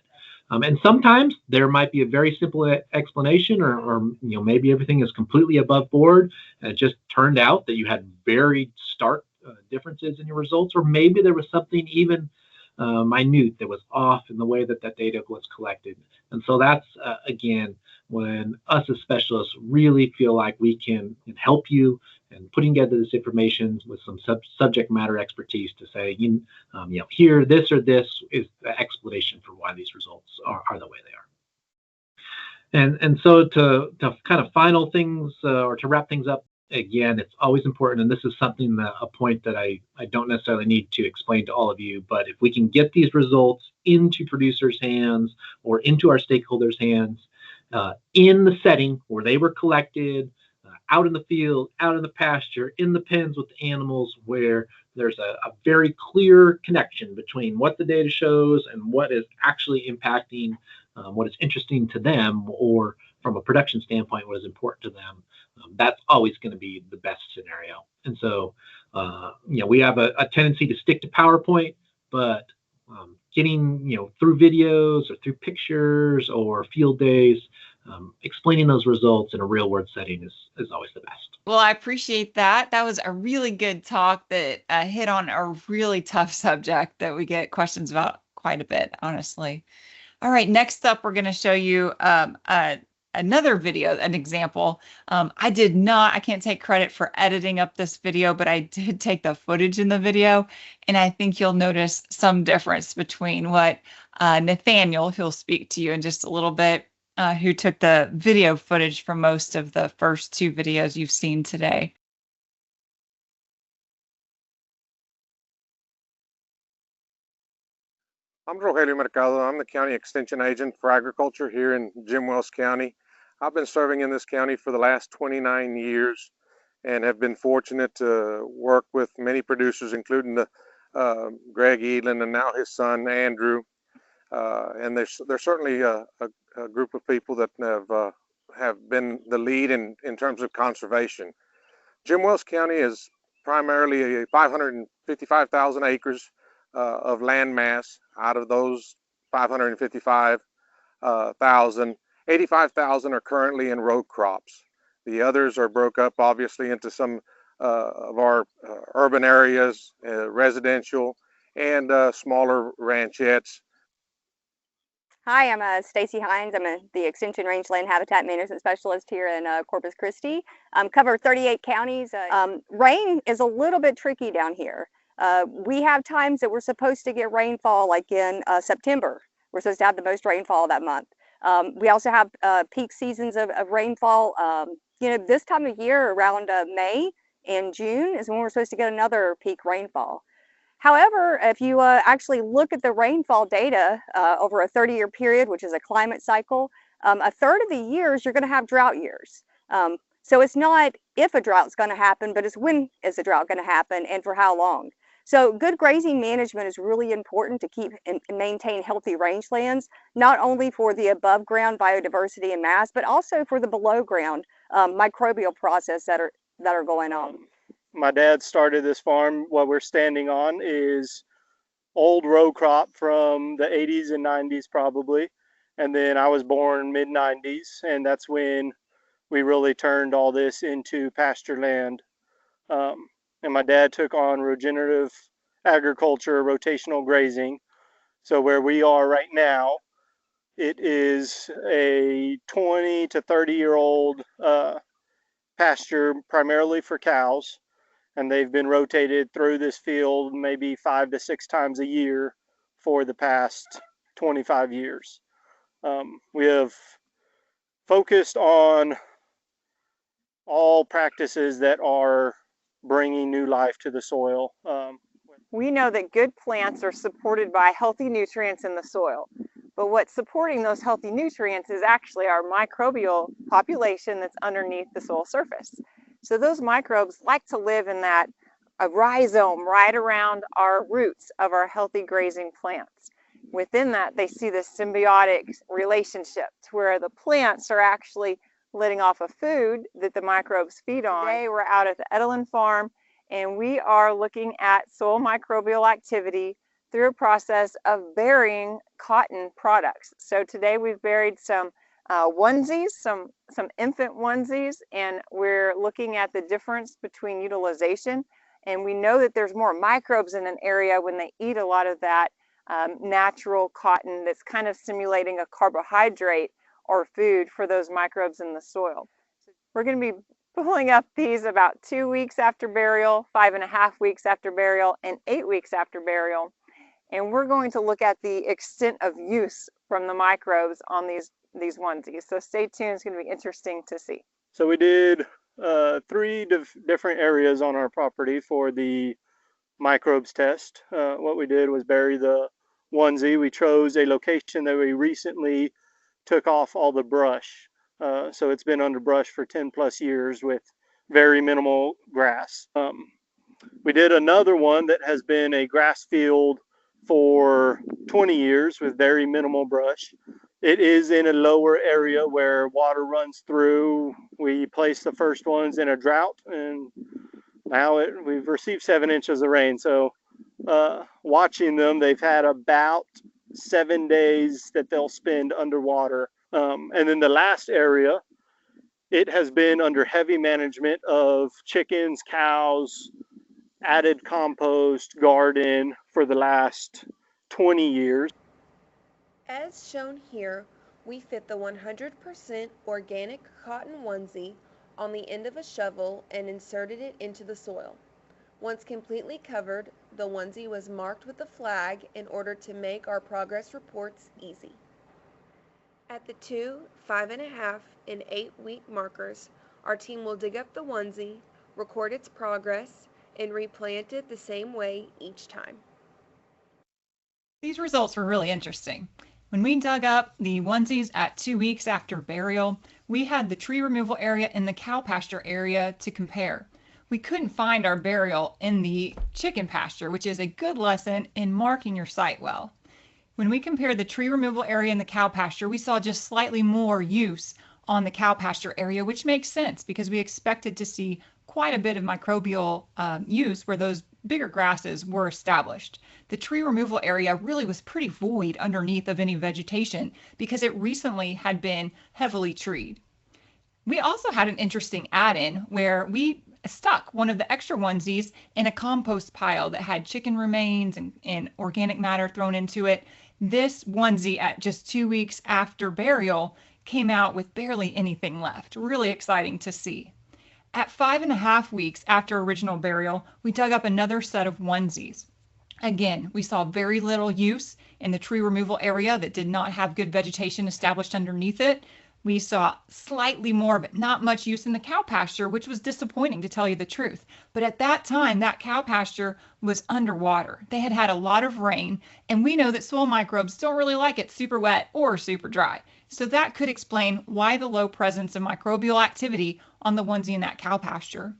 And sometimes there might be a very simple explanation, or you know, maybe everything is completely above board and it just turned out that you had very stark differences in your results, or maybe there was something even minute that was off in the way that that data was collected. And so that's again, when us as specialists really feel like we can help you and putting together this information with some subject matter expertise to say, you know, here, this or this is the explanation for why these results are the way they are. And so to kind of final things, or to wrap things up, again, it's always important, and this is something that a point that I don't necessarily need to explain to all of you, but if we can get these results into producers' hands or into our stakeholders' hands in the setting where they were collected, out in the field, out in the pasture, in the pens with the animals, where there's a very clear connection between what the data shows and what is actually impacting what is interesting to them, or from a production standpoint, what is important to them. That's always going to be the best scenario. And so, you know, we have a tendency to stick to PowerPoint, but getting, you know, through videos or through pictures or field days, explaining those results in a real world setting is always the best. Well, I appreciate that. That was a really good talk that hit on a really tough subject that we get questions about quite a bit, honestly. All right, next up, we're going to show you another video, an example. I can't take credit for editing up this video, but I did take the footage in the video, and I think you'll notice some difference between what Nathaniel, who'll speak to you in just a little bit, who took the video footage from most of the first two videos you've seen today. I'm Rogelio Mercado. I'm the county extension agent for agriculture here in Jim Wells County. I've been serving in this county for the last 29 years and have been fortunate to work with many producers, including the Greg Edlin and now his son Andrew. And there's certainly a group of people that have been the lead in terms of conservation. Jim Wells County is primarily 555,000 acres of land mass. Out of those 555,000, 85,000 are currently in row crops. The others are broke up obviously into some of our urban areas, residential, and smaller ranchettes. Hi, I'm Stacy Hines. I'm the Extension Rangeland Habitat Management Specialist here in Corpus Christi. Cover 38 counties. Rain is a little bit tricky down here. We have times that we're supposed to get rainfall, like in September. We're supposed to have the most rainfall that month. We also have peak seasons of rainfall. You know, this time of year, around May and June, is when we're supposed to get another peak rainfall. However, if you actually look at the rainfall data over a 30-year period, which is a climate cycle, a third of the years you're going to have drought years. So it's not if a drought's going to happen, but it's when is the drought going to happen and for how long. So good grazing management is really important to keep and maintain healthy rangelands, not only for the above ground biodiversity and mass, but also for the below ground microbial process that are going on. My dad started this farm. What we're standing on is old row crop from the 80s and 90s probably. And then I was born mid 90s, and that's when we really turned all this into pasture land. And my dad took on regenerative agriculture, rotational grazing. So where we are right now, it is a 20 to 30-year-old pasture primarily for cows. And they've been rotated through this field maybe 5 to 6 times a year for the past 25 years. We have focused on all practices that are bringing new life to the soil. We know that good plants are supported by healthy nutrients in the soil, but what's supporting those healthy nutrients is actually our microbial population that's underneath the soil surface. So those microbes like to live in that rhizome right around our roots of our healthy grazing plants. within that, they see this symbiotic relationship to where the plants are actually letting off a food that the microbes feed on. Today, we're out at the Edelin farm, and we are looking at soil microbial activity through a process of burying cotton products. So today we've buried some onesies, some infant onesies, and we're looking at the difference between utilization. And we know that there's more microbes in an area when they eat a lot of that natural cotton that's kind of simulating a carbohydrate or food for those microbes in the soil. We're going to be pulling up these about 2 weeks after burial, 5.5 weeks after burial, and 8 weeks after burial. And we're going to look at the extent of use from the microbes on these onesies. So stay tuned, it's going to be interesting to see. So we did 3 different areas on our property for the microbes test. What we did was bury the onesie. We chose a location that we recently took off all the brush. So it's been under brush for 10 plus years with very minimal grass. We did another one that has been a grass field for 20 years with very minimal brush. It is in a lower area where water runs through. We placed the first ones in a drought, and now we've received 7 inches of rain. So watching them, they've had about 7 days that they'll spend underwater. And then the last area, it has been under heavy management of chickens, cows, added compost, garden for the last 20 years. As shown here, we fit the 100% organic cotton onesie on the end of a shovel and inserted it into the soil. Once completely covered, the onesie was marked with a flag in order to make our progress reports easy. At the 2, 5.5, and 8-week markers, our team will dig up the onesie, record its progress, and replant it the same way each time. These results were really interesting. When we dug up the onesies at 2 weeks after burial, we had the tree removal area and the cow pasture area to compare. We couldn't find our burial in the chicken pasture, which is a good lesson in marking your site well. When we compared the tree removal area and the cow pasture, we saw just slightly more use on the cow pasture area, which makes sense because we expected to see quite a bit of microbial use where those bigger grasses were established. The tree removal area really was pretty void underneath of any vegetation because it recently had been heavily treed. We also had an interesting add-in where we stuck one of the extra onesies in a compost pile that had chicken remains and organic matter thrown into it. This onesie at just 2 weeks after burial came out with barely anything left. Really exciting to see. At 5.5 weeks after original burial, we dug up another set of onesies. Again, we saw very little use in the tree removal area that did not have good vegetation established underneath it. We saw slightly more, but not much use in the cow pasture, which was disappointing to tell you the truth. But at that time, that cow pasture was underwater. They had had a lot of rain, and we know that soil microbes don't really like it super wet or super dry. So that could explain why the low presence of microbial activity on the onesie in that cow pasture.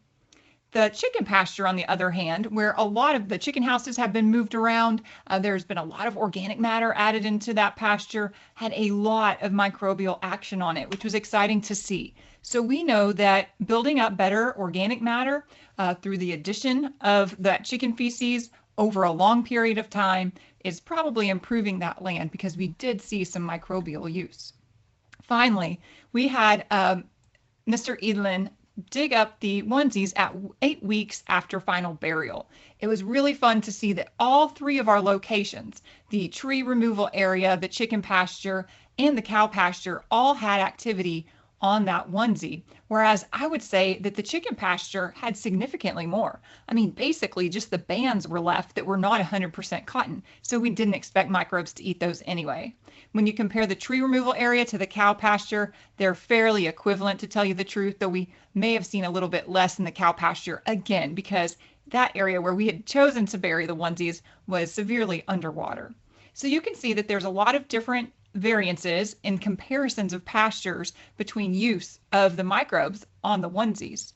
The chicken pasture, on the other hand, where a lot of the chicken houses have been moved around, there's been a lot of organic matter added into that pasture, had a lot of microbial action on it, which was exciting to see. So we know that building up better organic matter through the addition of that chicken feces over a long period of time is probably improving that land because we did see some microbial use. Finally, we had Mr. Edelin dig up the onesies at 8 weeks after final burial. It was really fun to see that all 3 of our locations, the tree removal area, the chicken pasture, and the cow pasture, all had activity on that onesie, whereas I would say that the chicken pasture had significantly more. I mean, basically just the bands were left that were not 100% cotton, so we didn't expect microbes to eat those anyway. When you compare the tree removal area to the cow pasture, they're fairly equivalent, to tell you the truth, though we may have seen a little bit less in the cow pasture, again, because that area where we had chosen to bury the onesies was severely underwater. So you can see that there's a lot of different variances in comparisons of pastures between use of the microbes on the onesies.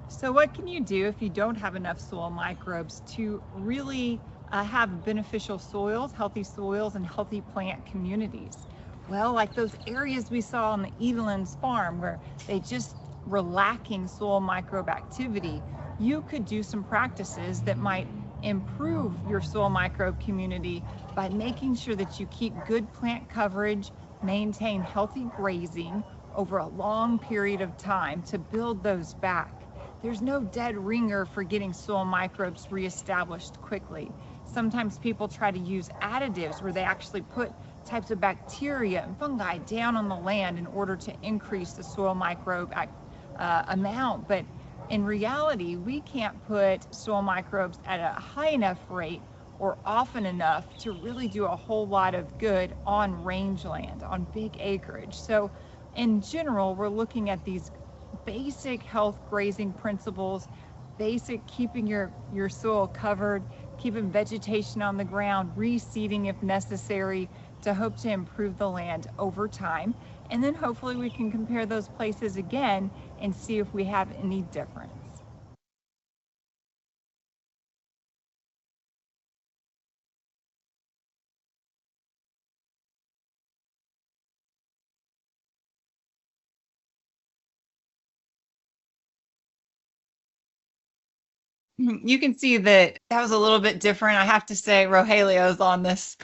So what can you do if you don't have enough soil microbes to really have beneficial soils, and healthy plant communities? Well, like those areas we saw on the Evelyn's farm where they just were lacking soil microbe activity, you could do some practices that might improve your soil microbe community by making sure that you keep good plant coverage, maintain healthy grazing over a long period of time to build those back. There's no dead ringer for getting soil microbes reestablished quickly. Sometimes people try to use additives where they actually put types of bacteria and fungi down on the land in order to increase the soil microbe amount. But in reality, we can't put soil microbes at a high enough rate or often enough to really do a whole lot of good on rangeland, on big acreage. So in general, we're looking at these basic health grazing principles, basic keeping your soil covered, keeping vegetation on the ground, reseeding if necessary, to hope to improve the land over time. And then hopefully we can compare those places again and see if we have any difference. You can see that was a little bit different. I have to say, Rogelio's on this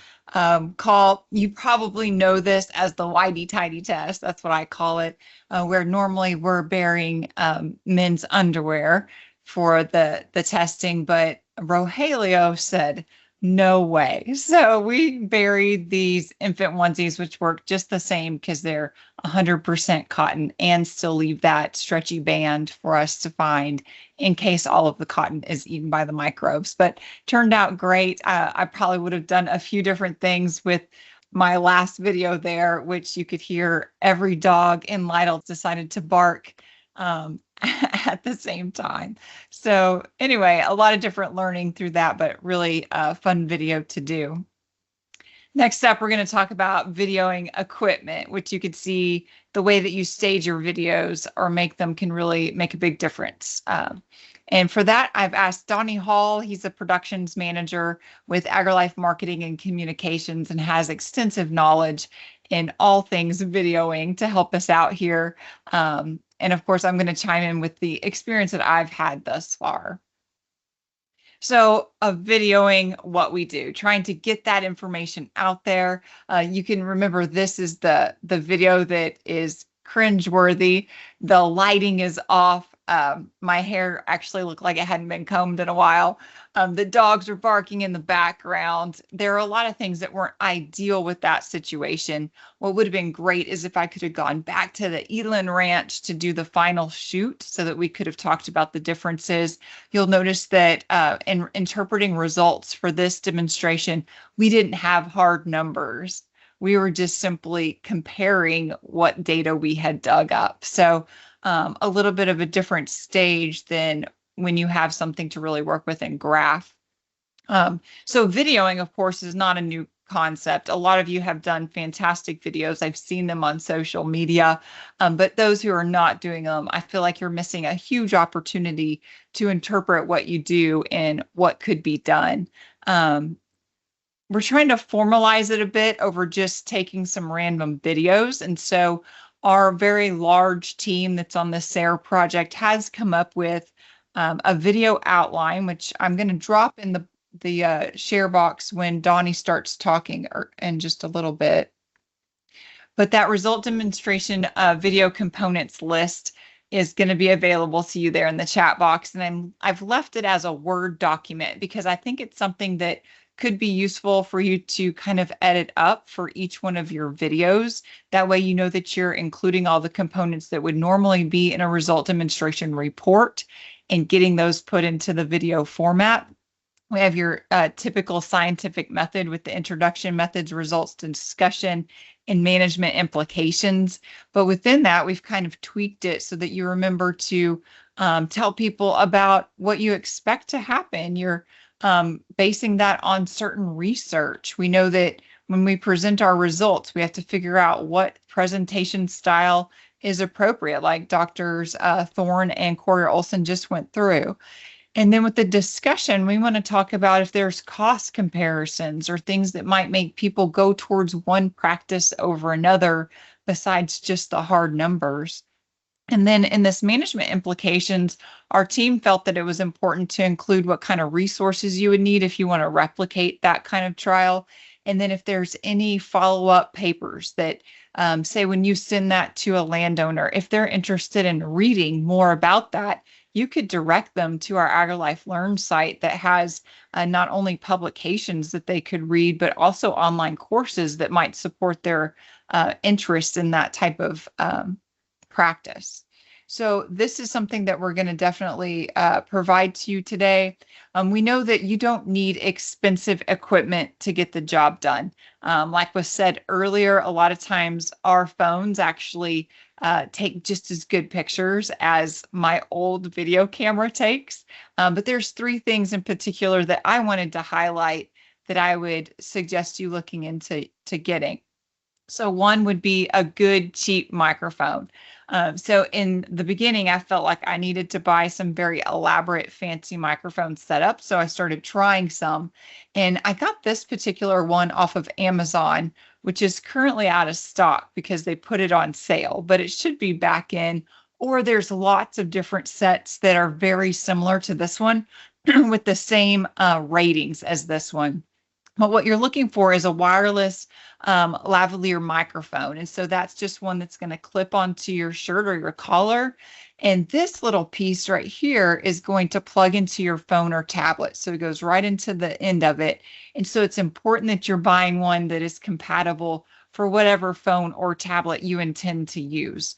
call. You probably know this as the whitey tidy test. That's what I call it, where normally we're bearing men's underwear for the testing, but Rogelio said, no way. So we buried these infant onesies, which work just the same because they're 100% cotton, and still leave that stretchy band for us to find in case all of the cotton is eaten by the microbes. But turned out great. I probably would have done a few different things with my last video there, which you could hear every dog in Lytle decided to bark at the same time. So anyway, a lot of different learning through that, but really a fun video to do. Next up, we're going to talk about videoing equipment, which you could see the way that you stage your videos or make them can really make a big difference. And for that, I've asked Donnie Hall. He's a productions manager with AgriLife Marketing and Communications and has extensive knowledge in all things videoing to help us out here. And of course, I'm going to chime in with the experience that I've had thus far. So videoing what we do, trying to get that information out there. You can remember this is the video that is cringeworthy. The lighting is off. My hair actually looked like it hadn't been combed in a while. The dogs were barking in the background. There are a lot of things that weren't ideal with that situation. What would have been great is if I could have gone back to the Evelyn Ranch to do the final shoot so that we could have talked about the differences. You'll notice that in interpreting results for this demonstration, we didn't have hard numbers. We were just simply comparing what data we had dug up. So a little bit of a different stage than when you have something to really work with and graph. So videoing, of course, is not a new concept. A lot of you have done fantastic videos. I've seen them on social media, but those who are not doing them, I feel like you're missing a huge opportunity to interpret what you do and what could be done. We're trying to formalize it a bit over just taking some random videos. And so our very large team that's on the SARE project has come up with a video outline, which I'm going to drop in the share box when Donnie starts talking in just a little bit. But that result demonstration video components list is going to be available to you there in the chat box. And I've left it as a Word document because I think it's something that could be useful for you to kind of edit up for each one of your videos. That way you know that you're including all the components that would normally be in a result demonstration report and getting those put into the video format. We have your typical scientific method with the introduction, methods, results, discussion, and management implications. But within that, we've kind of tweaked it so that you remember to tell people about what you expect to happen. You're basing that on certain research. We know that when we present our results, we have to figure out what presentation style is appropriate, like Doctors Thorne and Corey Olson just went through. And then with the discussion, we want to talk about if there's cost comparisons or things that might make people go towards one practice over another besides just the hard numbers. And then in this management implications, our team felt that it was important to include what kind of resources you would need if you want to replicate that kind of trial. And then if there's any follow-up papers that say when you send that to a landowner, if they're interested in reading more about that, you could direct them to our AgriLife Learn site that has not only publications that they could read, but also online courses that might support their interest in that type of practice. So this is something that we're going to definitely provide to you today. We know that you don't need expensive equipment to get the job done. Like was said earlier, a lot of times our phones actually take just as good pictures as my old video camera takes. But there's 3 things in particular that I wanted to highlight that I would suggest you looking into getting. So one would be a good, cheap microphone. So in the beginning, I felt like I needed to buy some very elaborate, fancy microphone setup. So I started trying some, and I got this particular one off of Amazon, which is currently out of stock because they put it on sale, but it should be back in, or there's lots of different sets that are very similar to this one with the same ratings as this one. But what you're looking for is a wireless lavalier microphone. And so that's just one that's going to clip onto your shirt or your collar. And this little piece right here is going to plug into your phone or tablet. So it goes right into the end of it. And so it's important that you're buying one that is compatible for whatever phone or tablet you intend to use.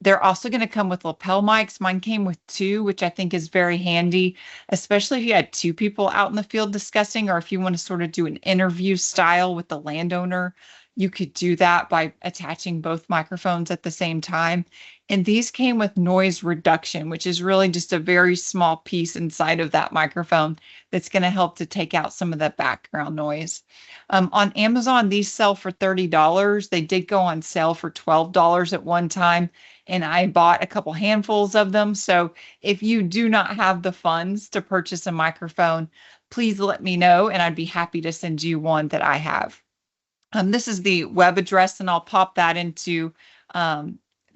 They're also going to come with lapel mics. Mine came with 2, which I think is very handy, especially if you had 2 people out in the field discussing, or if you want to sort of do an interview style with the landowner, you could do that by attaching both microphones at the same time. And these came with noise reduction, which is really just a very small piece inside of that microphone that's going to help to take out some of the background noise. On Amazon, these sell for $30. They did go on sale for $12 at one time, and I bought a couple handfuls of them. So if you do not have the funds to purchase a microphone, please let me know, and I'd be happy to send you one that I have. This is the web address, and I'll pop that into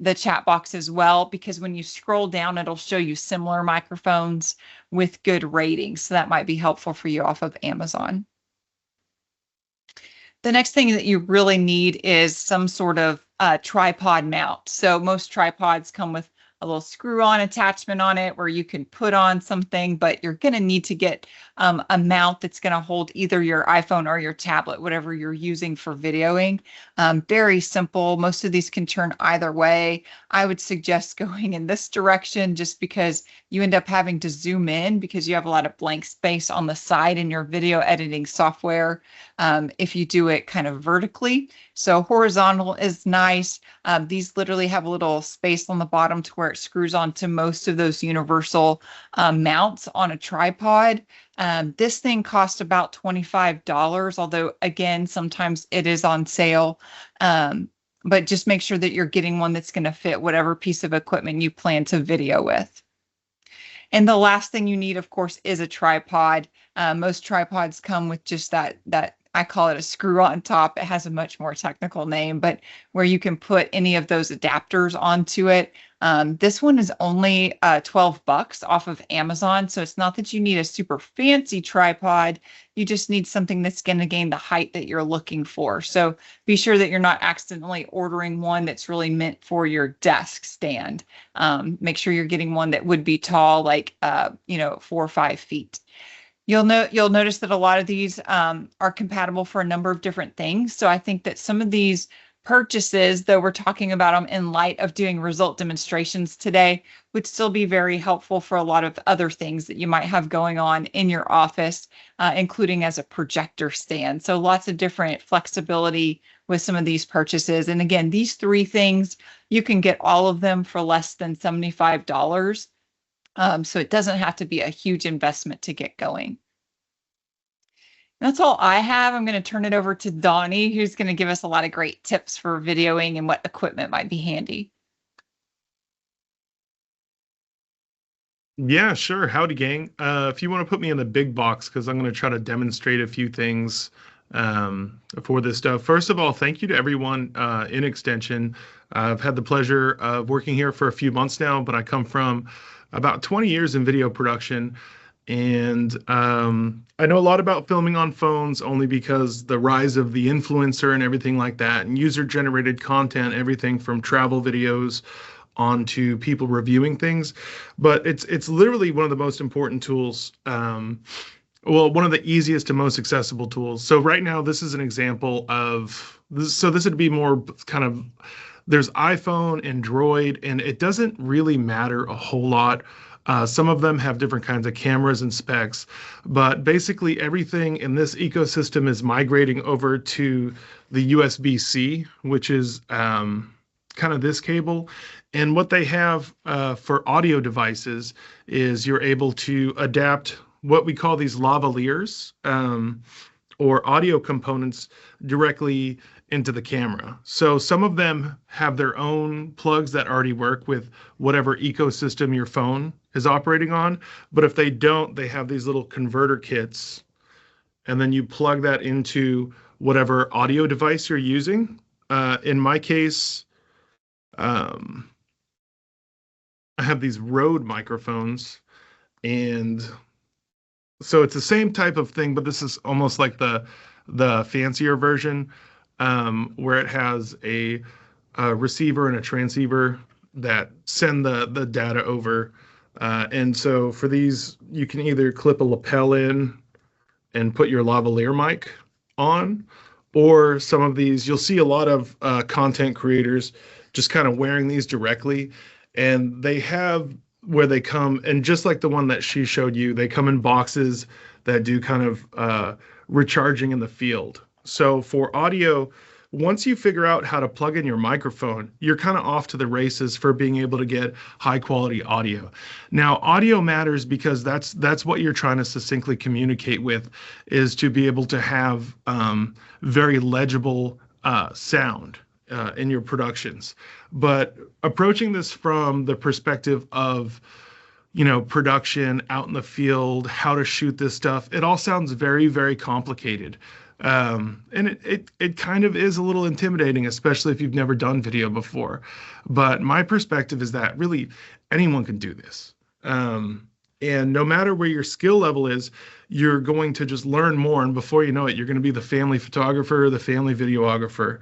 the chat box as well, because when you scroll down, it'll show you similar microphones with good ratings. So that might be helpful for you off of Amazon. The next thing that you really need is some sort of tripod mount. So most tripods come with a little screw-on attachment on it where you can put on something, but you're going to need to get a mount that's going to hold either your iPhone or your tablet, whatever you're using for videoing. Very simple. Most of these can turn either way. I would suggest going in this direction just because you end up having to zoom in because you have a lot of blank space on the side in your video editing software if you do it kind of vertically. So horizontal is nice. These literally have a little space on the bottom to where it screws onto most of those universal mounts on a tripod. This thing cost about $25, although again, sometimes it is on sale. But just make sure that you're getting one that's going to fit whatever piece of equipment you plan to video with. And the last thing you need, of course, is a tripod. Most tripods come with just that I call it a screw on top. It has a much more technical name, but where you can put any of those adapters onto it. This one is only $12 off of Amazon. So it's not that you need a super fancy tripod. You just need something that's going to gain the height that you're looking for. So be sure that you're not accidentally ordering one that's really meant for your desk stand. Make sure you're getting one that would be tall, like 4 or 5 feet. You'll notice that a lot of these are compatible for a number of different things. So I think that some of these purchases, though we're talking about them in light of doing result demonstrations today, would still be very helpful for a lot of other things that you might have going on in your office, including as a projector stand. So lots of different flexibility with some of these purchases. And again, these 3 things, you can get all of them for less than $75. So it doesn't have to be a huge investment to get going. That's all I have. I'm going to turn it over to Donnie, who's going to give us a lot of great tips for videoing and what equipment might be handy. Yeah, sure. Howdy, gang. If you want to put me in the big box, because I'm going to try to demonstrate a few things for this stuff. First of all, thank you to everyone in Extension. I've had the pleasure of working here for a few months now, but I come from about 20 years in video production. And I know a lot about filming on phones only because the rise of the influencer and everything like that, and user-generated content, everything from travel videos onto people reviewing things. But it's literally one of the most important tools. Well, one of the easiest and most accessible tools. So right now, this is an example of this. So this would be more kind of, there's iPhone, Android, and it doesn't really matter a whole lot. Some of them have different kinds of cameras and specs, but basically everything in this ecosystem is migrating over to the USB-C, which is kind of this cable. And what they have for audio devices is you're able to adapt what we call these lavaliers or audio components directly into the camera. So some of them have their own plugs that already work with whatever ecosystem your phone is operating on. But if they don't, they have these little converter kits. And then you plug that into whatever audio device you're using. In my case, I have these Rode microphones, and so it's the same type of thing, but this is almost like the fancier version, where it has a receiver and a transceiver that send the data over. And so for these, you can either clip a lapel in and put your lavalier mic on, or some of these, you'll see a lot of content creators just kind of wearing these directly, and they have where they come, and just like the one that she showed you, they come in boxes that do kind of recharging in the field. So for audio, once you figure out how to plug in your microphone, you're kind of off to the races for being able to get high quality audio. Now, audio matters because that's what you're trying to succinctly communicate with, is to be able to have very legible sound in your productions. But approaching this from the perspective of, you know, production out in the field, how to shoot this stuff, it all sounds very, very complicated. And it kind of is a little intimidating, especially if you've never done video before. But my perspective is that really anyone can do this. And no matter where your skill level is, you're going to just learn more. And before you know it, you're going to be the family photographer or the family videographer.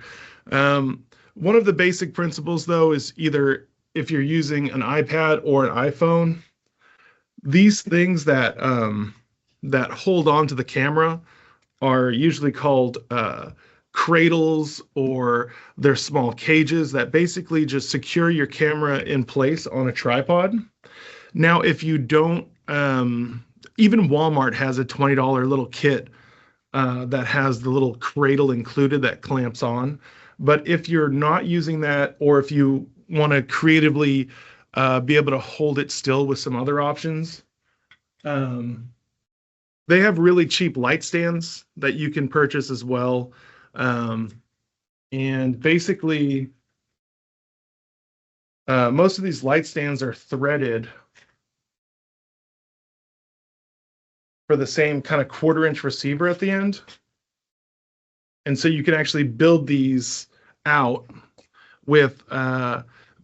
One of the basic principles, though, is either if you're using an iPad or an iPhone, these things that that hold on to the camera are usually called cradles, or they're small cages that basically just secure your camera in place on a tripod. Now, if you don't, even Walmart has a $20 little kit that has the little cradle included that clamps on. But if you're not using that, or if you want to creatively be able to hold it still with some other options, they have really cheap light stands that you can purchase as well. And basically, most of these light stands are threaded for the same kind of 1/4-inch receiver at the end. And so you can actually build these out with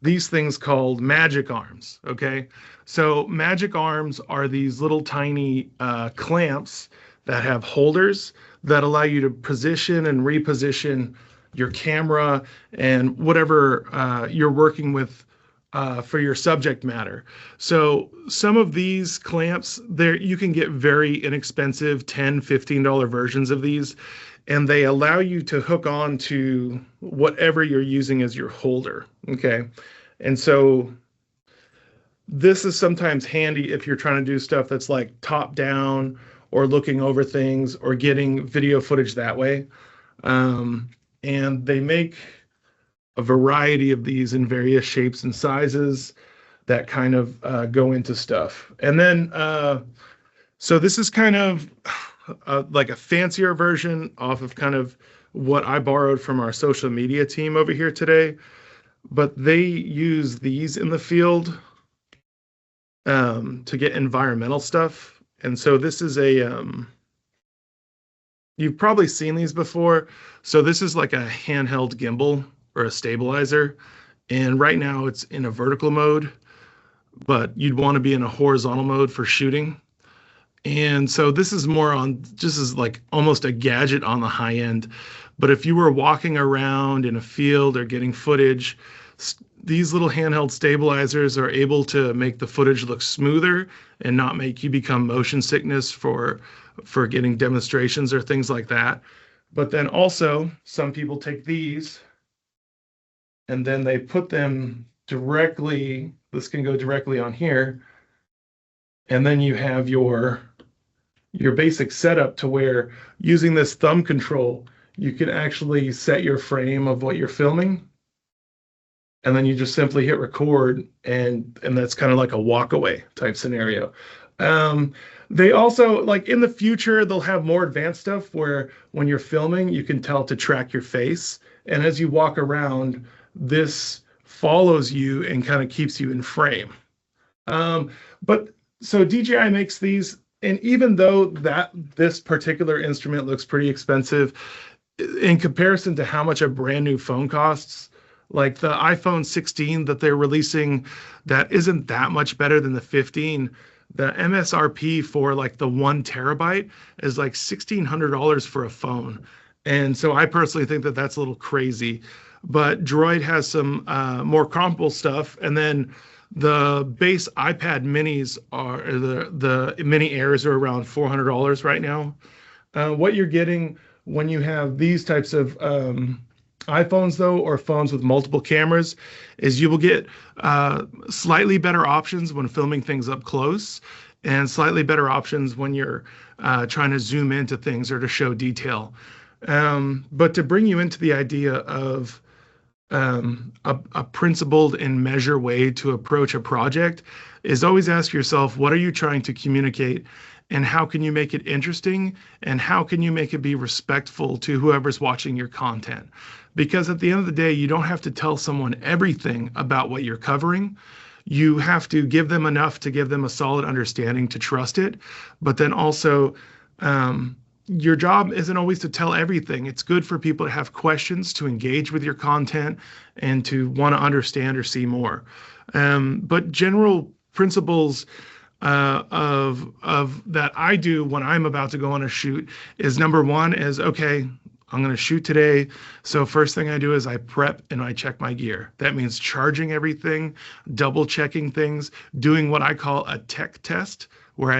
these things called magic arms, okay? So magic arms are these little tiny clamps that have holders that allow you to position and reposition your camera and whatever you're working with for your subject matter. So some of these clamps, there you can get very inexpensive $10, $15 versions of these, and they allow you to hook on to whatever you're using as your holder, okay? And so this is sometimes handy if you're trying to do stuff that's like top down, or looking over things, or getting video footage that way. And they make a variety of these in various shapes and sizes that kind of go into stuff. And then, so this is kind of like a fancier version off of kind of what I borrowed from our social media team over here today. But they use these in the field to get environmental stuff. And so this is you've probably seen these before. So this is like a handheld gimbal or a stabilizer. And right now it's in a vertical mode, but you'd want to be in a horizontal mode for shooting. And so this is more on just as like almost a gadget on the high end. But if you were walking around in a field or getting footage, these little handheld stabilizers are able to make the footage look smoother and not make you become motion sickness for getting demonstrations or things like that. But then also some people take these and then they put them directly, this can go directly on here. And then you have your basic setup to where using this thumb control, you can actually set your frame of what you're filming. And then you just simply hit record and that's kind of like a walk away type scenario. They also, like in the future, they'll have more advanced stuff where when you're filming, you can tell to track your face. And as you walk around, this follows you and kind of keeps you in frame. But so DJI makes these, and even though this particular instrument looks pretty expensive in comparison to how much a brand new phone costs, like the iPhone 16 that they're releasing, that isn't that much better than the 15. The MSRP for like the 1 terabyte is like $1,600 for a phone. And so I personally think that that's a little crazy. But Droid has some more comparable stuff. And then the base iPad minis are the mini Airs are around $400 right now. What you're getting when you have these types of iPhones though, or phones with multiple cameras, is you will get slightly better options when filming things up close and slightly better options when you're trying to zoom into things or to show detail. But to bring you into the idea of a principled and measure way to approach a project is always ask yourself, what are you trying to communicate and how can you make it interesting and how can you make it be respectful to whoever's watching your content? Because at the end of the day, you don't have to tell someone everything about what you're covering. You have to give them enough to give them a solid understanding to trust it. But then also, your job isn't always to tell everything. It's good for people to have questions, to engage with your content, and to want to understand or see more. But general principles of that I do when I'm about to go on a shoot is number one is, okay, I'm going to shoot today. So first thing I do is I prep and I check my gear. That means charging everything, double checking things, doing what I call a tech test, where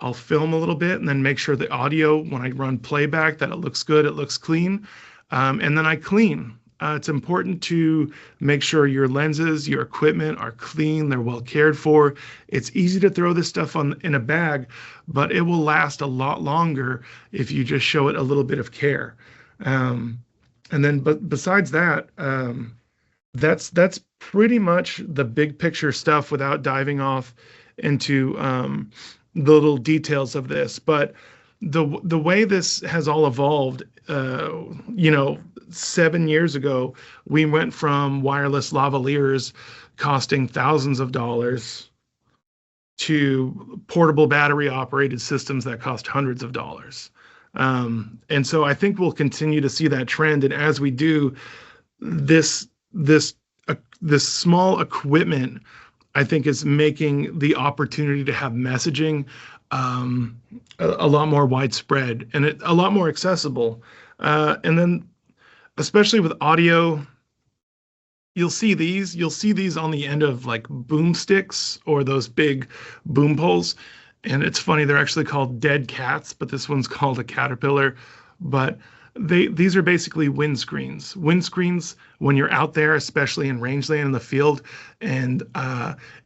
I'll film a little bit and then make sure the audio, when I run playback, that it looks good, it looks clean. And then I clean. It's important to make sure your lenses, your equipment are clean, they're well cared for. It's easy to throw this stuff in a bag, but it will last a lot longer if you just show it a little bit of care. And then, but besides that, that's pretty much the big picture stuff without diving off into the little details of this. But the way this has all evolved, 7 years ago, we went from wireless lavaliers costing thousands of dollars to portable battery operated systems that cost hundreds of dollars. And so I think we'll continue to see that trend. And as we do, this small equipment, I think, is making the opportunity to have messaging a lot more widespread and a lot more accessible. And then, especially with audio, you'll see these on the end of like boom sticks or those big boom poles. And it's funny, they're actually called dead cats, but this one's called a caterpillar. But these are basically windscreens. Windscreens when you're out there, especially in rangeland in the field. And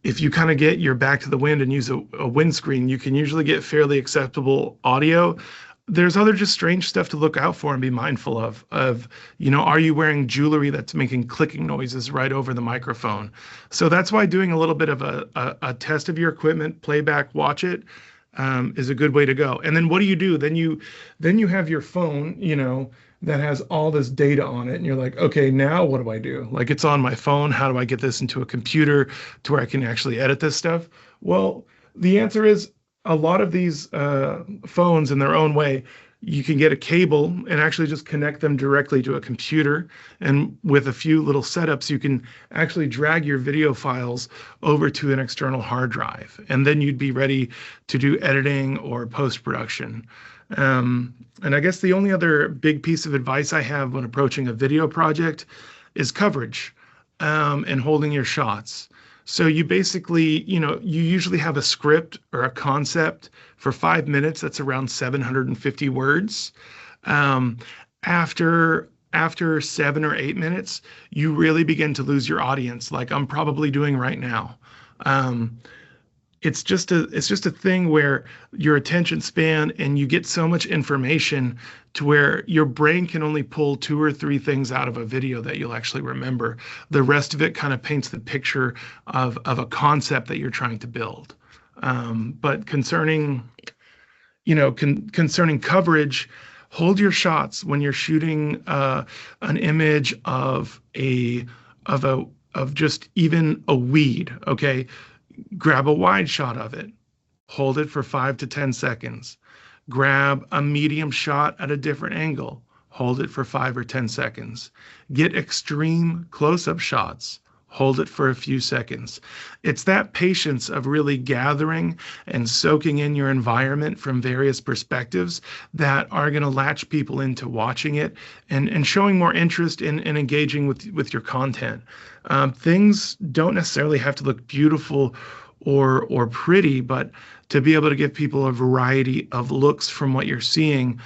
if you kind of get your back to the wind and use a windscreen, you can usually get fairly acceptable audio. There's other just strange stuff to look out for and be mindful of, are you wearing jewelry that's making clicking noises right over the microphone? So that's why doing a little bit of a test of your equipment, playback, watch it, is a good way to go. And then what do? Then you have your phone, that has all this data on it. And you're like, okay, now what do I do? Like, it's on my phone. How do I get this into a computer to where I can actually edit this stuff? Well, the answer is a lot of these phones in their own way, you can get a cable and actually just connect them directly to a computer. And with a few little setups, you can actually drag your video files over to an external hard drive. And then you'd be ready to do editing or post-production. And I guess the only other big piece of advice I have when approaching a video project is coverage and holding your shots. So you basically, you usually have a script or a concept for 5 minutes. That's around 750 words. After 7 or 8 minutes, you really begin to lose your audience, like I'm probably doing right now. It's just a thing where your attention span, and you get so much information to where your brain can only pull 2 or 3 things out of a video that you'll actually remember. The rest of it kind of paints the picture of a concept that you're trying to build. But concerning coverage, hold your shots when you're shooting an image of just even a weed. Okay. Grab a wide shot of it, hold it for 5 to 10 seconds. Grab a medium shot at a different angle, hold it for 5 or 10 seconds. Get extreme close-up shots, hold it for a few seconds. It's that patience of really gathering and soaking in your environment from various perspectives that are going to latch people into watching it and showing more interest in engaging with your content. Things don't necessarily have to look beautiful or pretty, but to be able to give people a variety of looks from what you're seeing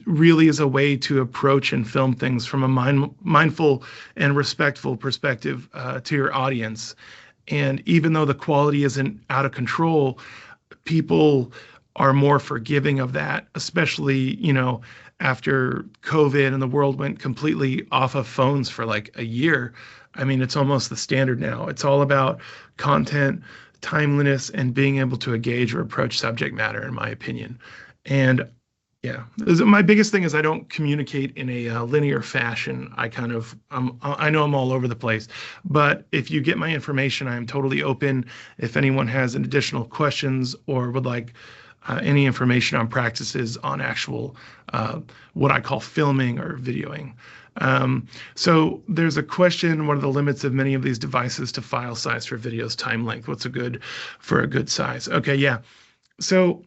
really is a way to approach and film things from a mindful and respectful perspective to your audience. And even though the quality isn't out of control, people are more forgiving of that, especially, after COVID and the world went completely off of phones for like a year. I mean, it's almost the standard now. It's all about content, timeliness, and being able to engage or approach subject matter, in my opinion. And yeah, my biggest thing is I don't communicate in a linear fashion. I know I'm all over the place, but if you get my information, I'm totally open. If anyone has any additional questions or would like any information on practices on actual what I call filming or videoing. So there's a question: what are the limits of many of these devices to file size for videos? Time length, what's a good size? Okay, yeah. So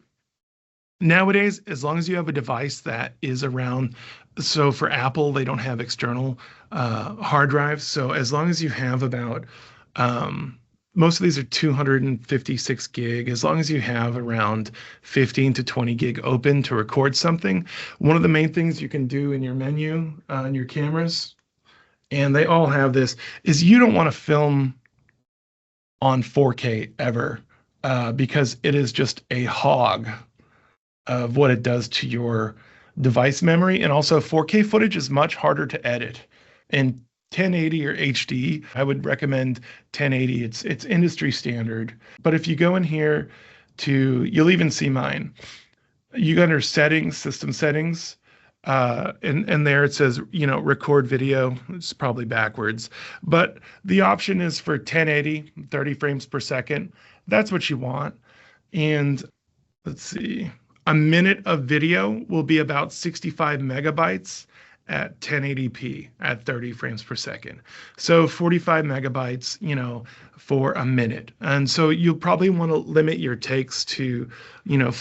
nowadays, as long as you have a device that is around, so for Apple, they don't have external hard drives. So as long as you have about, most of these are 256 gig, as long as you have around 15 to 20 gig open to record something. One of the main things you can do in your menu on your cameras, and they all have this, is you don't want to film on 4K ever because it is just a hog of what it does to your device memory. And also 4K footage is much harder to edit. And 1080 or HD, I would recommend 1080. It's industry standard. But if you go in here you'll even see mine. You go under settings, system settings, and there it says, record video. It's probably backwards. But the option is for 1080, 30 frames per second. That's what you want. And let's see. A minute of video will be about 65 megabytes at 1080p at 30 frames per second. So 45 megabytes, for a minute. And so you'll probably want to limit your takes to, no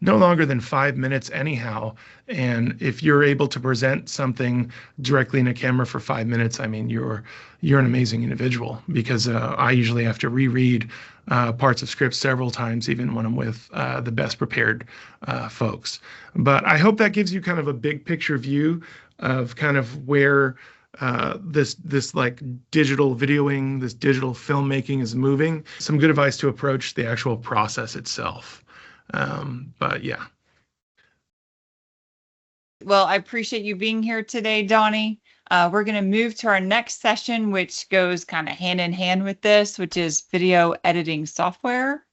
longer than 5 minutes anyhow. And if you're able to present something directly in a camera for 5 minutes, I mean, you're an amazing individual, because I usually have to reread parts of scripts several times, even when I'm with the best prepared folks. But I hope that gives you kind of a big picture view of kind of where this like digital videoing, this digital filmmaking is moving. Some good advice to approach the actual process itself. But yeah. Well, I appreciate you being here today, Donnie. We're going to move to our next session, which goes kind of hand in hand with this, which is video editing software.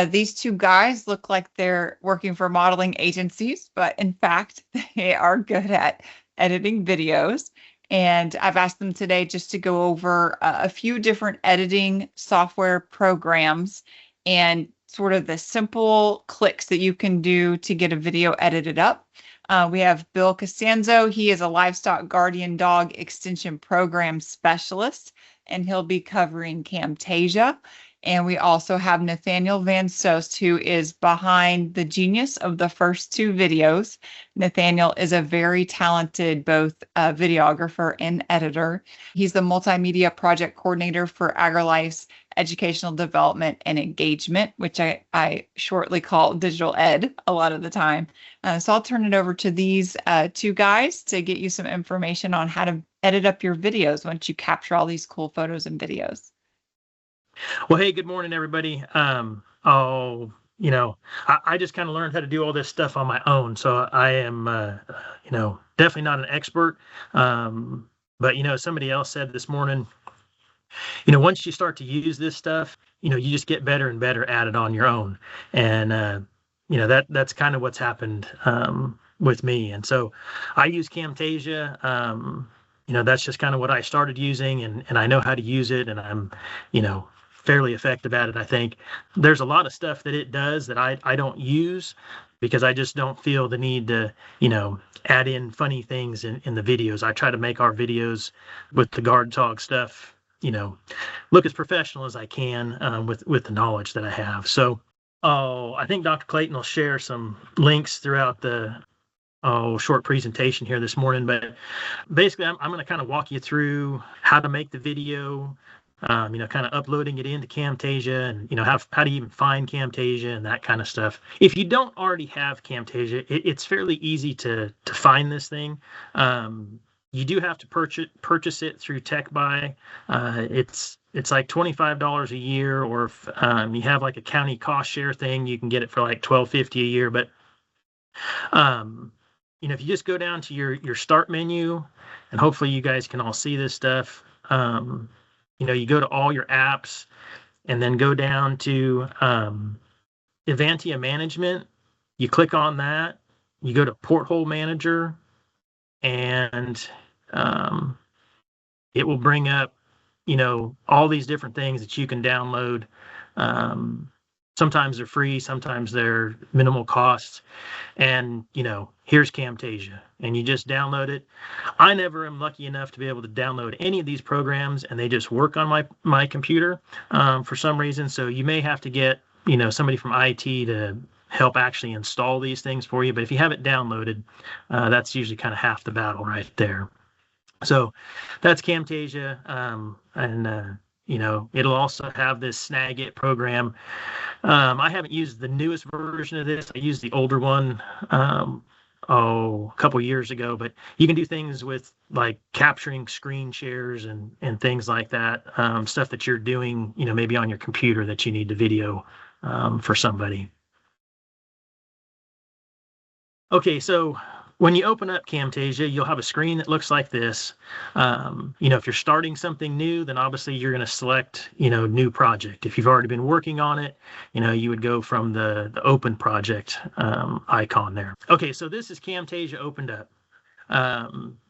These two guys look like they're working for modeling agencies, but in fact, they are good at editing videos. And I've asked them today just to go over a few different editing software programs and sort of the simple clicks that you can do to get a video edited up. We have Bill Costanzo. He is a livestock guardian dog extension program specialist, and he'll be covering Camtasia. And we also have Nathaniel Van Soest, who is behind the genius of the first two videos. Nathaniel is a very talented both videographer and editor. He's the multimedia project coordinator for AgriLife's educational development and engagement, which I shortly call digital ed a lot of the time. So I'll turn it over to these two guys to get you some information on how to edit up your videos once you capture all these cool photos and videos. Well, hey, good morning, everybody. I just kind of learned how to do all this stuff on my own. So I am, definitely not an expert. But, somebody else said this morning, once you start to use this stuff, you just get better and better at it on your own. And, that's kind of what's happened with me. And so I use Camtasia. That's just kind of what I started using, and I know how to use it, and I'm, fairly effective at it. I think there's a lot of stuff that it does that I don't use because I just don't feel the need to, add in funny things in the videos. I try to make our videos with the guard dog stuff, look as professional as I can with the knowledge that I have. So, I think Dr. Clayton will share some links throughout the short presentation here this morning, but basically I'm going to kind of walk you through how to make the video, kind of uploading it into Camtasia and, how to even find Camtasia and that kind of stuff. If you don't already have Camtasia, it's fairly easy to find this thing. You do have to purchase it through TechBuy. It's like $25 a year, or if you have like a county cost share thing, you can get it for like $12.50 a year. But if you just go down to your start menu, and hopefully you guys can all see this stuff. You go to all your apps and then go down to Evantia Management. You click on that. You go to Porthole Manager, and it will bring up, all these different things that you can download. Sometimes they're free, sometimes they're minimal costs. And, here's Camtasia, and you just download it. I never am lucky enough to be able to download any of these programs, and they just work on my computer for some reason. So you may have to get, somebody from IT to help actually install these things for you. But if you have it downloaded, that's usually kind of half the battle right there. So that's Camtasia. It'll also have this Snagit program. I haven't used the newest version of this. I used the older one a couple years ago, but you can do things with like capturing screen shares and things like that, stuff that you're doing, maybe on your computer that you need to video for somebody. Okay, so when you open up Camtasia, you'll have a screen that looks like this. If you're starting something new, then obviously you're going to select, new project. If you've already been working on it, you would go from the open project icon there. Okay, so this is Camtasia opened up.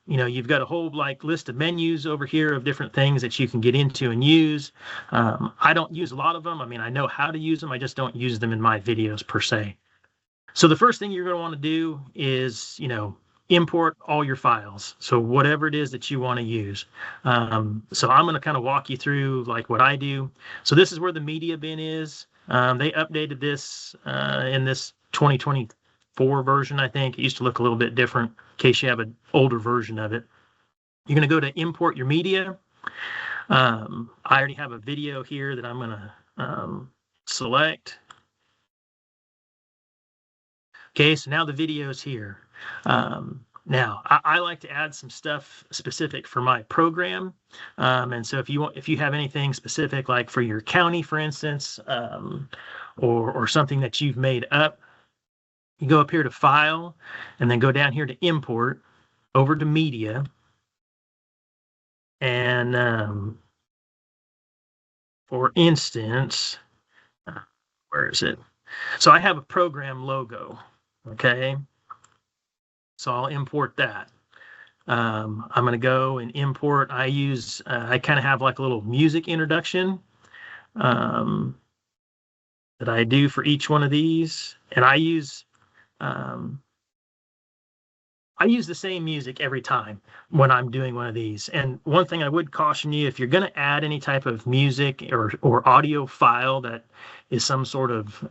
You've got a whole list of menus over here of different things that you can get into and use. I don't use a lot of them. I know how to use them. I just don't use them in my videos per se. So the first thing you're going to want to do is, import all your files. So whatever it is that you want to use. So I'm going to kind of walk you through what I do. So this is where the media bin is. They updated this in this 2024 version, I think. It used to look a little bit different in case you have an older version of it. You're going to go to import your media. I already have a video here that I'm going to select. Okay, so now the video is here. Now, I like to add some stuff specific for my program. And so if you have anything specific, like for your county, for instance, or something that you've made up, you go up here to File, and then go down here to Import, over to Media. And for instance, Where is it? So I have a program logo. Okay. So I'll import that. I'm going to go and import. I kind of have like a little music introduction that I do for each one of these. And I use the same music every time when I'm doing one of these. And one thing I would caution you, if you're going to add any type of music or audio file that is some sort of,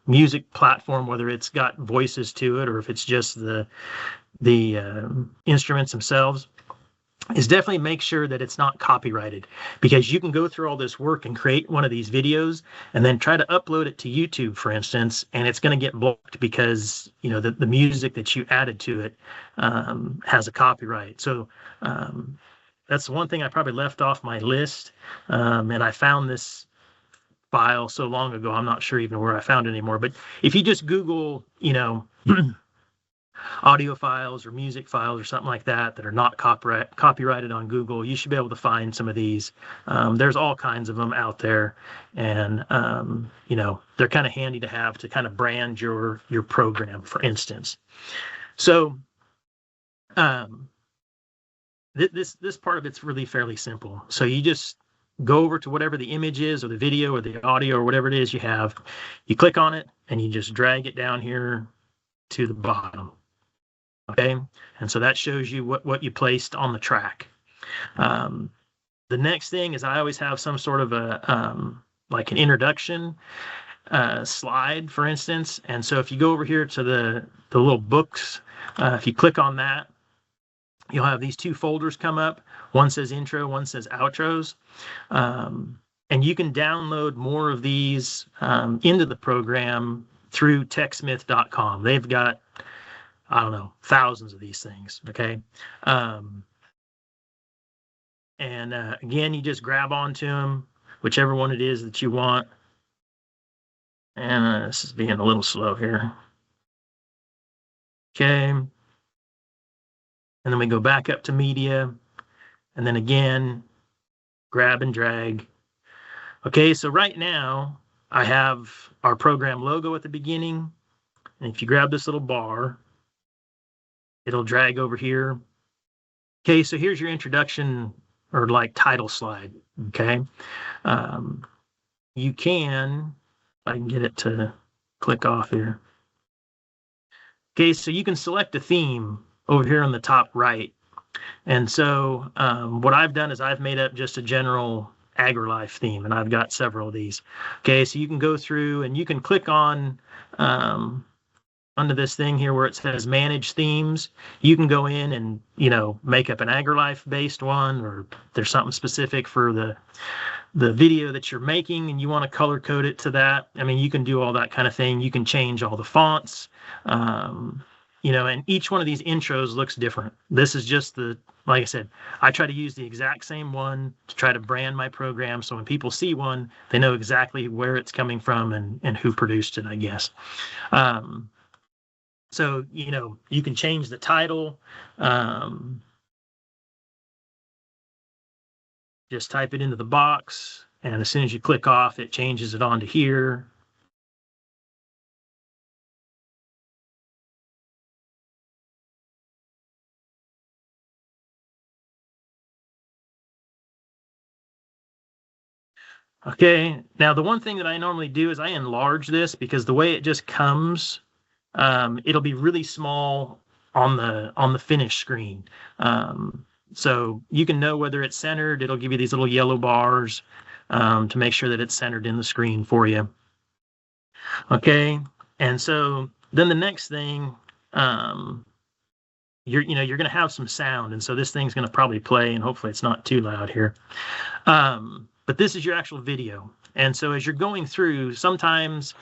music platform, whether it's got voices to it or if it's just the instruments themselves, is definitely make sure that it's not copyrighted, because you can go through all this work and create one of these videos and then try to upload it to YouTube, for instance, and it's going to get blocked because the music that you added to it has a copyright. So that's the one thing I probably left off my list, and I found this file so long ago, I'm not sure even where I found it anymore. But if you just Google, audio files or music files or something like that are not copyrighted on Google, you should be able to find some of these. There's all kinds of them out there, and they're kind of handy to have to kind of brand your program, for instance. So this part of it's really fairly simple. So you just go over to whatever the image is or the video or the audio or whatever it is you have, you click on it and you just drag it down here to the bottom. Okay, and so that shows you what you placed on the track. The next thing is I always have some sort of a like an introduction slide, for instance. And so if you go over here to the little books, if you click on that, you'll have these two folders come up. One says intro, one says outros. And you can download more of these into the program through techsmith.com. They've got, I don't know, thousands of these things. Okay. Again, you just grab onto them, whichever one it is that you want. And this is being a little slow here. Okay. And then we go back up to media. And then again, grab and drag. Okay, so right now I have our program logo at the beginning. And if you grab this little bar, it'll drag over here. Okay, so here's your introduction or like title slide. Okay. You can, if I can get it to click off here. Okay, so you can select a theme over here on the top right. And so what I've done is I've made up just a general AgriLife theme, and I've got several of these. Okay, so you can go through and you can click on under this thing here where it says manage themes. You can go in and make up an AgriLife based one, or there's something specific for the video that you're making and you want to color code it to that. I mean, you can do all that kind of thing. You can change all the fonts. And each one of these intros looks different. This is just like I said, I try to use the exact same one to try to brand my program. So when people see one, they know exactly where it's coming from and who produced it, I guess. So, you can change the title. Just type it into the box. And as soon as you click off, it changes it onto here. Okay, now the one thing that I normally do is I enlarge this, because the way it just comes, it'll be really small on the finish screen. So you can know whether it's centered. It'll give you these little yellow bars to make sure that it's centered in the screen for you. Okay, and so then the next thing, you're going to have some sound, and so this thing's going to probably play, and hopefully it's not too loud here. But this is your actual video. And so as you're going through, sometimes,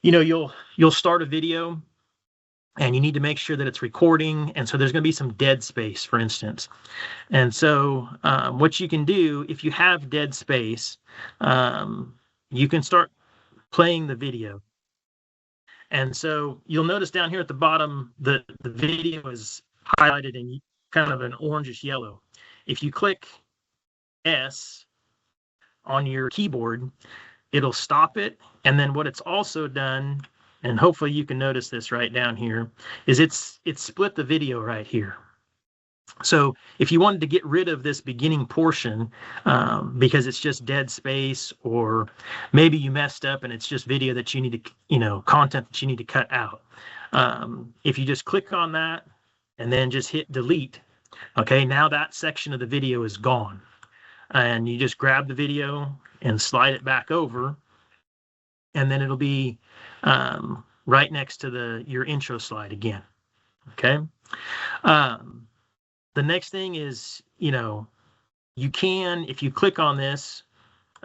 you'll start a video and you need to make sure that it's recording. And so there's going to be some dead space, for instance. And so what you can do, if you have dead space, you can start playing the video. And so you'll notice down here at the bottom, the video is highlighted in kind of an orangish yellow. If you click S, on your keyboard, it'll stop it. And then what it's also done, and hopefully you can notice this right down here, is it's split the video right here. So if you wanted to get rid of this beginning portion because it's just dead space, or maybe you messed up and it's just video that you need to, content that you need to cut out. If you just click on that and then just hit delete, okay, now that section of the video is gone. And you just grab the video and slide it back over, and then it'll be right next to your intro slide again, okay? The next thing is, you can, if you click on this,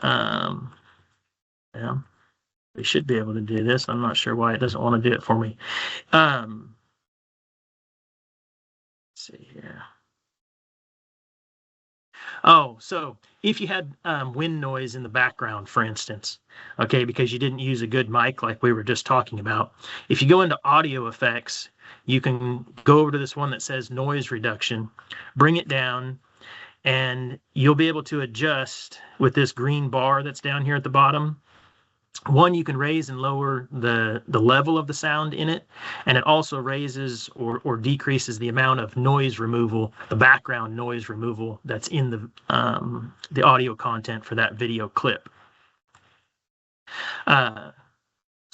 yeah, we should be able to do this. I'm not sure why it doesn't want to do it for me. Let's see here. Oh, so if you had wind noise in the background, for instance, okay, because you didn't use a good mic like we were just talking about, if you go into audio effects, you can go over to this one that says noise reduction, bring it down, and you'll be able to adjust with this green bar that's down here at the bottom. One, you can raise and lower the level of the sound in it, and it also raises or decreases the amount of noise removal, the background noise removal that's in the audio content for that video clip. So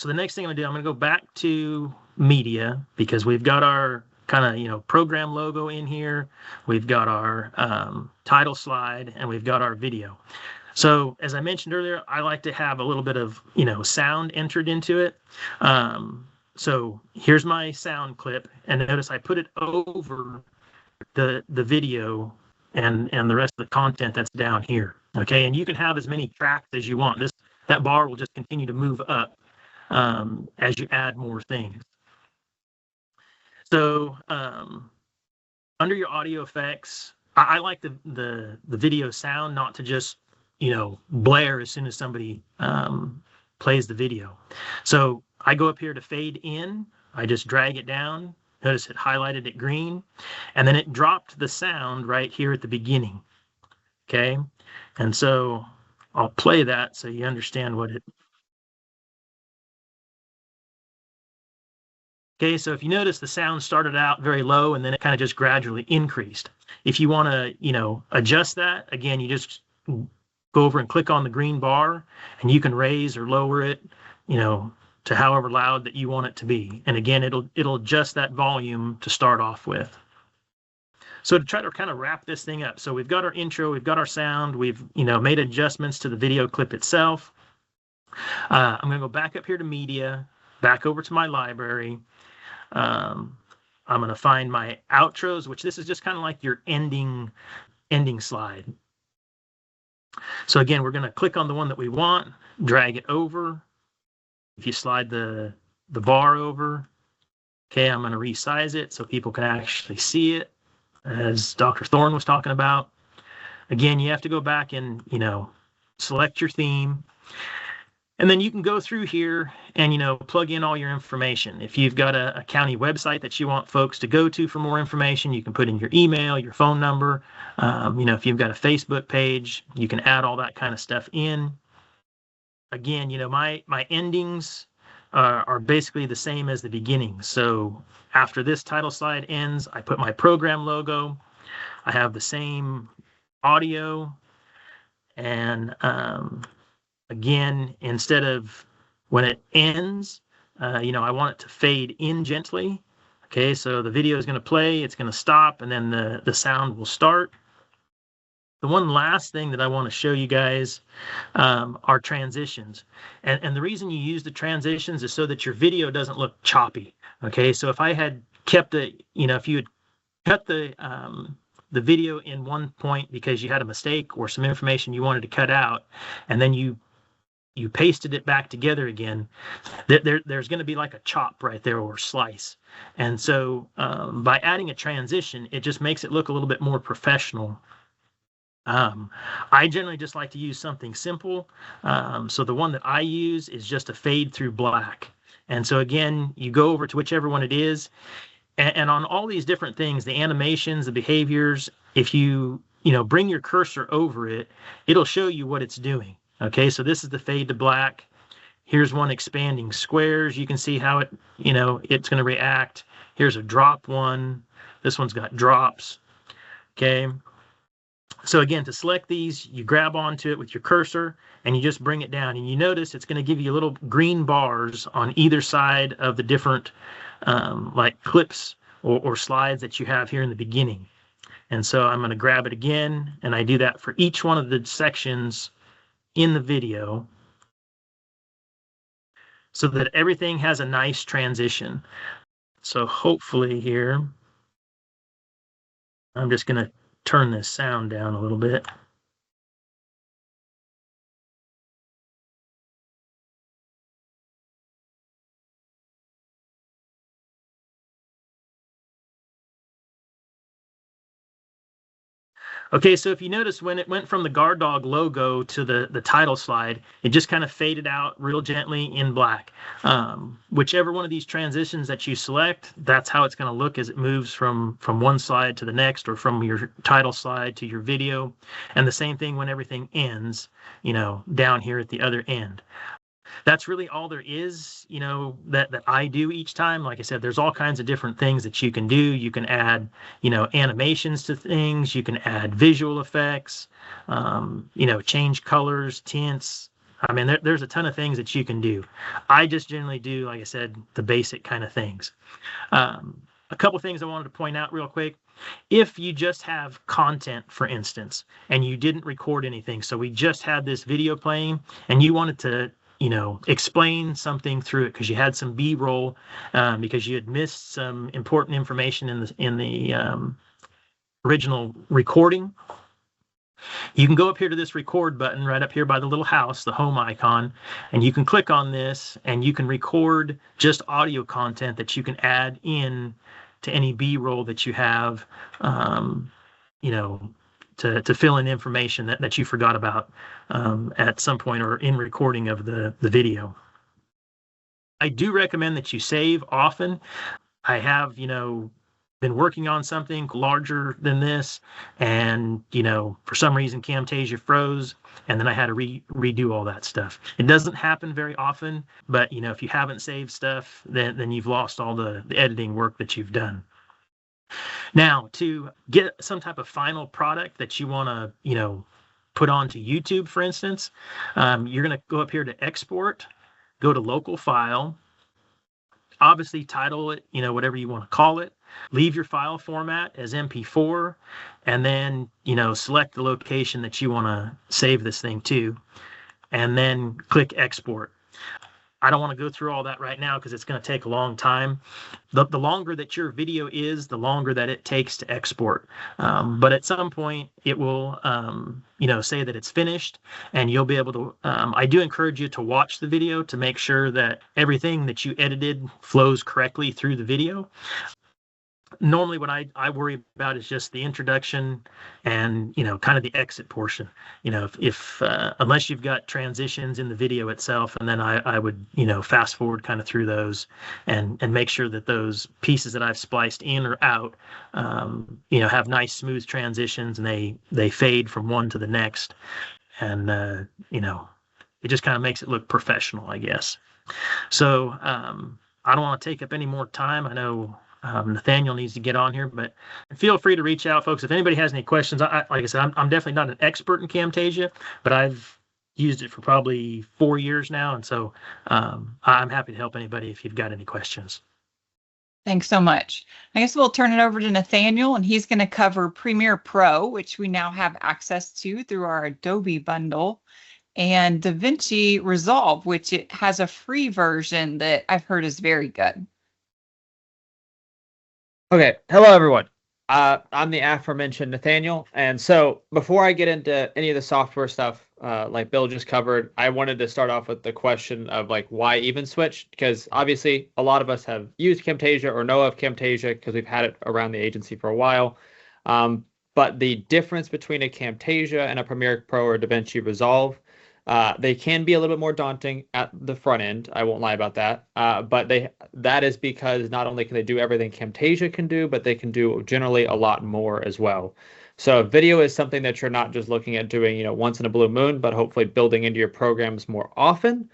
the next thing I'm going to go back to media, because we've got our kind of program logo in here, we've got our title slide, and we've got our video. So as I mentioned earlier, I like to have a little bit of, sound entered into it. So here's my sound clip, and notice I put it over the video and the rest of the content that's down here. Okay, and you can have as many tracks as you want. That bar will just continue to move up as you add more things. So under your audio effects, I like the video sound not to just blare as soon as somebody plays the video. So I go up here to fade in, I just drag it down, notice it highlighted it green, and then it dropped the sound right here at the beginning, okay? And so I'll play that so you understand what it. Okay, so if you notice, the sound started out very low and then it kind of just gradually increased. If you want to, adjust that, again, you just go over and click on the green bar, and you can raise or lower it, to however loud that you want it to be. And again, it'll adjust that volume to start off with. So to try to kind of wrap this thing up, so we've got our intro, we've got our sound, we've made adjustments to the video clip itself. I'm going to go back up here to media, back over to my library. I'm going to find my outros, which this is just kind of like your ending slide. So again, we're going to click on the one that we want, drag it over. If you slide the bar over, okay, I'm going to resize it so people can actually see it, as Dr. Thorne was talking about. Again, you have to go back and, select your theme. And then you can go through here and, plug in all your information. If you've got a county website that you want folks to go to for more information, you can put in your email, your phone number. If you've got a Facebook page, you can add all that kind of stuff in. Again, my endings are basically the same as the beginning. So after this title slide ends, I put my program logo. I have the same audio, and again, instead of when it ends, I want it to fade in gently. Okay, so the video is going to play, it's going to stop, and then the sound will start. The one last thing that I want to show you guys are transitions. And the reason you use the transitions is so that your video doesn't look choppy. Okay, so if I had kept if you had cut the video in one point because you had a mistake or some information you wanted to cut out, and then you pasted it back together again, there's going to be like a chop right there, or slice. And so by adding a transition, it just makes it look a little bit more professional. I generally just like to use something simple. So the one that I use is just a fade through black. And so again, you go over to whichever one it is. And on all these different things, the animations, the behaviors, if you bring your cursor over it, it'll show you what it's doing. Okay, so this is the fade to black. Here's one expanding squares. You can see how it, it's going to react. Here's a drop one. This one's got drops. Okay. So again, to select these, you grab onto it with your cursor and you just bring it down. And you notice it's going to give you little green bars on either side of the different like clips or slides that you have here in the beginning. And so I'm going to grab it again, and I do that for each one of the sections in the video so that everything has a nice transition. So hopefully here, I'm just going to turn this sound down a little bit. Okay, so if you notice when it went from the guard dog logo to the title slide, it just kind of faded out real gently in black. Whichever one of these transitions that you select, that's how it's going to look as it moves from one slide to the next, or from your title slide to your video. And the same thing when everything ends, down here at the other end. That's really all there is, that I do each time. Like I said, there's all kinds of different things that you can do. You can add, animations to things. You can add visual effects, change colors, tints. I mean, there's a ton of things that you can do. I just generally do, like I said, the basic kind of things. A couple things I wanted to point out real quick. If you just have content, for instance, and you didn't record anything, so we just had this video playing and you wanted to explain something through it because you had some B-roll, because you had missed some important information in the original recording. You can go up here to this record button right up here by the little house, the home icon, and you can click on this and you can record just audio content that you can add in to any B-roll that you have, to fill in information that you forgot about at some point or in recording of the video. I do recommend that you save often. I have, been working on something larger than this, and, for some reason Camtasia froze, and then I had to redo all that stuff. It doesn't happen very often, but, if you haven't saved stuff, then you've lost all the editing work that you've done. Now, to get some type of final product that you want to, put onto YouTube, for instance, you're going to go up here to export, go to local file, obviously title it, whatever you want to call it, leave your file format as MP4, and then, select the location that you want to save this thing to, and then click export. I don't want to go through all that right now because it's going to take a long time. The longer that your video is, the longer that it takes to export. But at some point, it will, say that it's finished, and you'll be able to. I do encourage you to watch the video to make sure that everything that you edited flows correctly through the video. Normally what I worry about is just the introduction and, kind of the exit portion. If unless you've got transitions in the video itself, and then I would, fast forward kind of through those and make sure that those pieces that I've spliced in or out, have nice smooth transitions, and they fade from one to the next. And, it just kind of makes it look professional, I guess. So I don't want to take up any more time. I know Nathaniel needs to get on here, but feel free to reach out, folks. If anybody has any questions, like I said, I'm definitely not an expert in Camtasia, but I've used it for probably 4 years now, and so I'm happy to help anybody if you've got any questions. Thanks so much. I guess we'll turn it over to Nathaniel, and he's going to cover Premiere Pro, which we now have access to through our Adobe bundle, and DaVinci Resolve, which it has a free version that I've heard is very good. Okay, hello everyone. I'm the aforementioned Nathaniel, and so before I get into any of the software stuff, like Bill just covered, I wanted to start off with the question of why even switch? Because obviously a lot of us have used Camtasia or know of Camtasia because we've had it around the agency for a while. But the difference between a Camtasia and a Premiere Pro or DaVinci Resolve, they can be a little bit more daunting at the front end. I won't lie about that. But that is because not only can they do everything Camtasia can do, but they can do generally a lot more as well. So video is something that you're not just looking at doing, once in a blue moon, but hopefully building into your programs more often.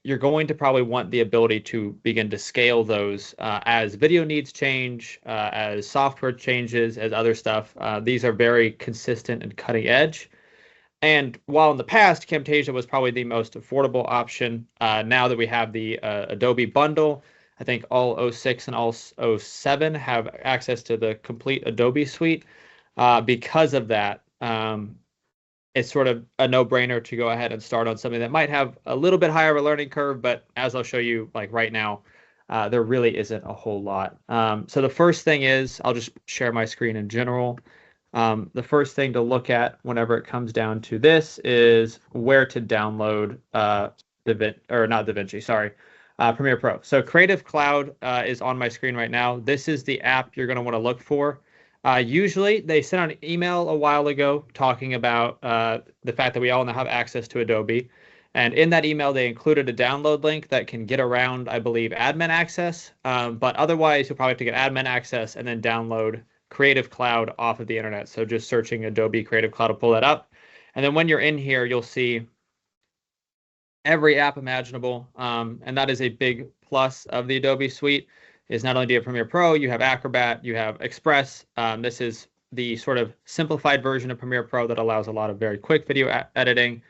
You're going to probably want the ability to begin to scale those as video needs change, as software changes, as other stuff. These are very consistent and cutting edge. And while in the past, Camtasia was probably the most affordable option, now that we have the Adobe bundle, I think all 06 and all 07 have access to the complete Adobe suite. Because of that, it's sort of a no-brainer to go ahead and start on something that might have a little bit higher of a learning curve, but as I'll show you, like right now, there really isn't a whole lot. So the first thing is, I'll just share my screen in general. The first thing to look at whenever it comes down to this is where to download Premiere Pro. So Creative Cloud is on my screen right now. This is the app you're going to want to look for. Usually they sent out an email a while ago talking about the fact that we all now have access to Adobe. And in that email, they included a download link that can get around, I believe, admin access. But otherwise, you'll probably have to get admin access and then download Creative Cloud off of the internet. So just searching Adobe Creative Cloud will pull that up. And then when you're in here, you'll see every app imaginable. And that is a big plus of the Adobe suite. Is not only do you have Premiere Pro, you have Acrobat, you have Express. This is the sort of simplified version of Premiere Pro that allows a lot of very quick video editing.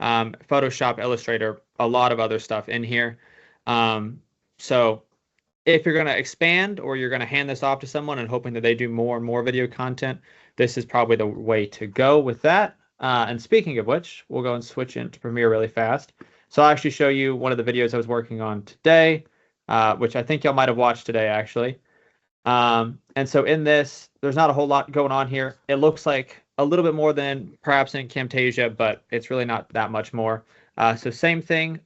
Photoshop, Illustrator, a lot of other stuff in here. So if you're going to expand or you're going to hand this off to someone and hoping that they do more and more video content, this is probably the way to go with that. And speaking of which, we'll go and switch into Premiere really fast. So I'll actually show you one of the videos I was working on today, which I think y'all might have watched today, actually. And so in this, there's not a whole lot going on here. It looks like a little bit more than perhaps in Camtasia, but it's really not that much more. So same thing,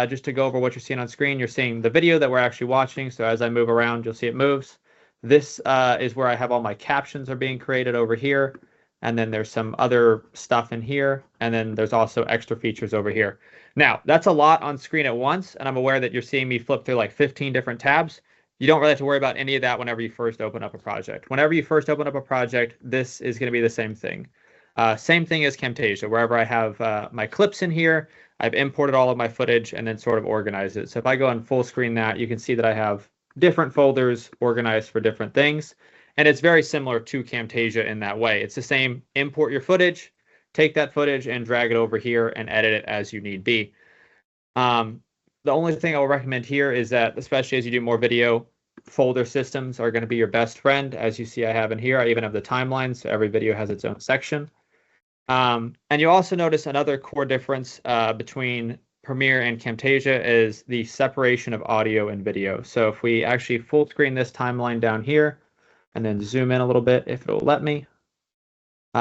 just to go over what you're seeing on screen. You're seeing the video that we're actually watching. So as I move around, you'll see it moves. This is where I have all my captions are being created over here. And then there's some other stuff in here. And then there's also extra features over here. Now, that's a lot on screen at once. And I'm aware that you're seeing me flip through like 15 different tabs. You don't really have to worry about any of that whenever you first open up a project. Whenever you first open up a project, this is going to be the same thing. Same thing as Camtasia. Wherever I have my clips in here, I've imported all of my footage and then sort of organized it. So if I go and full screen that, you can see that I have different folders organized for different things. And it's very similar to Camtasia in that way. It's the same: import your footage, take that footage and drag it over here and edit it as you need be. The only thing I will recommend here is that, especially as you do more video, folder systems are going to be your best friend. As you see, I have in here, I even have the timeline, so every video has its own section. And you'll also notice another core difference between Premiere and Camtasia is the separation of audio and video. So if we actually full screen this timeline down here and then zoom in a little bit, if it'll let me,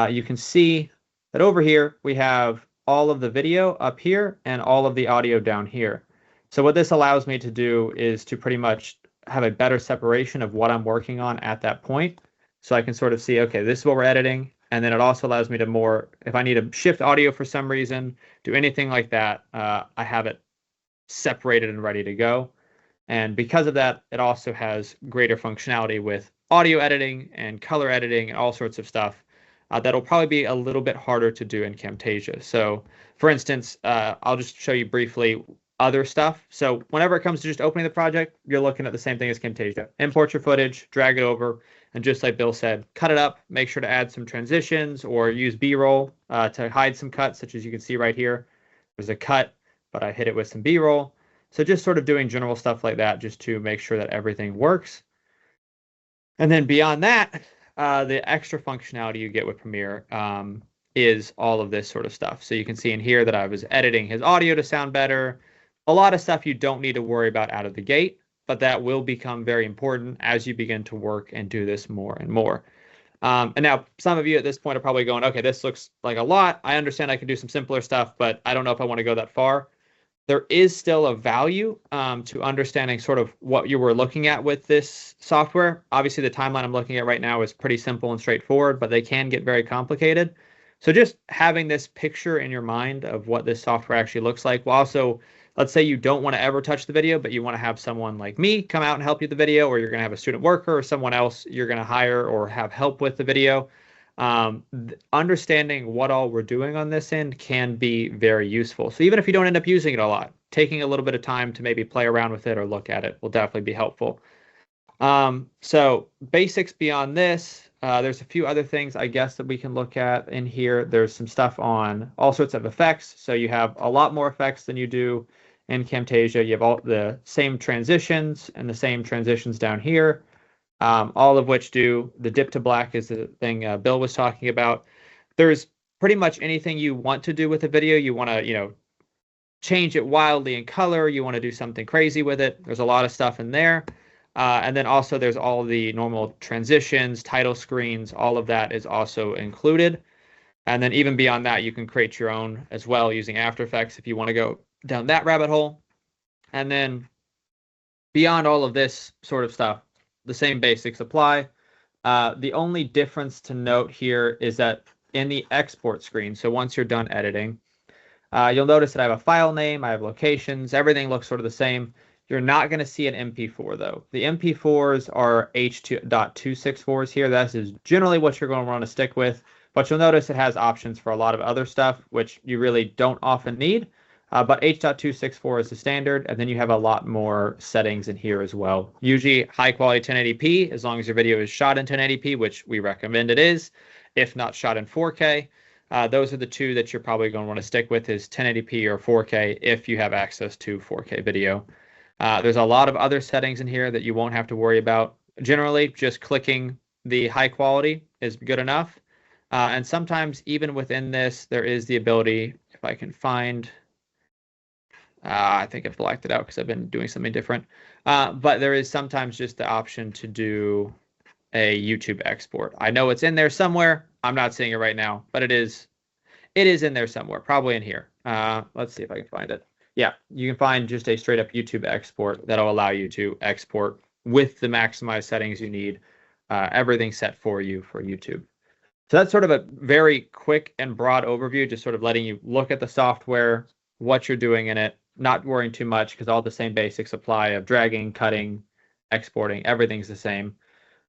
you can see that over here we have all of the video up here and all of the audio down here. So what this allows me to do is to pretty much have a better separation of what I'm working on at that point. So I can sort of see, okay, this is what we're editing. And then it also allows me to more, if I need to shift audio for some reason, do anything like that, I have it separated and ready to go. And because of that, it also has greater functionality with audio editing and color editing and all sorts of stuff that'll probably be a little bit harder to do in Camtasia. So for instance, I'll just show you briefly other stuff. So whenever it comes to just opening the project, you're looking at the same thing as Camtasia. Import your footage, drag it over, and just like Bill said, cut it up, make sure to add some transitions or use B-roll to hide some cuts, such as you can see right here. There's a cut, but I hit it with some B-roll. So just sort of doing general stuff like that just to make sure that everything works. And then beyond that, the extra functionality you get with Premiere is all of this sort of stuff. So you can see in here that I was editing his audio to sound better. A lot of stuff you don't need to worry about out of the gate, but that will become very important as you begin to work and do this more and more. And now some of you at this point are probably going, okay, this looks like a lot. I understand I can do some simpler stuff, but I don't know if I want to go that far. There is still a value to understanding sort of what you were looking at with this software. Obviously, the timeline I'm looking at right now is pretty simple and straightforward, but they can get very complicated. So just having this picture in your mind of what this software actually looks like, will also, let's say you don't want to ever touch the video, but you want to have someone like me come out and help you with the video, or you're going to have a student worker or someone else you're going to hire or have help with the video. Understanding what all we're doing on this end can be very useful. So even if you don't end up using it a lot, taking a little bit of time to maybe play around with it or look at it will definitely be helpful. So basics beyond this, there's a few other things I guess that we can look at in here. There's some stuff on all sorts of effects. So you have a lot more effects than you do in Camtasia. You have all the same transitions and the same transitions down here, all of which do the dip to black is the thing Bill was talking about. There's pretty much anything you want to do with a video. You want to, change it wildly in color. You want to do something crazy with it. There's a lot of stuff in there. And then also there's all the normal transitions, title screens, all of that is also included. And then even beyond that, you can create your own as well using After Effects if you want to go down that rabbit hole. And then beyond all of this sort of stuff, the same basics apply. The only difference to note here is that in the export screen, so once you're done editing, you'll notice that I have a file name, I have locations, everything looks sort of the same. You're not going to see an MP4 though. The MP4s are H.264s here. That is generally what you're going to want to stick with, but you'll notice it has options for a lot of other stuff, which you really don't often need. But H.264 is the standard, and then you have a lot more settings in here as well. Usually high quality 1080p, as long as your video is shot in 1080p, which we recommend it is, if not shot in 4K. Those are the two that you're probably going to want to stick with is 1080p or 4K if you have access to 4K video. There's a lot of other settings in here that you won't have to worry about. Generally, just clicking the high quality is good enough. And sometimes even within this, there is the ability, if I can find, I think I've blacked it out because I've been doing something different. But there is sometimes just the option to do a YouTube export. I know it's in there somewhere. I'm not seeing it right now, but it is in there somewhere, probably in here. Let's see if I can find it. Yeah, you can find just a straight up YouTube export that'll allow you to export with the maximized settings you need, everything set for you for YouTube. So that's sort of a very quick and broad overview, just sort of letting you look at the software, what you're doing in it, not worrying too much because all the same basics apply of dragging, cutting, exporting, everything's the same.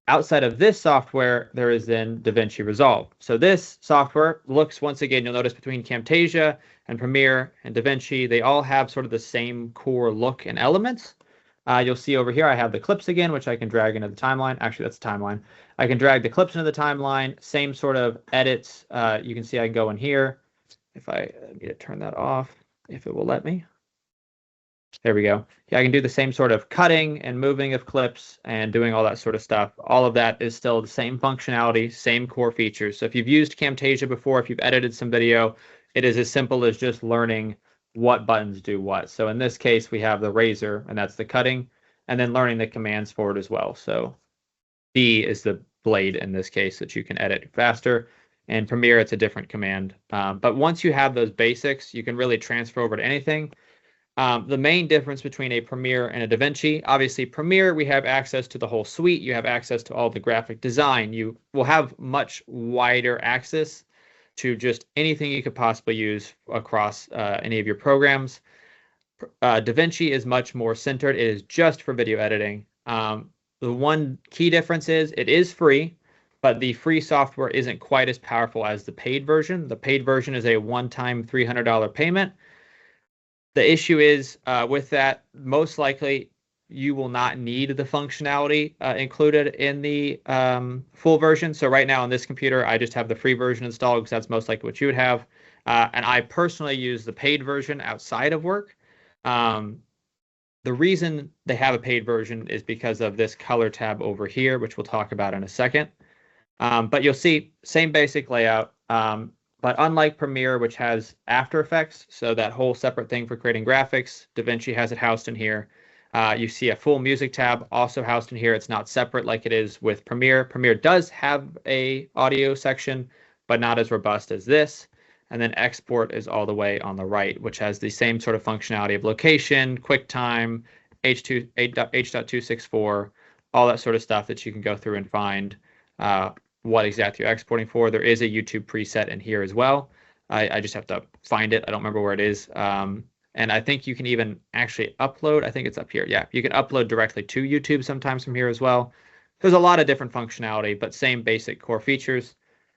Outside of this software, there is then DaVinci Resolve. So this software looks, once again, you'll notice between Camtasia and Premiere and DaVinci, they all have sort of the same core look and elements. You'll see over here, I have the clips again, which I can drag into the timeline. Actually, that's the timeline. I can drag the clips into the timeline, same sort of edits. You can see I can go in here. If I need to turn that off, if it will let me. There we go. Yeah, I can do the same sort of cutting and moving of clips and doing all that sort of stuff. All of that is still the same functionality, same core features. So if you've used Camtasia before, if you've edited some video, it is as simple as just learning what buttons do what. So in this case, we have the razor, and that's the cutting, and then learning the commands for it as well. So B is the blade in this case that you can edit faster. And Premiere, it's a different command. But once you have those basics, you can really transfer over to anything. The main difference between a Premiere and a DaVinci, obviously Premiere, we have access to the whole suite. You have access to all the graphic design. You will have much wider access to just anything you could possibly use across any of your programs. DaVinci is much more centered. It is just for video editing. The one key difference is it is free, but the free software isn't quite as powerful as the paid version. The paid version is a one-time $300 payment. The issue is with that, most likely you will not need the functionality included in the full version. So right now on this computer, I just have the free version installed because that's most likely what you would have. And I personally use the paid version outside of work. The reason they have a paid version is because of this color tab over here, which we'll talk about in a second. But you'll see same basic layout. But unlike Premiere, which has After Effects, so that whole separate thing for creating graphics, DaVinci has it housed in here. You see a full music tab also housed in here. It's not separate like it is with Premiere. Premiere does have a audio section, but not as robust as this. And then export is all the way on the right, which has the same sort of functionality of location, QuickTime, H.264, all that sort of stuff that you can go through and find what exactly you're exporting for. There is a YouTube preset in here as well. I just have to find it. I don't remember where it is. And I think you can even actually upload. I think it's up here. Yeah, you can upload directly to YouTube sometimes from here as well. There's a lot of different functionality, but same basic core features.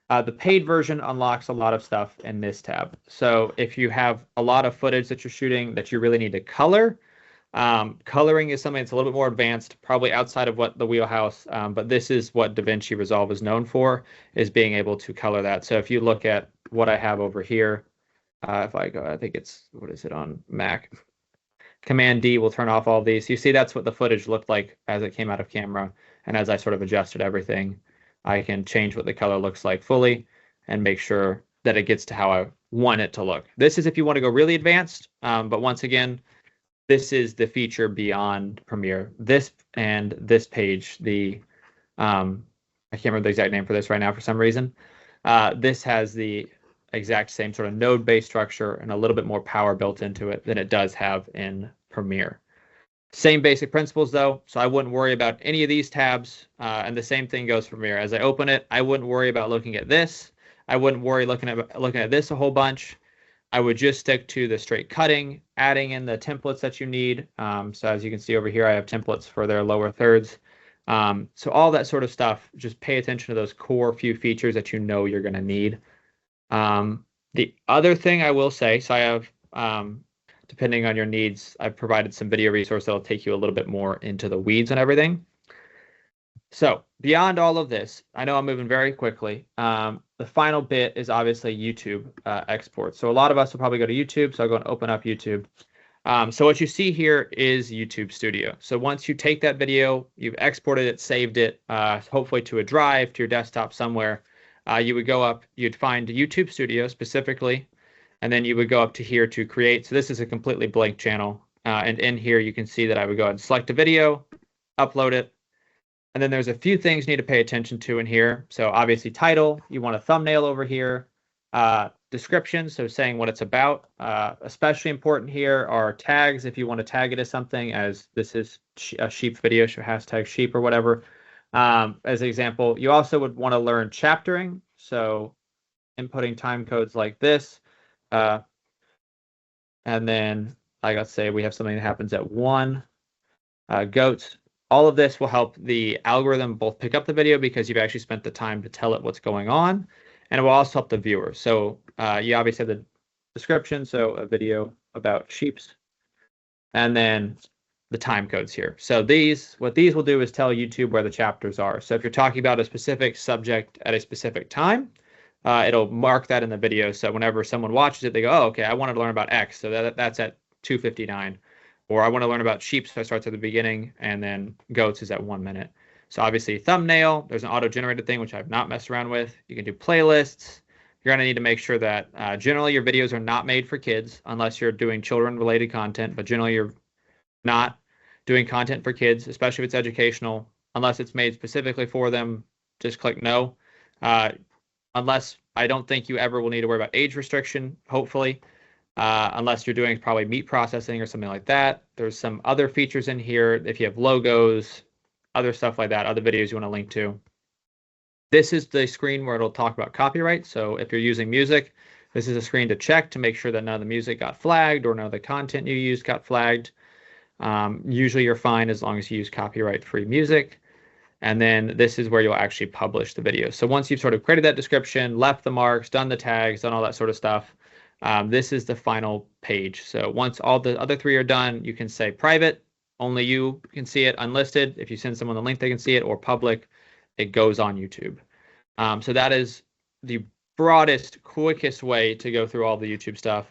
The paid version unlocks a lot of stuff in this tab. So if you have a lot of footage that you're shooting that you really need to color, coloring is something that's a little bit more advanced, probably outside of what the wheelhouse, but this is what DaVinci Resolve is known for, is being able to color that. So if you look at what I have over here, if I go, I think it's, what is it on Mac? Command D will turn off all these. You see that's what the footage looked like as it came out of camera. And as I sort of adjusted everything, I can change what the color looks like fully and make sure that it gets to how I want it to look. This is if you want to go really advanced, but once again, this is the feature beyond Premiere. This and this page, I can't remember the exact name for this right now for some reason. This has the exact same sort of node-based structure and a little bit more power built into it than it does have in Premiere. Same basic principles though, so I wouldn't worry about any of these tabs, and the same thing goes for Premiere. As I open it, I wouldn't worry about looking at this. I wouldn't worry looking at this a whole bunch. I would just stick to the straight cutting, adding in the templates that you need. So as you can see over here, I have templates for their lower thirds. So all that sort of stuff, just pay attention to those core few features that you know you're going to need. The other thing I will say, so I have, depending on your needs, I've provided some video resource that'll take you a little bit more into the weeds and everything. So beyond all of this, I know I'm moving very quickly. The final bit is obviously YouTube export. So a lot of us will probably go to YouTube. So I'll go and open up YouTube. So what you see here is YouTube Studio. So once you take that video, you've exported it, saved it, hopefully to a drive, to your desktop somewhere, you would go up, you'd find YouTube Studio specifically, and then you would go up to here to create. So this is a completely blank channel. And in here, you can see that I would go ahead and select a video, upload it. And then there's a few things you need to pay attention to in here. So obviously title, you want a thumbnail over here, description, so saying what it's about. Especially important here are tags if you want to tag it as something, as this is a sheep video, so hashtag sheep or whatever. As an example, you also would want to learn chaptering. So inputting time codes like this. And then, like let's say we have something that happens at 1, goats. All of this will help the algorithm both pick up the video because you've actually spent the time to tell it what's going on, and it will also help the viewer. So you obviously have the description, so a video about sheeps, and then the time codes here. So what these will do is tell YouTube where the chapters are. So if you're talking about a specific subject at a specific time, it'll mark that in the video. So whenever someone watches it, they go, oh, okay, I wanted to learn about X. So that's at 2:59. Or I want to learn about sheep, so it starts at the beginning, and then goats is at 1 minute. So obviously thumbnail, there's an auto-generated thing, which I've not messed around with. You can do playlists. You're going to need to make sure that generally your videos are not made for kids unless you're doing children-related content, but generally you're not doing content for kids, especially if it's educational. Unless it's made specifically for them, just click no. Unless I don't think you ever will need to worry about age restriction, hopefully. Unless you're doing probably meat processing or something like that. There's some other features in here. If you have logos, other stuff like that, other videos you want to link to. This is the screen where it'll talk about copyright. So if you're using music, this is a screen to check to make sure that none of the music got flagged or none of the content you used got flagged. Usually you're fine as long as you use copyright-free music. And then this is where you'll actually publish the video. So once you've sort of created that description, left the marks, done the tags, done all that sort of stuff, this is the final page. So once all the other 3 are done, you can say private, only you can see it, unlisted. If you send someone the link, they can see it, or public, it goes on YouTube. So that is the broadest, quickest way to go through all the YouTube stuff.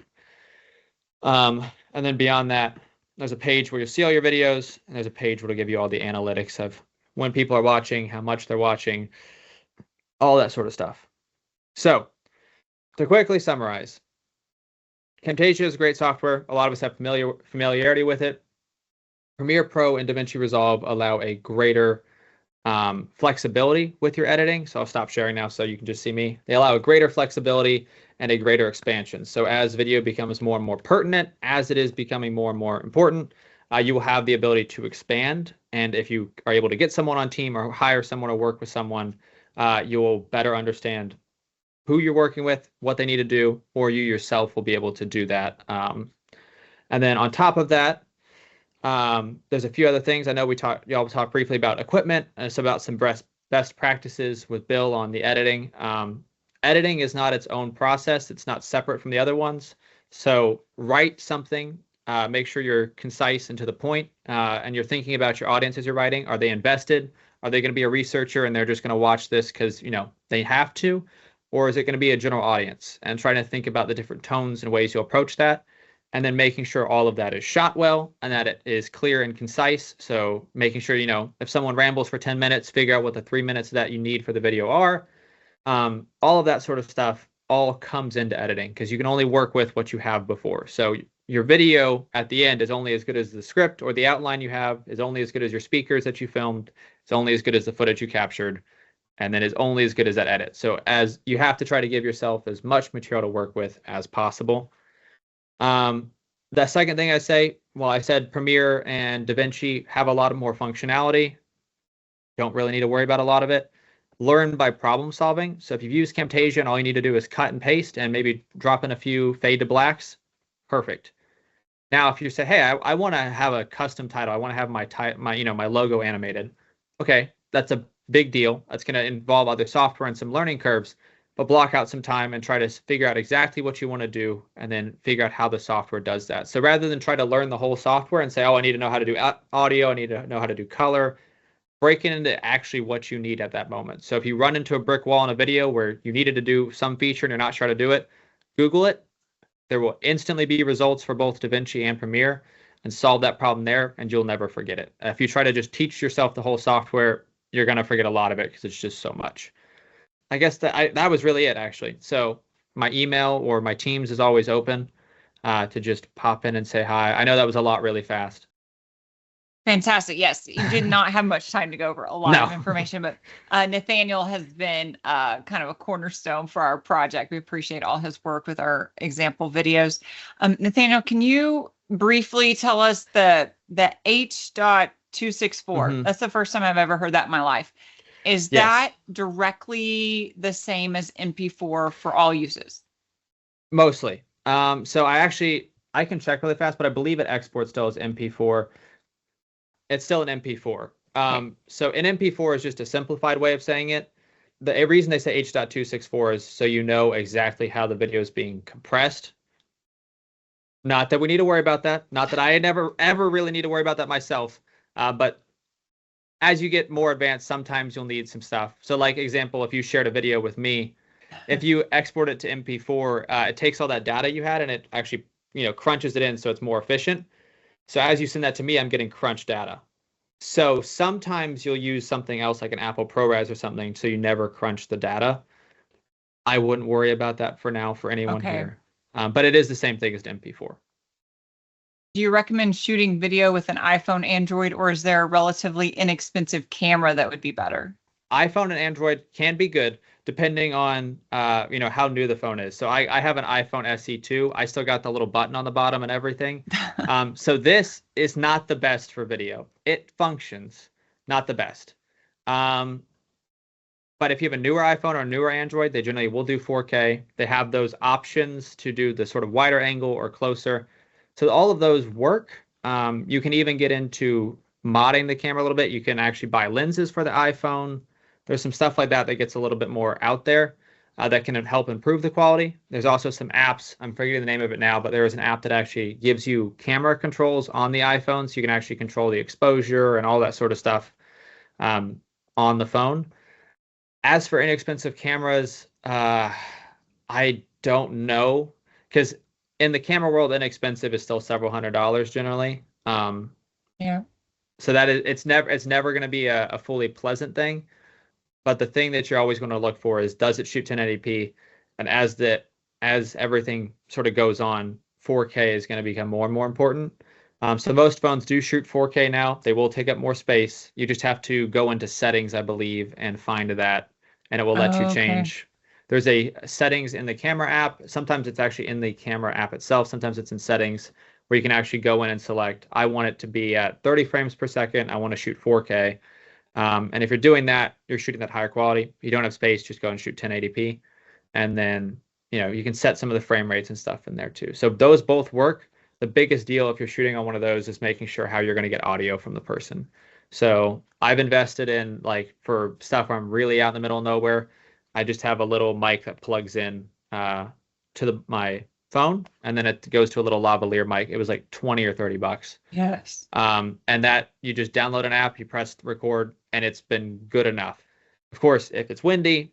And then beyond that, there's a page where you'll see all your videos, and there's a page where it'll give you all the analytics of when people are watching, how much they're watching, all that sort of stuff. So to quickly summarize, Camtasia is great software. A lot of us have familiarity with it. Premiere Pro and DaVinci Resolve allow a greater flexibility with your editing. So I'll stop sharing now so you can just see me. They allow a greater flexibility and a greater expansion. So as video becomes more and more pertinent, as it is becoming more and more important, you will have the ability to expand. And if you are able to get someone on team or hire someone or work with someone, you will better understand who you're working with, what they need to do, or you yourself will be able to do that. And then on top of that, there's a few other things. I know y'all talked briefly about equipment, and it's about some best practices with Bill on the editing. editing is not its own process. It's not separate from the other ones. So write something, make sure you're concise and to the point, and you're thinking about your audience as you're writing. Are they invested? Are they going to be a researcher and they're just going to watch this because, you know, they have to? Or is it going to be a general audience? And trying to think about the different tones and ways you approach that. And then making sure all of that is shot well and that it is clear and concise. So making sure, you know, if someone rambles for 10 minutes, figure out what the 3 minutes that you need for the video are. All of that sort of stuff all comes into editing because you can only work with what you have before. So your video at the end is only as good as the script, or the outline you have is only as good as your speakers that you filmed. It's only as good as the footage you captured, and then is only as good as that edit. So as you have to try to give yourself as much material to work with as possible. The second thing I say, well, I said Premiere and DaVinci have a lot of more functionality. Don't really need to worry about a lot of it. Learn by problem solving. So if you've used Camtasia and all you need to do is cut and paste and maybe drop in a few fade to blacks, perfect. Now, if you say, hey, I want to have a custom title, I want to have my logo animated. Okay, that's a big deal. That's going to involve other software and some learning curves, but block out some time and try to figure out exactly what you want to do and then figure out how the software does that. So rather than try to learn the whole software and say, oh, I need to know how to do audio, I need to know how to do color, break it into actually what you need at that moment. So if you run into a brick wall in a video where you needed to do some feature and you're not sure how to do it, Google it. There will instantly be results for both DaVinci and Premiere, and solve that problem there, and you'll never forget it. If you try to just teach yourself the whole software, you're going to forget a lot of it because it's just so much. I guess that was really it, actually. So my email or my Teams is always open to just pop in and say hi. I know that was a lot really fast. Fantastic. Yes, you did not have much time to go over a lot of information, but Nathaniel has been kind of a cornerstone for our project. We appreciate all his work with our example videos. Nathaniel, can you briefly tell us the H.264? Mm-hmm. That's the first time I've ever heard that in my life. Is that directly the same as MP4 for all uses? Mostly. So I can check really fast, but I believe it exports still as MP4. It's still an MP4. So an MP4 is just a simplified way of saying it. The reason they say H.264 is so you know exactly how the video is being compressed. Not that we need to worry about that. Not that I never, ever really need to worry about that myself. But as you get more advanced, sometimes you'll need some stuff. So like example, if you shared a video with me, if you export it to MP4, it takes all that data you had and it actually, crunches it in so it's more efficient. So as you send that to me, I'm getting crunch data. So sometimes you'll use something else like an Apple ProRes or something so you never crunch the data. I wouldn't worry about that for now for anyone here. But it is the same thing as the MP4. Do you recommend shooting video with an iPhone, Android, or is there a relatively inexpensive camera that would be better? iPhone and Android can be good depending on how new the phone is. So I have an iPhone SE2. I still got the little button on the bottom and everything. So this is not the best for video. It functions, not the best. But if you have a newer iPhone or a newer Android, they generally will do 4K. They have those options to do the sort of wider angle or closer. So all of those work. You can even get into modding the camera a little bit. You can actually buy lenses for the iPhone. There's some stuff like that gets a little bit more out there that can help improve the quality. There's also some apps. I'm forgetting the name of it now, but there is an app that actually gives you camera controls on the iPhone, so you can actually control the exposure and all that sort of stuff on the phone. As for inexpensive cameras, I don't know, because in the camera world, inexpensive is still several $100s generally. So that it's never going to be a fully pleasant thing. But the thing that you're always going to look for is, does it shoot 1080p? And as everything sort of goes on, 4K is going to become more and more important. So most phones do shoot 4K now. They will take up more space. You just have to go into settings, I believe, and find that, and it will let you change. There's a settings in the camera app. Sometimes it's actually in the camera app itself. Sometimes it's in settings where you can actually go in and select, I want it to be at 30 frames per second. I want to shoot 4K. And if you're doing that, you're shooting that higher quality. If you don't have space, just go and shoot 1080p. And then, you can set some of the frame rates and stuff in there too. So those both work. The biggest deal if you're shooting on one of those is making sure how you're going to get audio from the person. So I've invested in, like, for stuff where I'm really out in the middle of nowhere, I just have a little mic that plugs in to my phone, and then it goes to a little lavalier mic. It was like 20 or 30 bucks. Yes. And that you just download an app, you press record, and it's been good enough. Of course, if it's windy,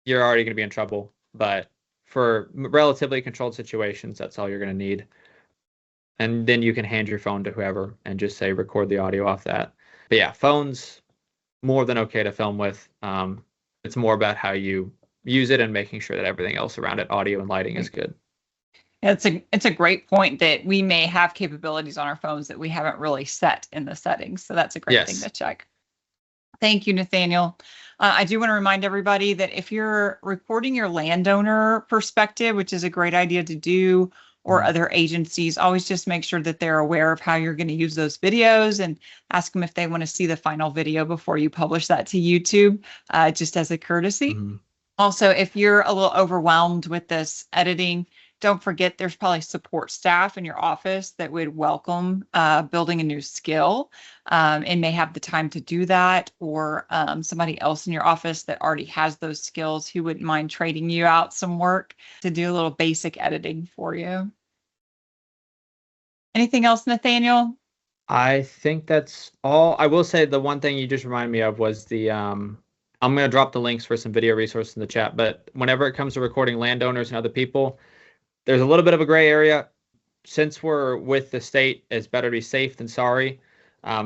you're already going to be in trouble. But for relatively controlled situations, that's all you're going to need. And then you can hand your phone to whoever and just say record the audio off that. But yeah, phones more than okay to film with. It's more about how you use it and making sure that everything else around it, audio and lighting, is good. It's a great point that we may have capabilities on our phones that we haven't really set in the settings. So that's a great thing to check. Thank you, Nathaniel. I do want to remind everybody that if you're recording your landowner perspective, which is a great idea to do, or other agencies, always just make sure that they're aware of how you're going to use those videos and ask them if they want to see the final video before you publish that to YouTube, just as a courtesy. Also, if you're a little overwhelmed with this editing, don't forget there's probably support staff in your office that would welcome building a new skill and may have the time to do that, or somebody else in your office that already has those skills who wouldn't mind trading you out some work to do a little basic editing for you. Anything else, Nathaniel? I think that's all. I will say the one thing you just reminded me of was the I'm going to drop the links for some video resources in the chat, but whenever it comes to recording landowners and other people, there's a little bit of a gray area. Since we're with the state, it's better to be safe than sorry.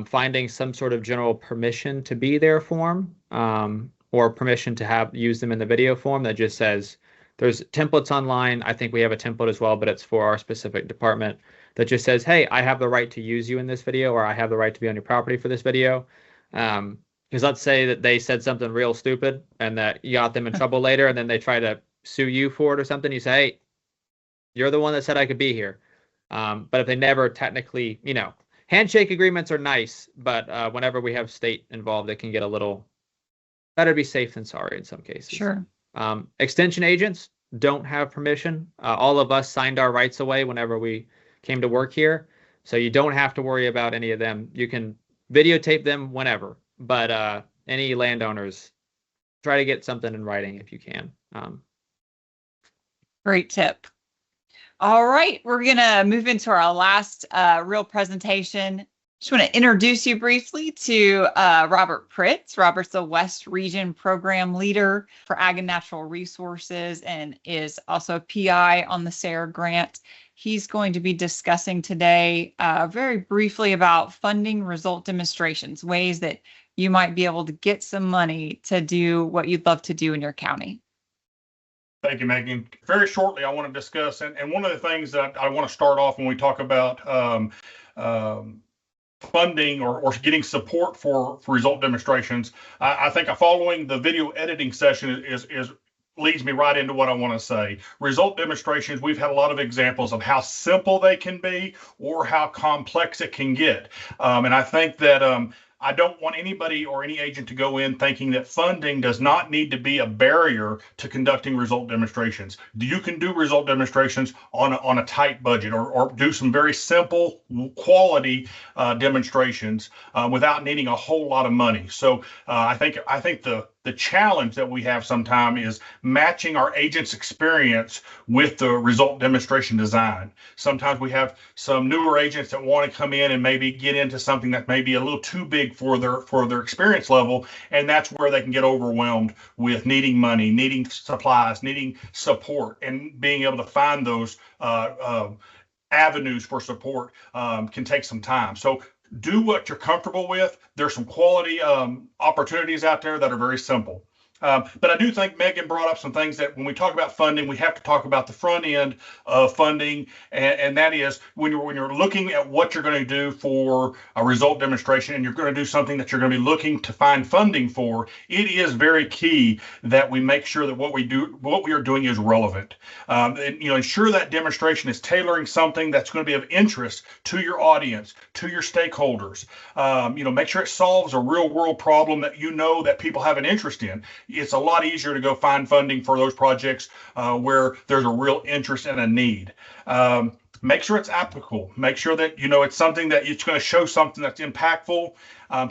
Finding some sort of general permission to be there form, or permission to use them in the video form that just says, there's templates online. I think we have a template as well, but it's for our specific department that just says, hey, I have the right to use you in this video, or I have the right to be on your property for this video. Because let's say that they said something real stupid and that you got them in trouble later, and then they try to sue you for it or something. You say, hey, you're the one that said I could be here. But if they never technically, handshake agreements are nice, but whenever we have state involved, it can get a little better to be safe than sorry in some cases. Sure. Extension agents don't have permission. All of us signed our rights away whenever we came to work here. So you don't have to worry about any of them. You can videotape them whenever, but any landowners, try to get something in writing if you can. Great tip. All right, we're going to move into our last real presentation. Just want to introduce you briefly to Robert Pritz. Robert's the West Region Program Leader for Ag and Natural Resources and is also a PI on the SARE grant. He's going to be discussing today very briefly about funding result demonstrations, ways that you might be able to get some money to do what you'd love to do in your county. Thank you, Megan. Very shortly, I want to discuss, and one of the things that I want to start off when we talk about funding or getting support for result demonstrations, I think following the video editing session is leads me right into what I want to say. Result demonstrations, we've had a lot of examples of how simple they can be or how complex it can get. And I think that I don't want anybody or any agent to go in thinking that funding does not need to be a barrier to conducting result demonstrations. You can do result demonstrations on a tight budget or do some very simple quality demonstrations without needing a whole lot of money. So I think the challenge that we have sometimes is matching our agent's experience with the result demonstration design. Sometimes we have some newer agents that want to come in and maybe get into something that may be a little too big for their experience level, and that's where they can get overwhelmed with needing money, needing supplies, needing support, and being able to find those avenues for support can take some time. So do what you're comfortable with. There's some quality opportunities out there that are very simple. But I do think Megan brought up some things that when we talk about funding, we have to talk about the front end of funding, and that is when you're looking at what you're going to do for a result demonstration, and you're going to do something that you're going to be looking to find funding for. It is very key that we make sure that what we are doing is relevant. And, ensure that demonstration is tailoring something that's going to be of interest to your audience, to your stakeholders. Make sure it solves a real world problem that that people have an interest in. it's a lot easier to go find funding for those projects where there's a real interest and a need. Make sure it's applicable. Make sure that, it's something that it's going to show something that's impactful.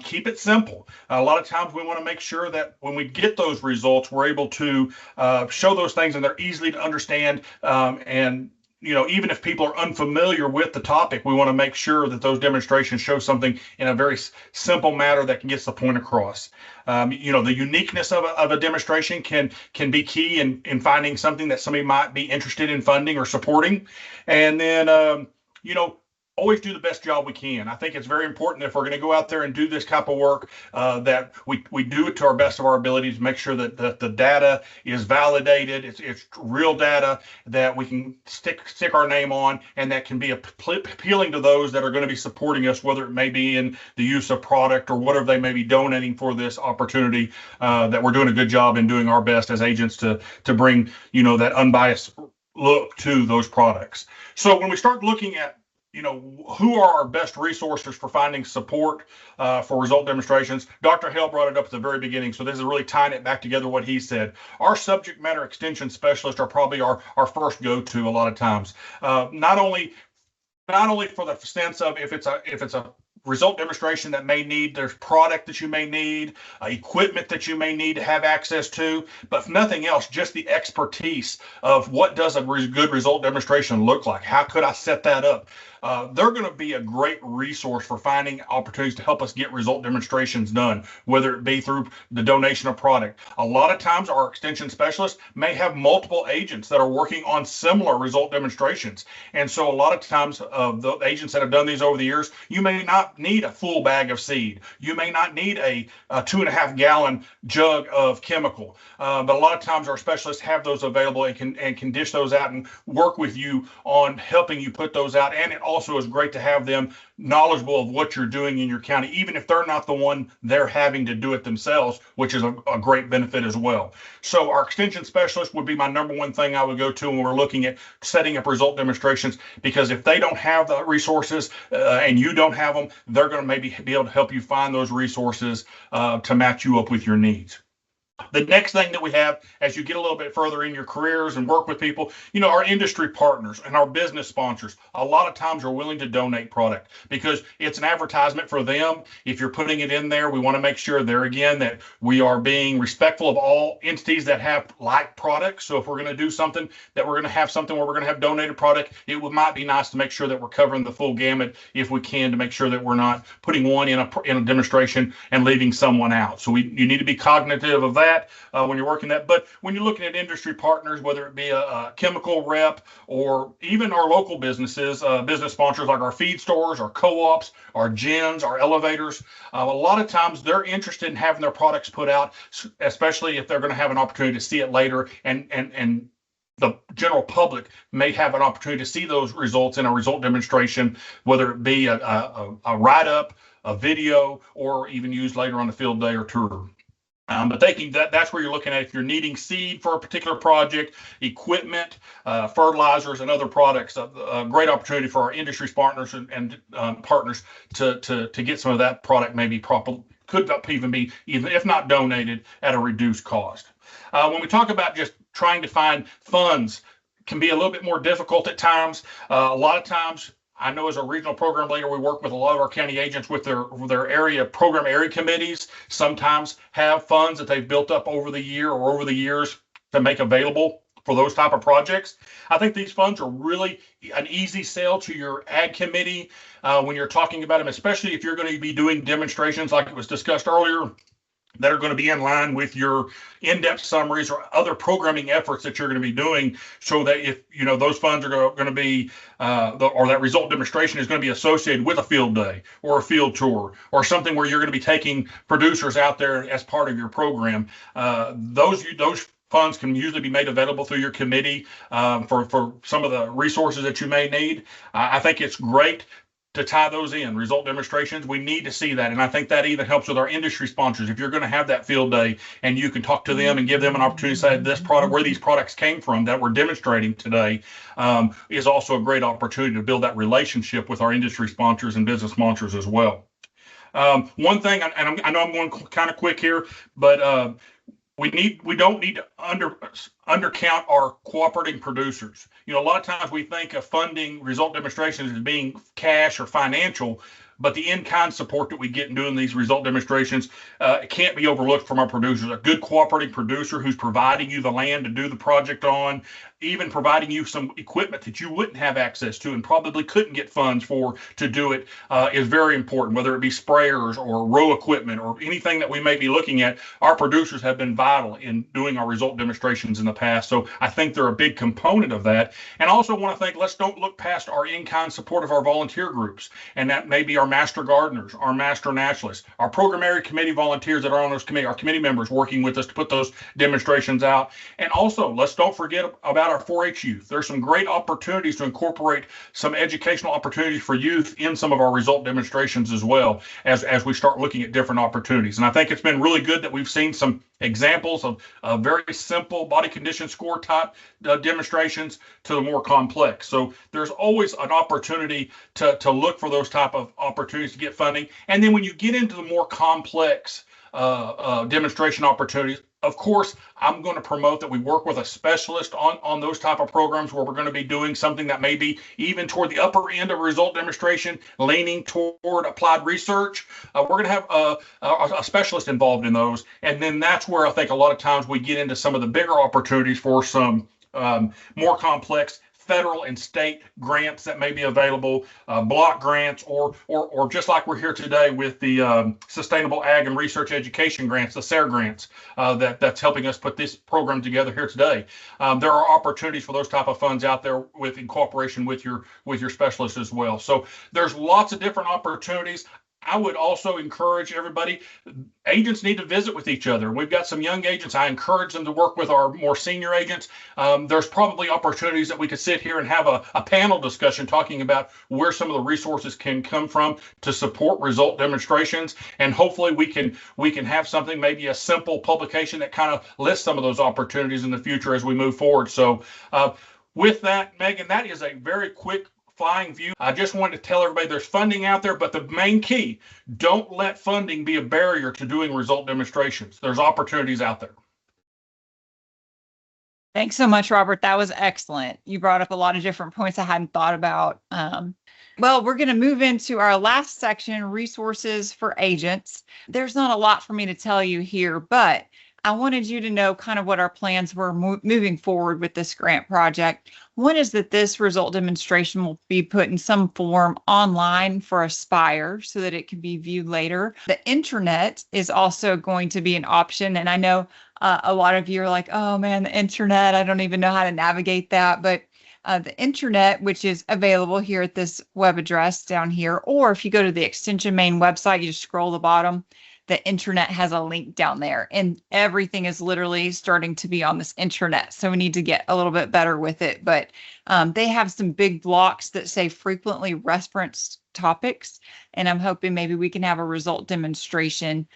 Keep it simple. A lot of times we want to make sure that when we get those results, we're able to show those things and they're easily to understand. And even if people are unfamiliar with the topic, we want to make sure that those demonstrations show something in a very simple manner that can get the point across. The uniqueness of a demonstration can be key in finding something that somebody might be interested in funding or supporting. And then, always do the best job we can. I think it's very important if we're going to go out there and do this type of work that we do it to our best of our abilities to make sure that the data is validated. It's real data that we can stick our name on and that can be appealing to those that are going to be supporting us, whether it may be in the use of product or whatever they may be donating for this opportunity, that we're doing a good job in doing our best as agents to bring, that unbiased look to those products. So when we start looking at who are our best resources for finding support for result demonstrations? Dr. Hale brought it up at the very beginning, so this is really tying it back together what he said. Our subject matter extension specialists are probably our first go-to a lot of times. Not only for the sense of if it's a result demonstration that may need, there's product that you may need, equipment that you may need to have access to, but if nothing else, just the expertise of what does a good result demonstration look like? How could I set that up? They're going to be a great resource for finding opportunities to help us get result demonstrations done, whether it be through the donation of product. A lot of times our extension specialists may have multiple agents that are working on similar result demonstrations. And so a lot of times the agents that have done these over the years, you may not need a full bag of seed. You may not need a 2.5 gallon jug of chemical. But a lot of times our specialists have those available and can dish those out and work with you on helping you put those out. And it also is great to have them knowledgeable of what you're doing in your county, even if they're not the one they're having to do it themselves, which is a great benefit as well. So our extension specialist would be my number one thing I would go to when we're looking at setting up result demonstrations, because if they don't have the resources and you don't have them, they're going to maybe be able to help you find those resources to match you up with your needs. The next thing that we have as you get a little bit further in your careers and work with people, our industry partners and our business sponsors, a lot of times are willing to donate product because it's an advertisement for them. If you're putting it in there, we want to make sure there again that we are being respectful of all entities that have like products. So if we're going to do something that we're going to have something where we're going to have donated product, might be nice to make sure that we're covering the full gamut if we can, to make sure that we're not putting one in a demonstration and leaving someone out. So you need to be cognitive of that. When you're working that. But when you're looking at industry partners, whether it be a chemical rep or even our local businesses, business sponsors like our feed stores, our co-ops, our gyms, our elevators, a lot of times they're interested in having their products put out, especially if they're going to have an opportunity to see it later, and the general public may have an opportunity to see those results in a result demonstration, whether it be a write-up, a video, or even used later on the field day or tour. But that's where you're looking at if you're needing seed for a particular project, equipment, fertilizers, and other products. A great opportunity for our industry partners and partners to get some of that product, maybe could even be, even if not donated, at a reduced cost. When we talk about just trying to find funds, can be a little bit more difficult at times. A lot of times, I know as a regional program leader, we work with a lot of our county agents with their area program area committees, sometimes have funds that they've built up over the year or over the years to make available for those type of projects. I think these funds are really an easy sell to your ag committee when you're talking about them, especially if you're going to be doing demonstrations like it was discussed earlier, that are going to be in line with your in-depth summaries or other programming efforts that you're going to be doing, so that if those funds are going to be or that result demonstration is going to be associated with a field day or a field tour or something where you're going to be taking producers out there as part of your program, those funds can usually be made available through your committee for some of the resources that you may need. I think it's great to tie those in. Result demonstrations, we need to see that. And I think that even helps with our industry sponsors. If you're going to have that field day and you can talk to them and give them an opportunity to say this product, where these products came from that we're demonstrating today, is also a great opportunity to build that relationship with our industry sponsors and business sponsors as well. One thing, and I know I'm going kind of quick here, but we don't need to undercount our cooperating producers. You know, a lot of times we think of funding result demonstrations as being cash or financial, but the in-kind support that we get in doing these result demonstrations can't be overlooked from our producers. A good cooperating producer who's providing you the land to do the project on, even providing you some equipment that you wouldn't have access to and probably couldn't get funds for to do it is very important, whether it be sprayers or row equipment or anything that we may be looking at. Our producers have been vital in doing our result demonstrations in the past. So I think they're a big component of that. And I also want to think, let's don't look past our in-kind support of our volunteer groups. And that may be our master gardeners, our master naturalists, our program area committee volunteers that are on those committee, our committee members working with us to put those demonstrations out. And also, let's don't forget about our 4-H youth. There's some great opportunities to incorporate some educational opportunities for youth in some of our result demonstrations as well as we start looking at different opportunities. And I think it's been really good that we've seen some examples of very simple body condition score type demonstrations to the more complex. So there's always an opportunity to look for those type of opportunities to get funding. And then when you get into the more complex demonstration opportunities, of course, I'm going to promote that we work with a specialist on those type of programs where we're going to be doing something that may be even toward the upper end of result demonstration, leaning toward applied research. We're going to have a specialist involved in those. And then that's where I think a lot of times we get into some of the bigger opportunities for some more complex federal and state grants that may be available, block grants, or just like we're here today with the Sustainable Ag and Research Education grants, the SARE grants, that's helping us put this program together here today. There are opportunities for those type of funds out there in cooperation with your specialists as well. So there's lots of different opportunities. I would also encourage everybody, agents need to visit with each other. We've got some young agents. I encourage them to work with our more senior agents. There's probably opportunities that we could sit here and have a panel discussion talking about where some of the resources can come from to support result demonstrations. And hopefully we can have something, maybe a simple publication that kind of lists some of those opportunities in the future as we move forward. So with that, Megan, that is a very quick flying view. I just wanted to tell everybody there's funding out there, but the main key, don't let funding be a barrier to doing result demonstrations. There's opportunities out there. Thanks so much, Robert. That was excellent. You brought up a lot of different points I hadn't thought about. Well, we're going to move into our last section, resources for agents. There's not a lot for me to tell you here, but I wanted you to know kind of what our plans were moving forward with this grant project. One is that this result demonstration will be put in some form online for Aspire so that it can be viewed later. The internet is also going to be an option. And I know a lot of you are like, oh man, the internet, I don't even know how to navigate that. But the internet, which is available here at this web address down here, or if you go to the Extension main website, you just scroll the bottom, the internet has a link down there, and everything is literally starting to be on this internet. So we need to get a little bit better with it. But they have some big blocks that say frequently referenced topics. And I'm hoping maybe we can have a result demonstration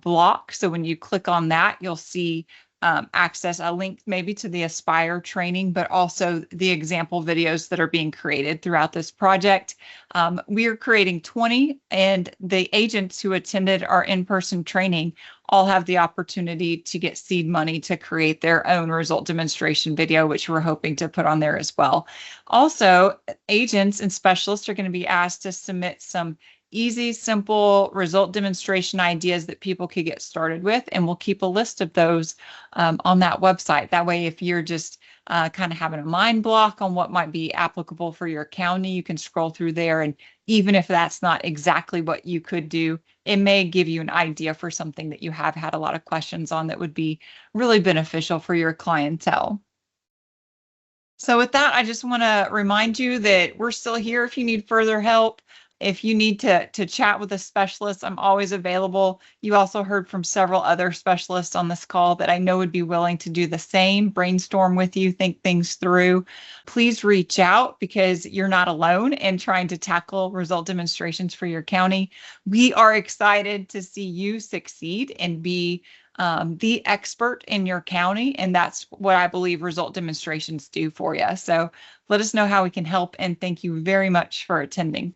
block. So when you click on that, you'll see access a link maybe to the Aspire training, but also the example videos that are being created throughout this project. We are creating 20, and the agents who attended our in-person training all have the opportunity to get seed money to create their own result demonstration video, which we're hoping to put on there as well. Also, agents and specialists are going to be asked to submit some easy, simple result demonstration ideas that people could get started with. And we'll keep a list of those on that website. That way, if you're just kind of having a mind block on what might be applicable for your county, you can scroll through there. And even if that's not exactly what you could do, it may give you an idea for something that you have had a lot of questions on that would be really beneficial for your clientele. So with that, I just want to remind you that we're still here if you need further help. If you need to chat with a specialist, I'm always available. You also heard from several other specialists on this call that I know would be willing to do the same, brainstorm with you, think things through. Please reach out because you're not alone in trying to tackle result demonstrations for your county. We are excited to see you succeed and be the expert in your county. And that's what I believe result demonstrations do for you. So let us know how we can help, and thank you very much for attending.